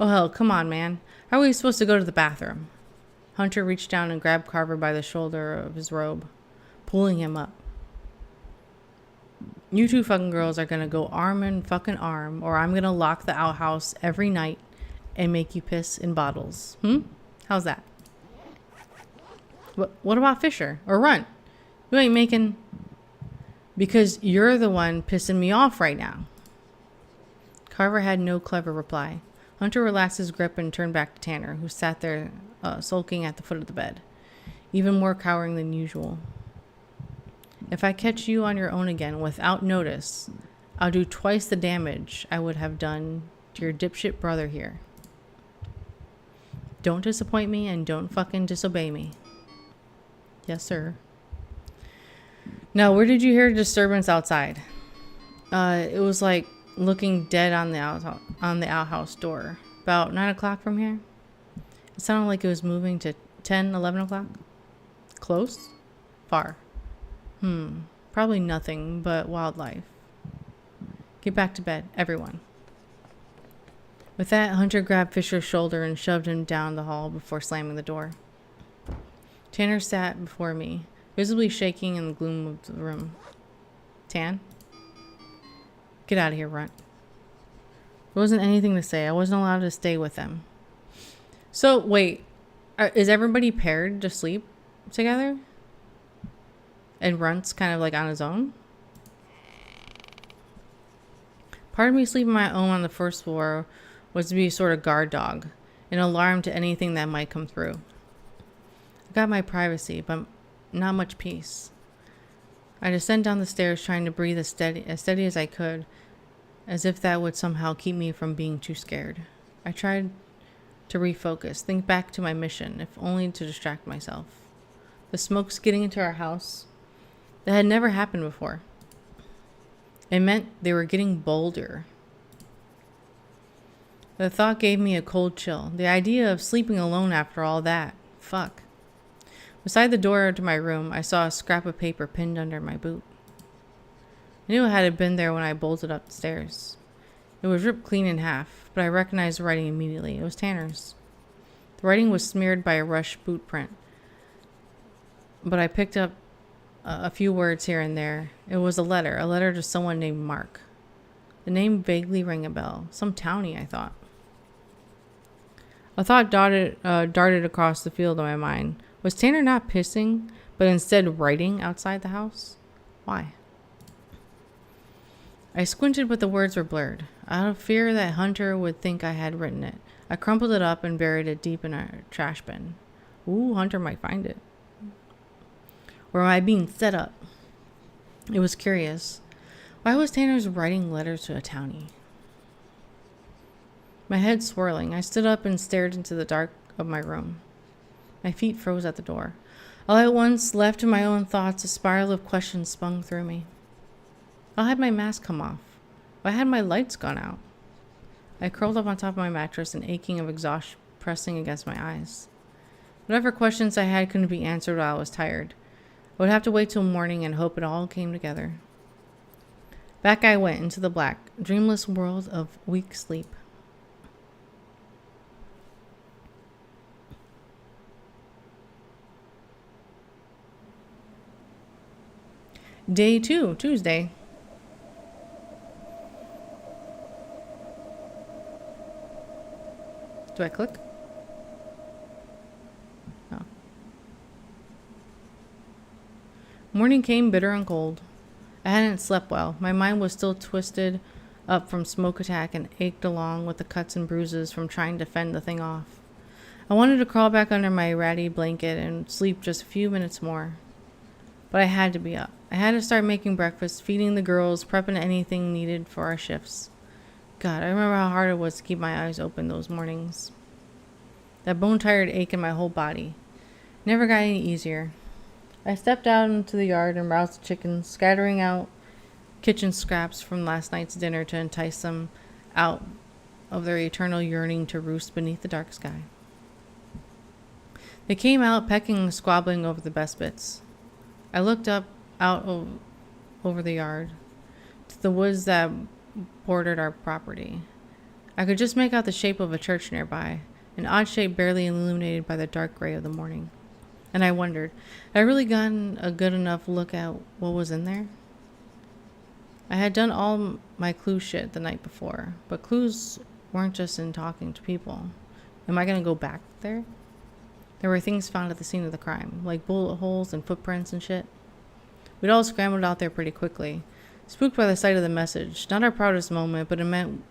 Oh hell, come on, man. How are we supposed to go to the bathroom? Hunter reached down and grabbed Carver by the shoulder of his robe, pulling him up. You two fucking girls are gonna go arm in fucking arm, or I'm gonna lock the outhouse every night and make you piss in bottles. How's that? What about Fisher? Or Runt? You ain't making... Because you're the one pissing me off right now. Carver had no clever reply. Hunter relaxed his grip and turned back to Tanner, who sat there sulking at the foot of the bed, even more cowering than usual. If I catch you on your own again without notice, I'll do twice the damage I would have done to your dipshit brother here. Don't disappoint me and don't fucking disobey me. Yes, sir. Now, where did you hear disturbance outside? It was like looking dead on the outhouse door. About 9 o'clock from here. It sounded like it was moving to 10, 11 o'clock. Close? Far? Probably nothing but wildlife. Get back to bed, everyone. With that, Hunter grabbed Fisher's shoulder and shoved him down the hall before slamming the door. Tanner sat before me, visibly shaking in the gloom of the room. Tan? Get out of here, Runt. There wasn't anything to say. I wasn't allowed to stay with them. So, wait. Is everybody paired to sleep together? And Runt's kind of like on his own? Part of me sleeping my own on the first floor was to be a sort of guard dog, an alarm to anything that might come through. I got my privacy, but not much peace. I descended down the stairs trying to breathe as steady as I could, as if that would somehow keep me from being too scared. I tried to refocus, think back to my mission, if only to distract myself. The smoke's getting into our house. That had never happened before. It meant they were getting bolder. The thought gave me a cold chill. The idea of sleeping alone after all that. Fuck. Beside the door to my room, I saw a scrap of paper pinned under my boot. I knew it had been there when I bolted up the stairs. It was ripped clean in half, but I recognized the writing immediately. It was Tanner's. The writing was smeared by a rush boot print, but I picked up a few words here and there. It was a letter to someone named Mark. The name vaguely rang a bell. Some townie, I thought. A thought darted across the field of my mind. Was Tanner not pissing, but instead writing outside the house? Why? I squinted, but the words were blurred. Out of fear that Hunter would think I had written it, I crumpled it up and buried it deep in a trash bin. Ooh, Hunter might find it. Or am I being set up? It was curious. Why was Tanner's writing letters to a townie? My head swirling, I stood up and stared into the dark of my room. My feet froze at the door. All at once, left to my own thoughts, a spiral of questions spun through me. Why had my mask come off? Why had my lights gone out? I curled up on top of my mattress, an aching of exhaustion pressing against my eyes. Whatever questions I had couldn't be answered while I was tired. I would have to wait till morning and hope it all came together. Back I went into the black, dreamless world of weak sleep. Day 2, Tuesday. Do I click? Oh. Morning came bitter and cold. I hadn't slept well. My mind was still twisted up from smoke attack and ached along with the cuts and bruises from trying to fend the thing off. I wanted to crawl back under my ratty blanket and sleep just a few minutes more. But I had to be up. I had to start making breakfast, feeding the girls, prepping anything needed for our shifts. God, I remember how hard it was to keep my eyes open those mornings. That bone-tired ache in my whole body. Never got any easier. I stepped out into the yard and roused the chickens, scattering out kitchen scraps from last night's dinner to entice them out of their eternal yearning to roost beneath the dark sky. They came out, pecking and squabbling over the best bits. I looked over the yard to the woods that bordered our property. I could just make out the shape of a church nearby, an odd shape barely illuminated by the dark gray of the morning. And I wondered, had I really gotten a good enough look at what was in there? I had done all my clue shit the night before, but clues weren't just in talking to people. Am I going to go back there? There were things found at the scene of the crime, like bullet holes and footprints and shit. We'd all scrambled out there pretty quickly, spooked by the sight of the message. Not our proudest moment, but it meant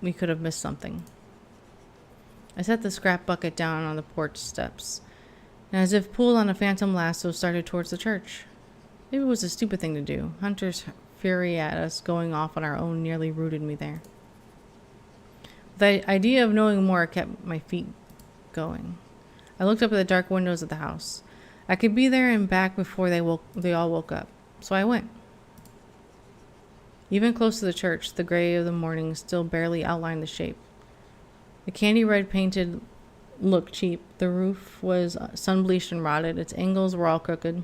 we could have missed something. I set the scrap bucket down on the porch steps, and as if pulled on a phantom lasso, started towards the church. Maybe it was a stupid thing to do. Hunter's fury at us going off on our own nearly rooted me there. The idea of knowing more kept my feet going. I looked up at the dark windows of the house. I could be there and back before they all woke up, so I went. Even close to the church, the gray of the morning still barely outlined the shape. The candy red painted looked cheap. The roof was sun-bleached and rotted. Its angles were all crooked.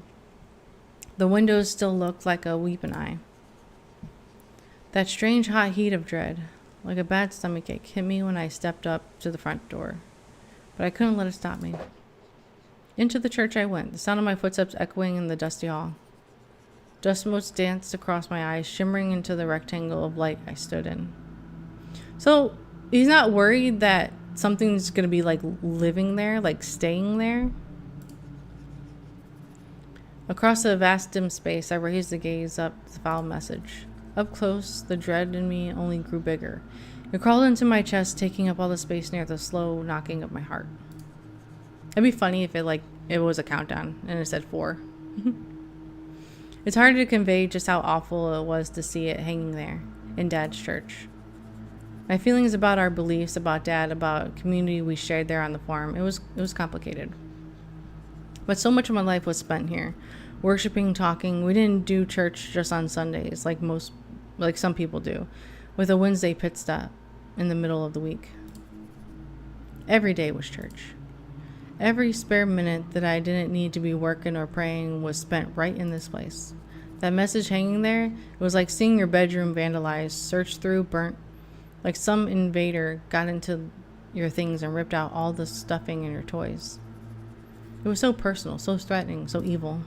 The windows still looked like a weeping eye. That strange hot heat of dread, like a bad stomachache, hit me when I stepped up to the front door. But I couldn't let it stop me. Into the church I went, the sound of my footsteps echoing in the dusty hall. Dust motes danced across my eyes, shimmering into the rectangle of light I stood in. So, he's not worried that something's going to be, like, living there, like, staying there? Across the vast dim space, I raised the gaze up the foul message. Up close, the dread in me only grew bigger. It crawled into my chest, taking up all the space near the slow knocking of my heart. It'd be funny if it was a countdown and it said 4. It's hard to convey just how awful it was to see it hanging there in Dad's church. My feelings about our beliefs, about Dad, about community we shared there on the farm, it was complicated. But so much of my life was spent here, worshiping, talking. We didn't do church just on Sundays like some people do, with a Wednesday pit stop in the middle of the week. Every day was church. Every spare minute that I didn't need to be working or praying was spent right in this place. That message hanging there, it was like seeing your bedroom vandalized, searched through, burnt, like some invader got into your things and ripped out all the stuffing and your toys. It was so personal, so threatening, so evil.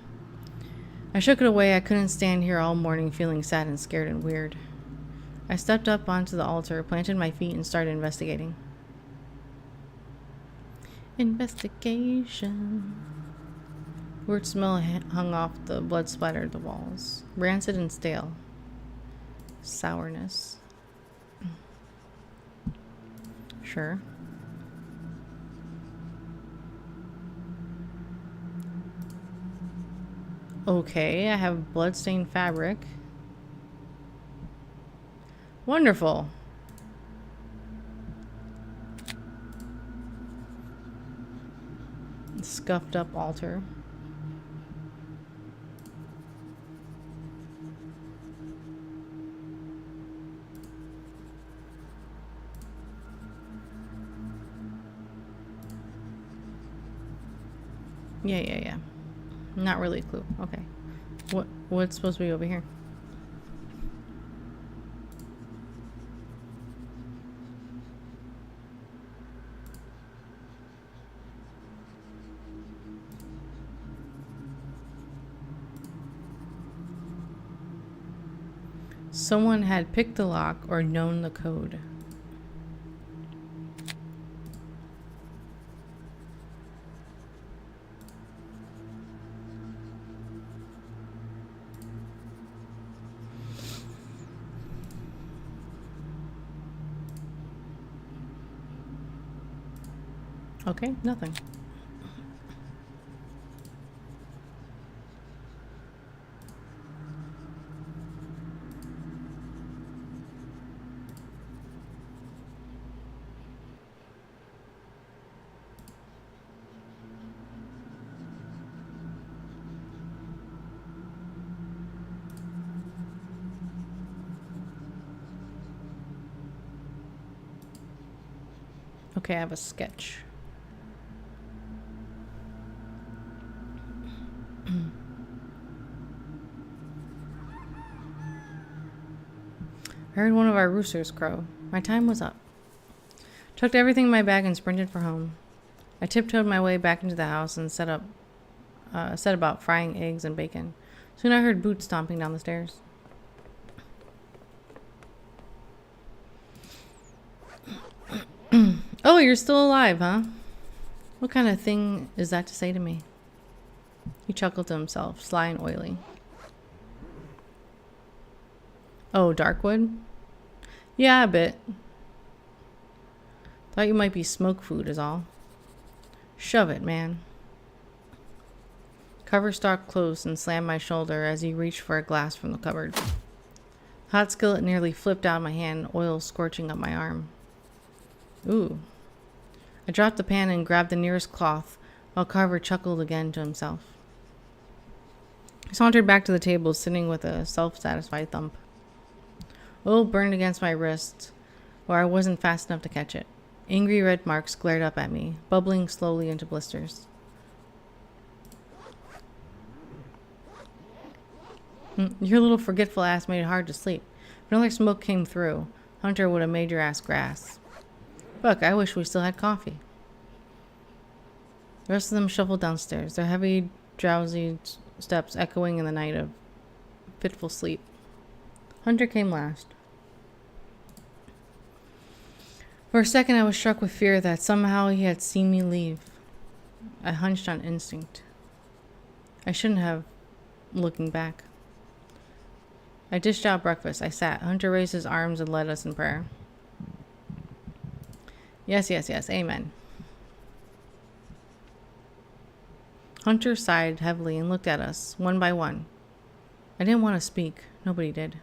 I shook it away. I couldn't stand here all morning feeling sad and scared and weird. I stepped up onto the altar, planted my feet, and started investigating. Investigation. Weird smell hung off the blood splattered the walls. Rancid and stale. Sourness. Sure. Okay, I have bloodstained fabric. Wonderful. Scuffed up altar. Yeah. Not really a clue. Okay. What's supposed to be over here? Someone had picked the lock or known the code. Okay, nothing. Okay, I have a sketch. I heard one of our roosters crow. My time was up. Tucked everything in my bag and sprinted for home. I tiptoed my way back into the house and set about frying eggs and bacon. Soon I heard boots stomping down the stairs. Oh, you're still alive, huh? What kind of thing is that to say to me? He chuckled to himself, sly and oily. Oh, Darkwood? Yeah, a bit. Thought you might be smoke food is all. Shove it, man. Cover stalked close and slammed my shoulder as he reached for a glass from the cupboard. Hot skillet nearly flipped out of my hand, oil scorching up my arm. Ooh. I dropped the pan and grabbed the nearest cloth, while Carver chuckled again to himself. He sauntered back to the table, sitting with a self-satisfied thump. Oil burned against my wrist, where I wasn't fast enough to catch it. Angry red marks glared up at me, bubbling slowly into blisters. Your little forgetful ass made it hard to sleep. If another smoke came through, Hunter would have made your ass grass. Fuck, I wish we still had coffee. The rest of them shuffled downstairs, their heavy, drowsy steps echoing in the night of fitful sleep. Hunter came last. For a second, I was struck with fear that somehow he had seen me leave. I hunched on instinct. I shouldn't have, looking back. I dished out breakfast. I sat. Hunter raised his arms and led us in prayer. Yes, amen. Hunter sighed heavily and looked at us, one by one. I didn't want to speak. Nobody did.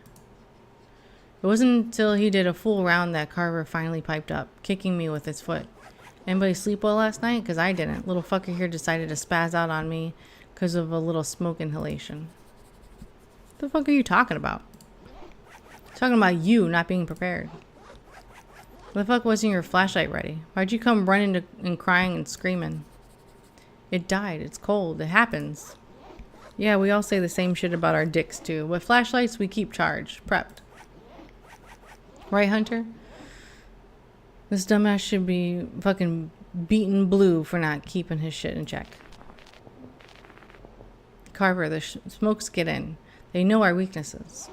It wasn't until he did a full round that Carver finally piped up, kicking me with his foot. Anybody sleep well last night? Because I didn't. Little fucker here decided to spaz out on me because of a little smoke inhalation. What the fuck are you talking about? Talking about you not being prepared. Why the fuck wasn't your flashlight ready? Why'd you come running and crying and screaming? It died. It's cold. It happens. Yeah, we all say the same shit about our dicks too. With flashlights, we keep charged. Prepped. Right, Hunter? This dumbass should be fucking beaten blue for not keeping his shit in check. Carver, the smokes get in. They know our weaknesses.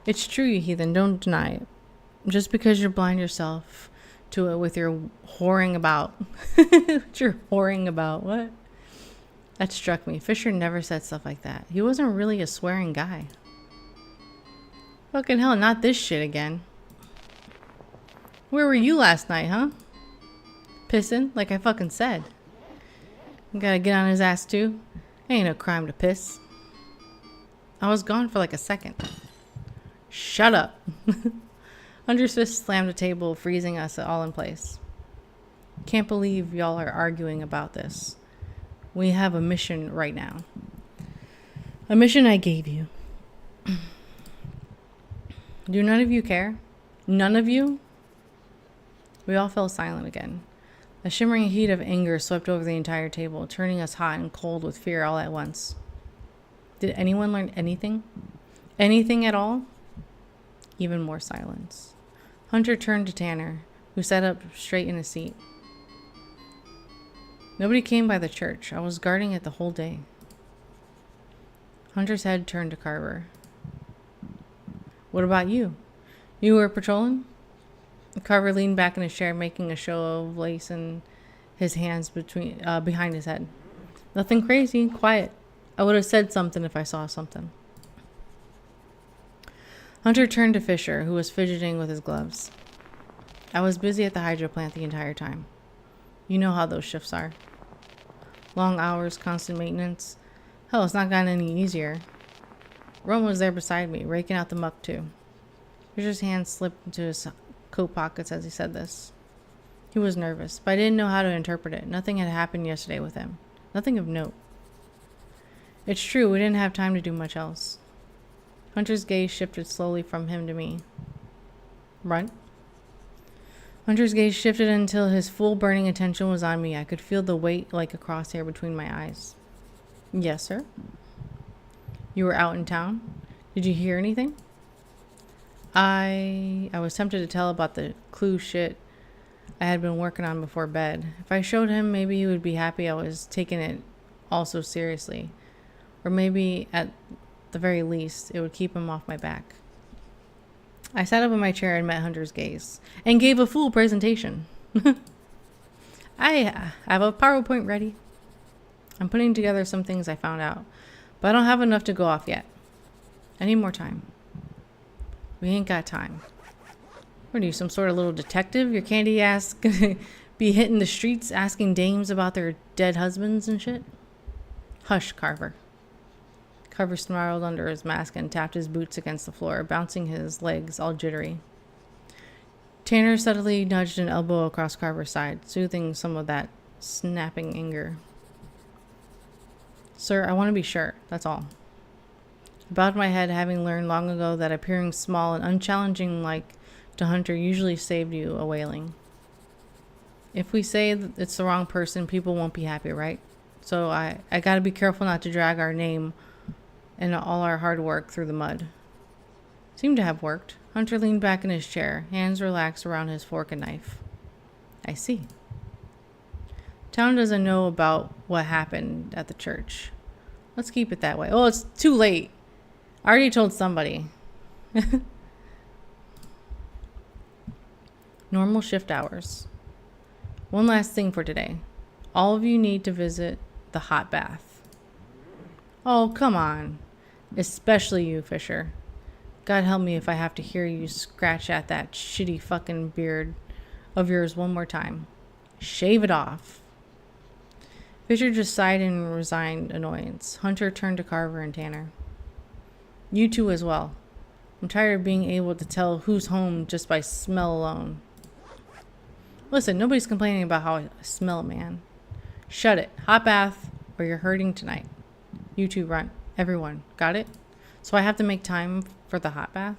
It's true, you heathen. Don't deny it. Just because you're blind yourself to it with your whoring about. What you're whoring about. What? That struck me. Fisher never said stuff like that. He wasn't really a swearing guy. Fucking hell, not this shit again. Where were you last night, huh? Pissing, like I fucking said. You gotta get on his ass too. Ain't no crime to piss. I was gone for like a second. Shut up. Hunter's fist slammed the table, freezing us all in place. Can't believe y'all are arguing about this. We have a mission right now. A mission I gave you. Do none of you care? None of you? We all fell silent again. A shimmering heat of anger swept over the entire table, turning us hot and cold with fear all at once. Did anyone learn anything? Anything at all? Even more silence. Hunter turned to Tanner, who sat up straight in his seat. Nobody came by the church. I was guarding it the whole day. Hunter's head turned to Carver. What about you? You were patrolling? Carver leaned back in his chair, making a show of lacing his hands behind his head. Nothing crazy, quiet. I would have said something if I saw something. Hunter turned to Fisher, who was fidgeting with his gloves. I was busy at the hydro plant the entire time. You know how those shifts are. Long hours, constant maintenance. Hell, it's not gotten any easier. Rome was there beside me, raking out the muck too. Fisher's hand slipped into his coat pockets as he said this. He was nervous, but I didn't know how to interpret it. Nothing had happened yesterday with him. Nothing of note. It's true, we didn't have time to do much else. Hunter's gaze shifted slowly from him to me. Runt? Hunter's gaze shifted until his full burning attention was on me. I could feel the weight like a crosshair between my eyes. Yes, sir? You were out in town? Did you hear anything? I was tempted to tell about the clue shit I had been working on before bed. If I showed him, maybe he would be happy I was taking it all so seriously. Or maybe, at the very least, it would keep him off my back. I sat up in my chair and met Hunter's gaze, and gave a full presentation. I have a PowerPoint ready. I'm putting together some things I found out, but I don't have enough to go off yet. I need more time. We ain't got time. What are you, some sort of little detective? Your candy ass gonna be hitting the streets asking dames about their dead husbands and shit? Hush, Carver. Carver snarled under his mask and tapped his boots against the floor, bouncing his legs all jittery. Tanner subtly nudged an elbow across Carver's side, soothing some of that snapping anger. Sir, I want to be sure, that's all. I bowed my head, having learned long ago that appearing small and unchallenging like to Hunter usually saved you a wailing. If we say it's the wrong person, people won't be happy, right? So I gotta be careful not to drag our name and all our hard work through the mud. Seemed to have worked. Hunter leaned back in his chair, hands relaxed around his fork and knife. I see. Town doesn't know about what happened at the church. Let's keep it that way. Oh, it's too late. I already told somebody. Normal shift hours. One last thing for today. All of you need to visit the hot bath. Oh, come on. Especially you, Fisher. God help me if I have to hear you scratch at that shitty fucking beard of yours one more time. Shave it off. Fisher just sighed in resigned annoyance. Hunter turned to Carver and Tanner. You two as well. I'm tired of being able to tell who's home just by smell alone. Listen, nobody's complaining about how I smell, man. Shut it. Hot bath or you're hurting tonight. You two, Runt. Everyone. Got it? So I have to make time for the hot bath?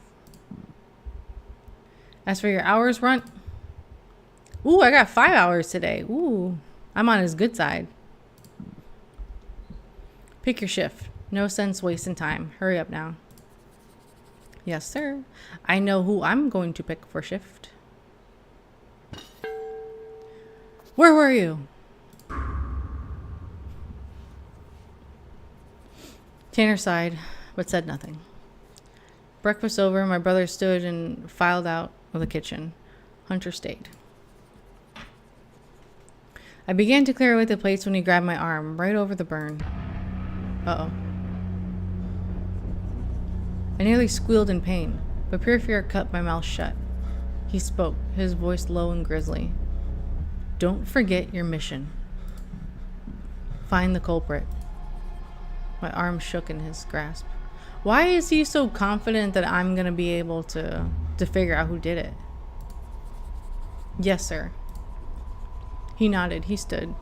As for your hours, Runt, Ooh, I got 5 hours today. Ooh, I'm on his good side. Pick your shift. No sense wasting time. Hurry up now. Yes, sir. I know who I'm going to pick for shift. Where were you? Tanner sighed, but said nothing. Breakfast over, my brother stood and filed out of the kitchen. Hunter stayed. I began to clear away the plates when he grabbed my arm, right over the burn. Uh-oh. I nearly squealed in pain, but pure fear cut my mouth shut. He spoke, his voice low and grisly. Don't forget your mission. Find the culprit. My arm shook in his grasp. Why is he so confident that I'm going to be able to figure out who did it? Yes, sir. He nodded. He stood.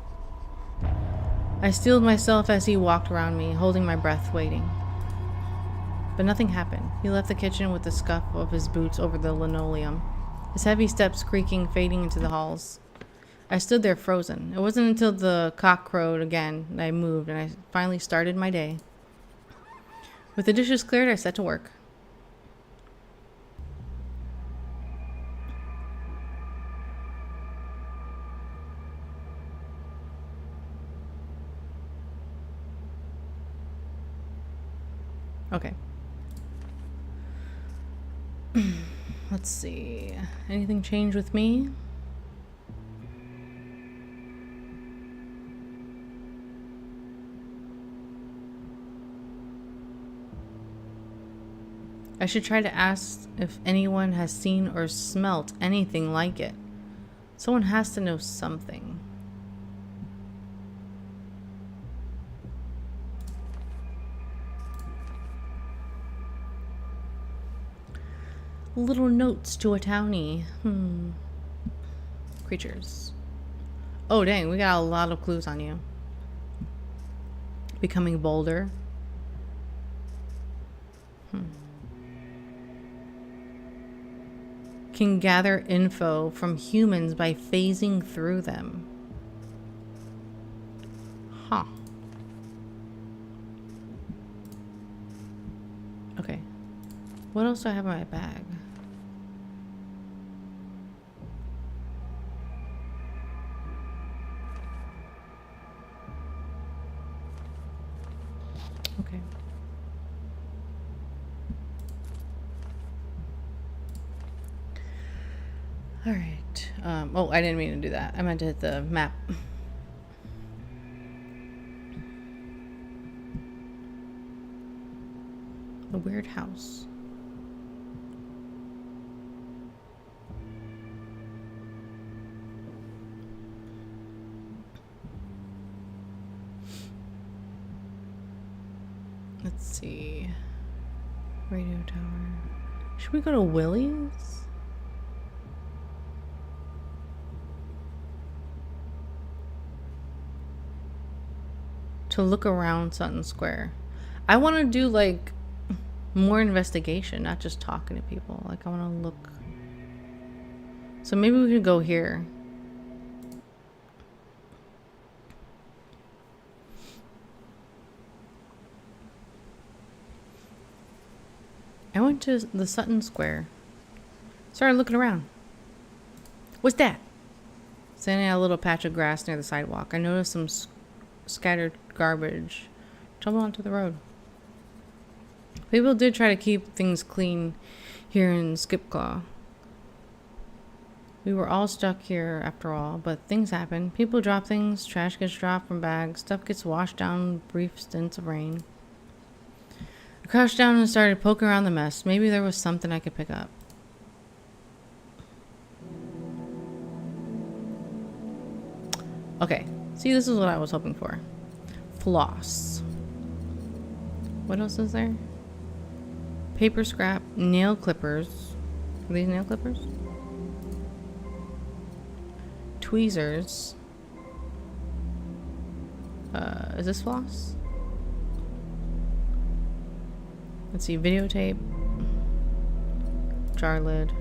I steeled myself as he walked around me, holding my breath, waiting. But nothing happened. He left the kitchen with the scuff of his boots over the linoleum, his heavy steps creaking, fading into the halls. I stood there frozen. It wasn't until the cock crowed again that I moved, and I finally started my day. With the dishes cleared, I set to work. Okay. Let's see. Anything change with me? I should try to ask if anyone has seen or smelt anything like it. Someone has to know something. Little notes to a townie. Creatures. Oh, dang, we got a lot of clues on you. Becoming bolder. Can gather info from humans by phasing through them. Huh. Okay. What else do I have in my bag? Okay. All right. Oh, I didn't mean to do that. I meant to hit the map. The weird house. Let's see. Radio tower. Should we go to Willie's? To look around Sutton Square. I want to do like more investigation, not just talking to people. Like I want to look. So maybe we could go here. I went to the Sutton Square. Started looking around. What's that? Standing at a little patch of grass near the sidewalk, I noticed some scattered garbage tumbled onto the road. People did try to keep things clean here in Skipclaw. We were all stuck here after all, but things happen. People drop things, trash gets dropped from bags, stuff gets washed down with brief stints of rain. I crouched down and started poking around the mess. Maybe there was something I could pick up. Okay, see, this is what I was hoping for. Floss. What else is there? Paper scrap, nail clippers. Are these nail clippers? Tweezers. Is this floss? Let's see, videotape. Jar lid.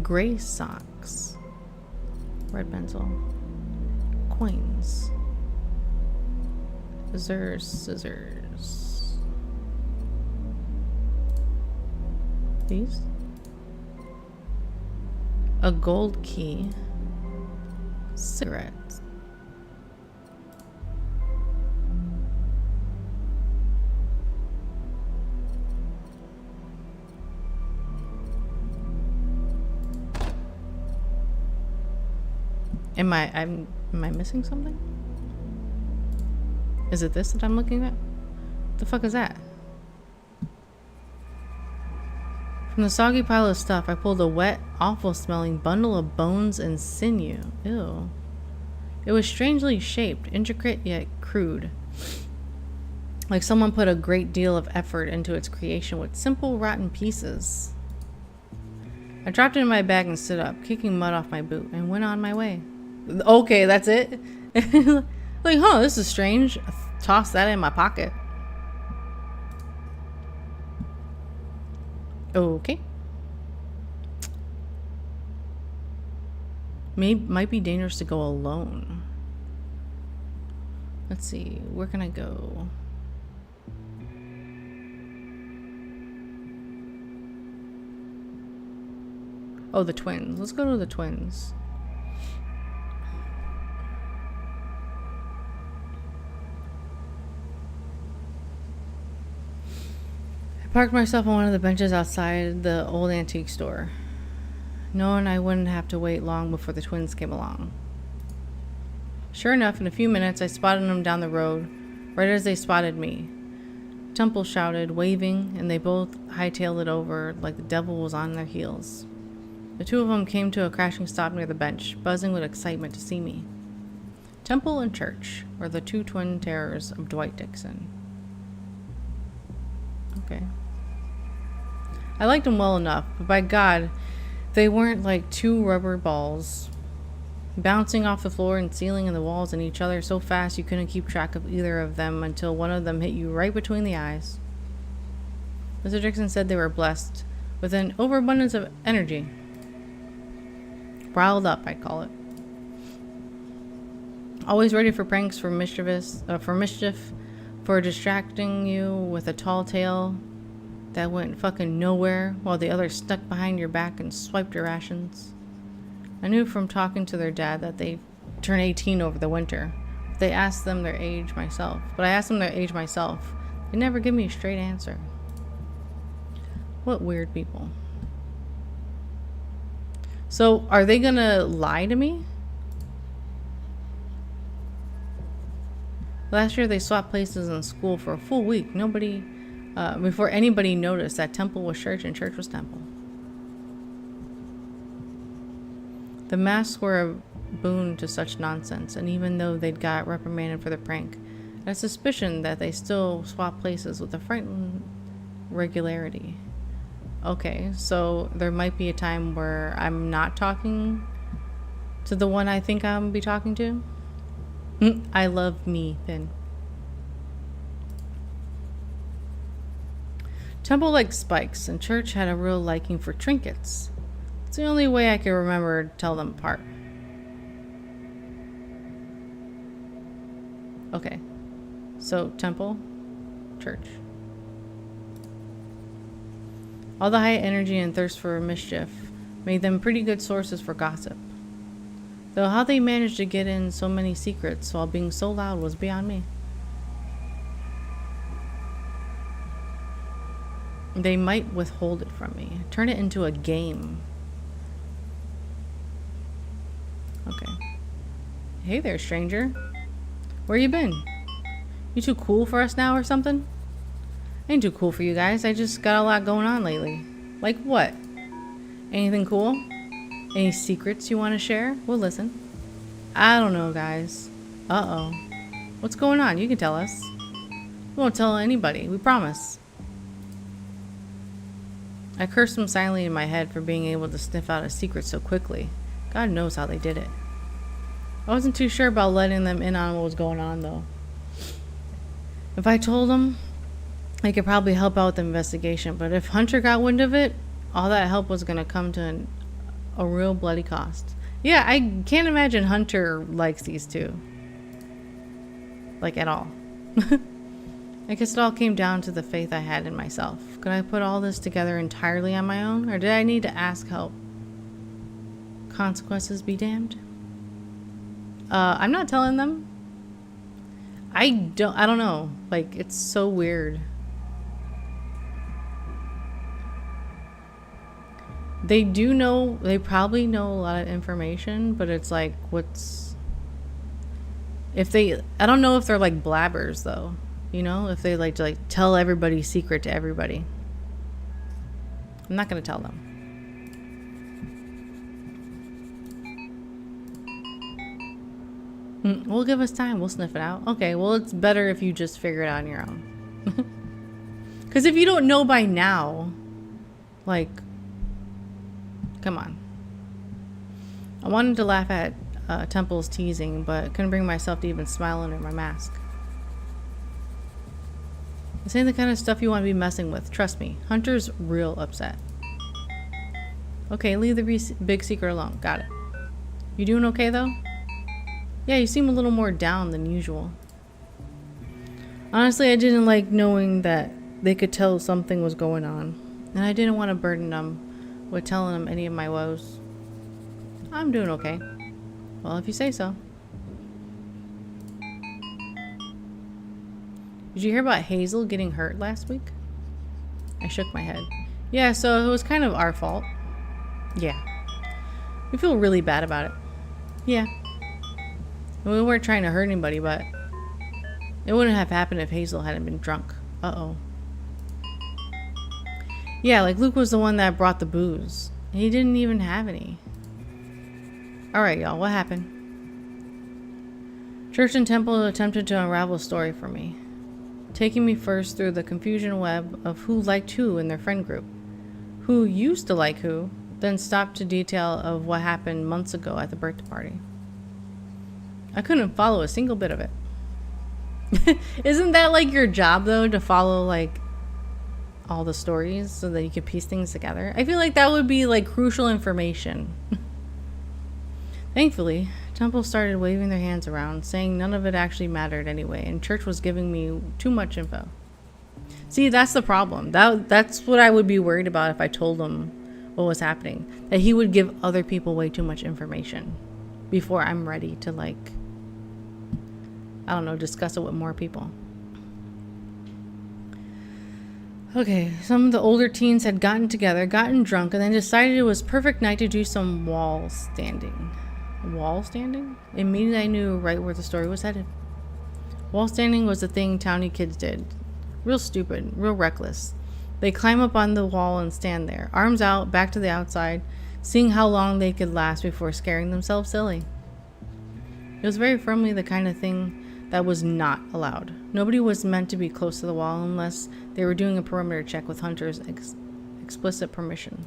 Gray socks. Red pencil. Coins. Scissors. These? A gold key. Cigarettes. Am I missing something? Is it this that I'm looking at? What the fuck is that? From the soggy pile of stuff, I pulled a wet, awful-smelling bundle of bones and sinew. Ew. It was strangely shaped, intricate yet crude. Like someone put a great deal of effort into its creation with simple, rotten pieces. I dropped it in my bag and stood up, kicking mud off my boot, and went on my way. Okay, that's it? Like, huh, this is strange. I tossed that in my pocket. Okay. Might be dangerous to go alone. Let's see, where can I go? Oh, the twins. Let's go to the twins. I parked myself on one of the benches outside the old antique store, knowing I wouldn't have to wait long before the twins came along. Sure enough, in a few minutes, I spotted them down the road, right as they spotted me. Temple shouted, waving, and they both hightailed it over like the devil was on their heels. The two of them came to a crashing stop near the bench, buzzing with excitement to see me. Temple and Church were the two twin terrors of Dwight Dixon. Okay. I liked them well enough, but by God, they weren't like two rubber balls bouncing off the floor and ceiling and the walls and each other so fast you couldn't keep track of either of them until one of them hit you right between the eyes. Mr. Dixon said they were blessed with an overabundance of energy. Riled up, I call it. Always ready for pranks, for mischief, for distracting you with a tall tale that went fucking nowhere while the other stuck behind your back and swiped your rations. I knew from talking to their dad that they turned 18 over the winter. I asked them their age myself. They never give me a straight answer. What weird people. So, are they gonna lie to me? Last year they swapped places in school for a full week. Before anybody noticed that Temple was Church and Church was Temple. The masks were a boon to such nonsense, and even though they'd got reprimanded for the prank, I had a suspicion that they still swapped places with a frightening regularity. Okay, so there might be a time where I'm not talking to the one I think I'm gonna be talking to. I love me, then. Temple liked spikes, and Church had a real liking for trinkets. It's the only way I can remember to tell them apart. Okay, so Temple, Church. All the high energy and thirst for mischief made them pretty good sources for gossip. Though how they managed to get in so many secrets while being so loud was beyond me. They might withhold it from me, turn it into a game. Okay. Hey there, stranger. Where you been? You too cool for us now or something? I ain't too cool for you guys. I just got a lot going on lately. Like what? Anything cool? Any secrets you want to share? We'll listen. I don't know, guys. Uh-oh. What's going on? You can tell us. We won't tell anybody. We promise. I cursed them silently in my head for being able to sniff out a secret so quickly. God knows how they did it. I wasn't too sure about letting them in on what was going on, though. If I told them, they could probably help out with the investigation, but if Hunter got wind of it, all that help was going to come to a real bloody cost. Yeah, I can't imagine Hunter likes these two. Like, at all. I guess it all came down to the faith I had in myself. Could I put all this together entirely on my own, or did I need to ask help? Consequences be damned. I'm not telling them. I don't know. Like, it's so weird. They do know, they probably know a lot of information, but it's like, I don't know if they're like blabbers though. You know, if they like to like tell everybody's secret to everybody. I'm not going to tell them. We'll give us time. We'll sniff it out. Okay, well, it's better if you just figure it out on your own. Because if you don't know by now, like, come on. I wanted to laugh at Temple's teasing, but couldn't bring myself to even smile under my mask. This ain't the kind of stuff you want to be messing with. Trust me. Hunter's real upset. Okay, leave the big secret alone. Got it. You doing okay, though? Yeah, you seem a little more down than usual. Honestly, I didn't like knowing that they could tell something was going on. And I didn't want to burden them with telling them any of my woes. I'm doing okay. Well, if you say so. Did you hear about Hazel getting hurt last week? I shook my head. Yeah, so it was kind of our fault. Yeah. We feel really bad about it. Yeah. We weren't trying to hurt anybody, but it wouldn't have happened if Hazel hadn't been drunk. Uh-oh. Yeah, like Luke was the one that brought the booze. And he didn't even have any. Alright, y'all, what happened? Church and Temple attempted to unravel a story for me, taking me first through the confusion web of who liked who in their friend group, who used to like who, then stopped to detail of what happened months ago at the birthday party. I couldn't follow a single bit of it. Isn't that like your job though, to follow like all the stories so that you can piece things together? I feel like that would be like crucial information. Thankfully, Temple started waving their hands around, saying none of it actually mattered anyway, and Church was giving me too much info. See, that's the problem. That's what I would be worried about if I told him what was happening. That he would give other people way too much information before I'm ready to, like, I don't know, discuss it with more people. Okay, some of the older teens had gotten together, gotten drunk, and then decided it was perfect night to do some wall standing. Wall standing? Immediately I knew right where the story was headed. Wall standing was the thing towny kids did. Real stupid, real reckless. They climb up on the wall and stand there, arms out, back to the outside, seeing how long they could last before scaring themselves silly. It was very firmly the kind of thing that was not allowed. Nobody was meant to be close to the wall unless they were doing a perimeter check with Hunter's explicit permission.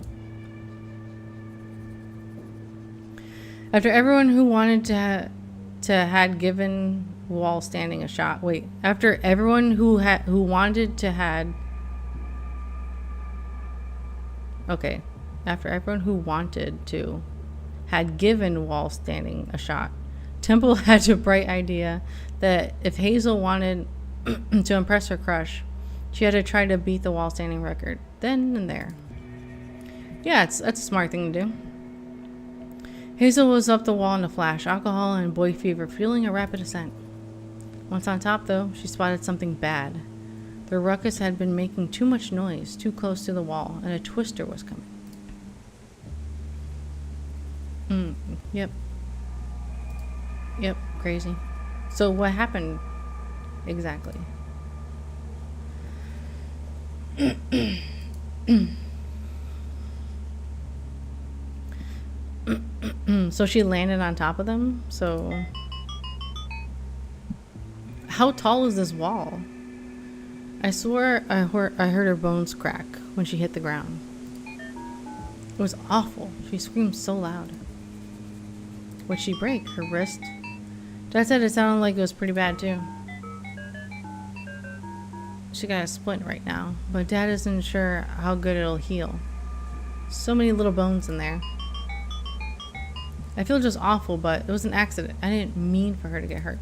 After everyone who wanted to had given wall standing a shot. Wait, after everyone who wanted to had. Okay, after everyone who wanted to had given wall standing a shot, Temple had a bright idea that if Hazel wanted to impress her crush, she had to try to beat the wall standing record then and there. Yeah, that's a smart thing to do. Hazel was up the wall in a flash, alcohol and boy fever fueling a rapid ascent. Once on top, though, she spotted something bad. The ruckus had been making too much noise, too close to the wall, and a twister was coming. Yep. Yep, crazy. So what happened exactly? So she landed on top of them? So how tall is this wall? I swore I heard her bones crack when she hit the ground. It was awful. She screamed so loud. What'd she break? Her wrist? Dad said it sounded like it was pretty bad too. She got a splint right now, but Dad isn't sure how good it'll heal. So many little bones in there. I feel just awful, but it was an accident. I didn't mean for her to get hurt.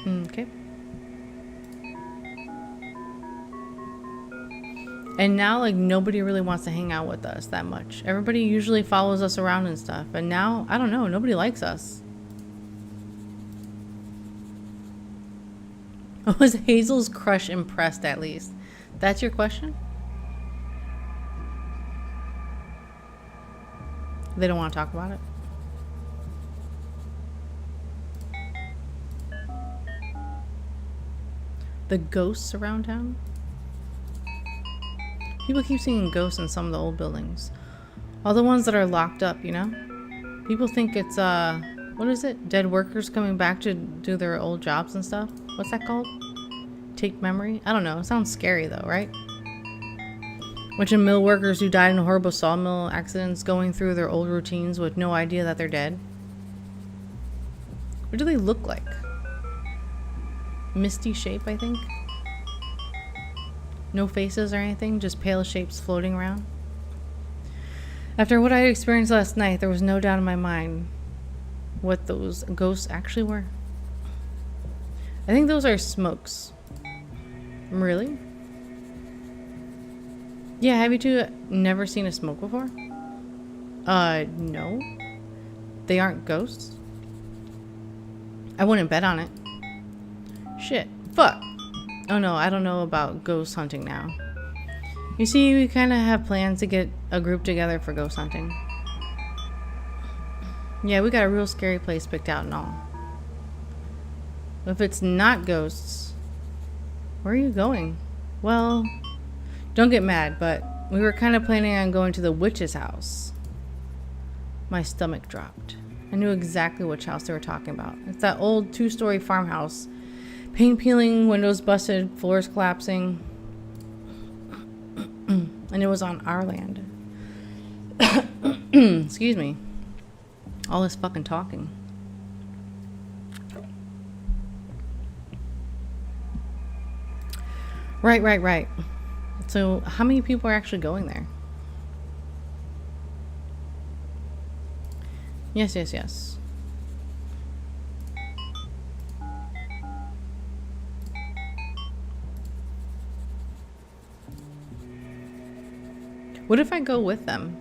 Okay. And now, like, nobody really wants to hang out with us that much. Everybody usually follows us around and stuff. And now, I don't know, nobody likes us. Was Hazel's crush impressed at least? That's your question? They don't want to talk about it? The ghosts around town? People keep seeing ghosts in some of the old buildings. All the ones that are locked up, you know? People think it's, what is it? Dead workers coming back to do their old jobs and stuff? What's that called? Take memory? I don't know. It sounds scary though, right? Bunch of mill workers who died in horrible sawmill accidents going through their old routines with no idea that they're dead. What do they look like? Misty shape, I think. No faces or anything, just pale shapes floating around. After what I experienced last night, there was no doubt in my mind what those ghosts actually were. I think those are smokes. Really? Yeah, have you two never seen a smoke before? No. They aren't ghosts? I wouldn't bet on it. Shit. Fuck. Oh no, I don't know about ghost hunting now. You see, we kind of have plans to get a group together for ghost hunting. Yeah, we got a real scary place picked out and all. If it's not ghosts, where are you going? Well, don't get mad, but we were kind of planning on going to the witch's house. My stomach dropped. I knew exactly which house they were talking about. It's that old 2-story farmhouse. Paint peeling, windows busted, floors collapsing. And it was on our land. Excuse me. All this fucking talking. Right. So, how many people are actually going there? Yes. What if I go with them?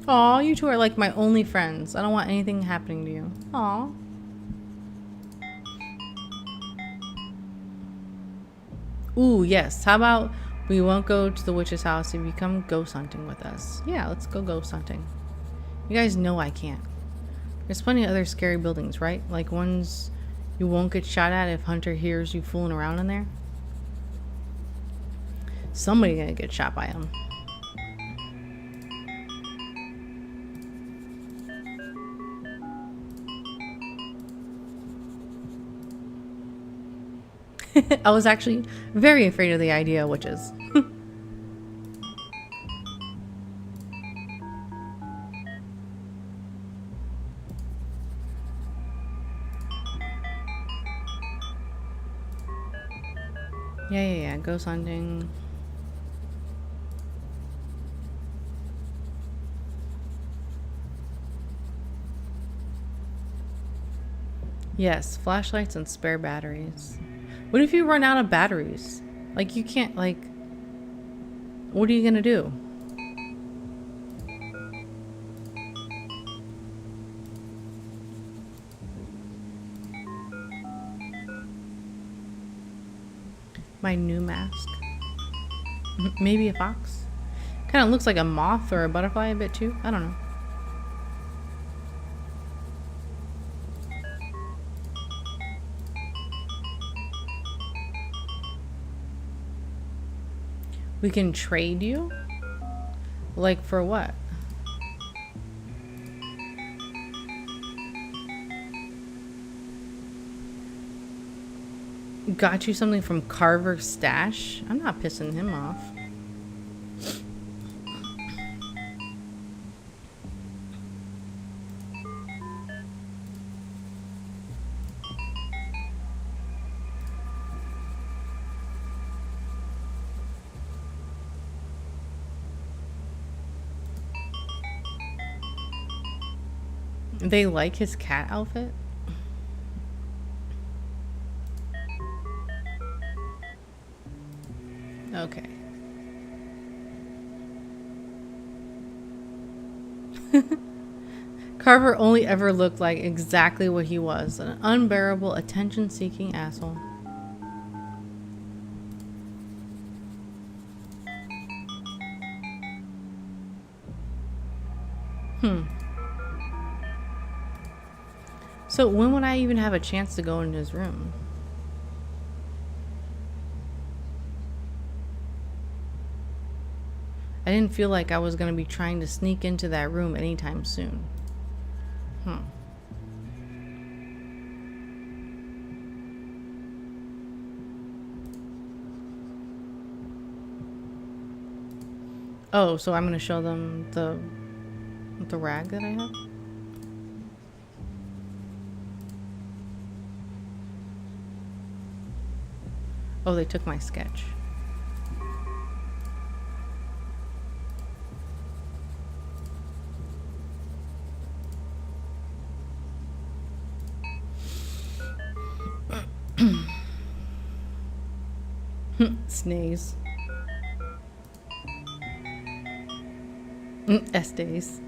Aw, you two are like my only friends. I don't want anything happening to you. Aw. Ooh, yes. How about we won't go to the witch's house if you come ghost hunting with us? Yeah, let's go ghost hunting. You guys know I can't. There's plenty of other scary buildings, right? Like ones you won't get shot at if Hunter hears you fooling around in there. Somebody's gonna get shot by him. I was actually very afraid of the idea of witches. Yeah. Ghost hunting. Yes, flashlights and spare batteries. What if you run out of batteries? Like, you can't, like... What are you gonna do? My new mask. Maybe a fox? Kind of looks like a moth or a butterfly a bit too. I don't know. We can trade you? Like for what? Got you something from Carver's stash? I'm not pissing him off. They like his cat outfit? Okay. Carver only ever looked like exactly what he was, an unbearable, attention-seeking asshole. So when would I even have a chance to go in his room? I didn't feel like I was going to be trying to sneak into that room anytime soon. Oh, so I'm going to show them the rag that I have? Oh, they took my sketch. Sneeze. Estays.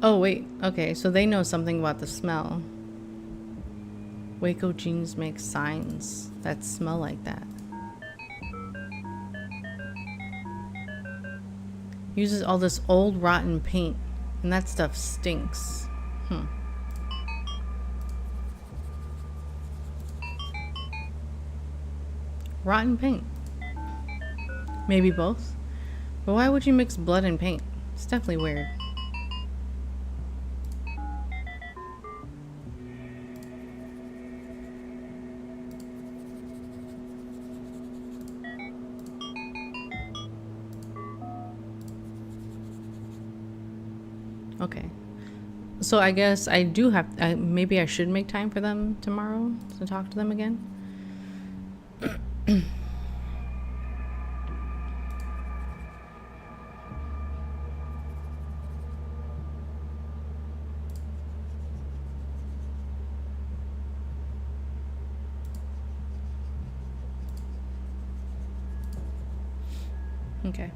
Oh, wait. Okay, so they know something about the smell. Waco jeans make signs that smell like that. Uses all this old rotten paint, and that stuff stinks. Rotten paint. Maybe both. But why would you mix blood and paint? It's definitely weird. Okay. So I guess I do have... maybe I should make time for them tomorrow to talk to them again. Okay.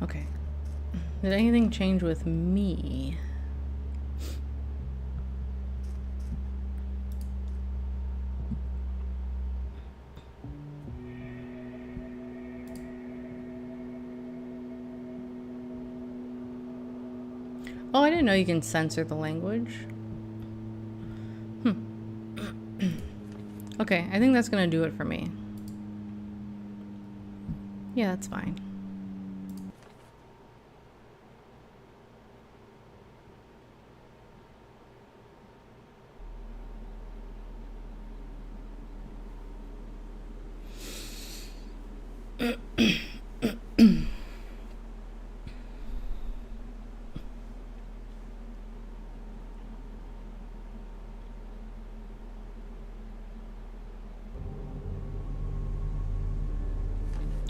Okay. Did anything change with me? Oh, I didn't know you can censor the language. Okay, I think that's gonna do it for me. Yeah, that's fine.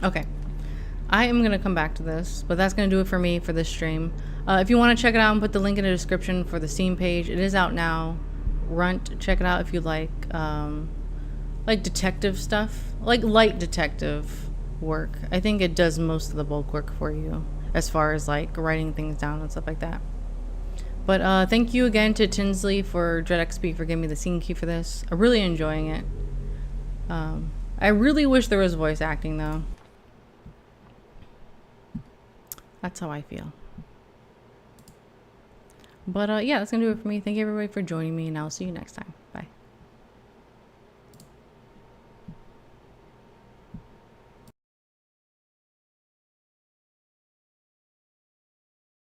Okay. I am going to come back to this, but that's going to do it for me for this stream. If you want to check it out, and put the link in the description for the Steam page. It is out now. Runt, check it out if you like detective stuff, like light detective work. I think it does most of the bulk work for you as far as like writing things down and stuff like that. But thank you again to Tinsley for DreadXP for giving me the scene key for this. I'm really enjoying it. I really wish there was voice acting though. That's how I feel. But yeah, that's gonna do it for me. Thank you everybody for joining me, and I'll see you next time.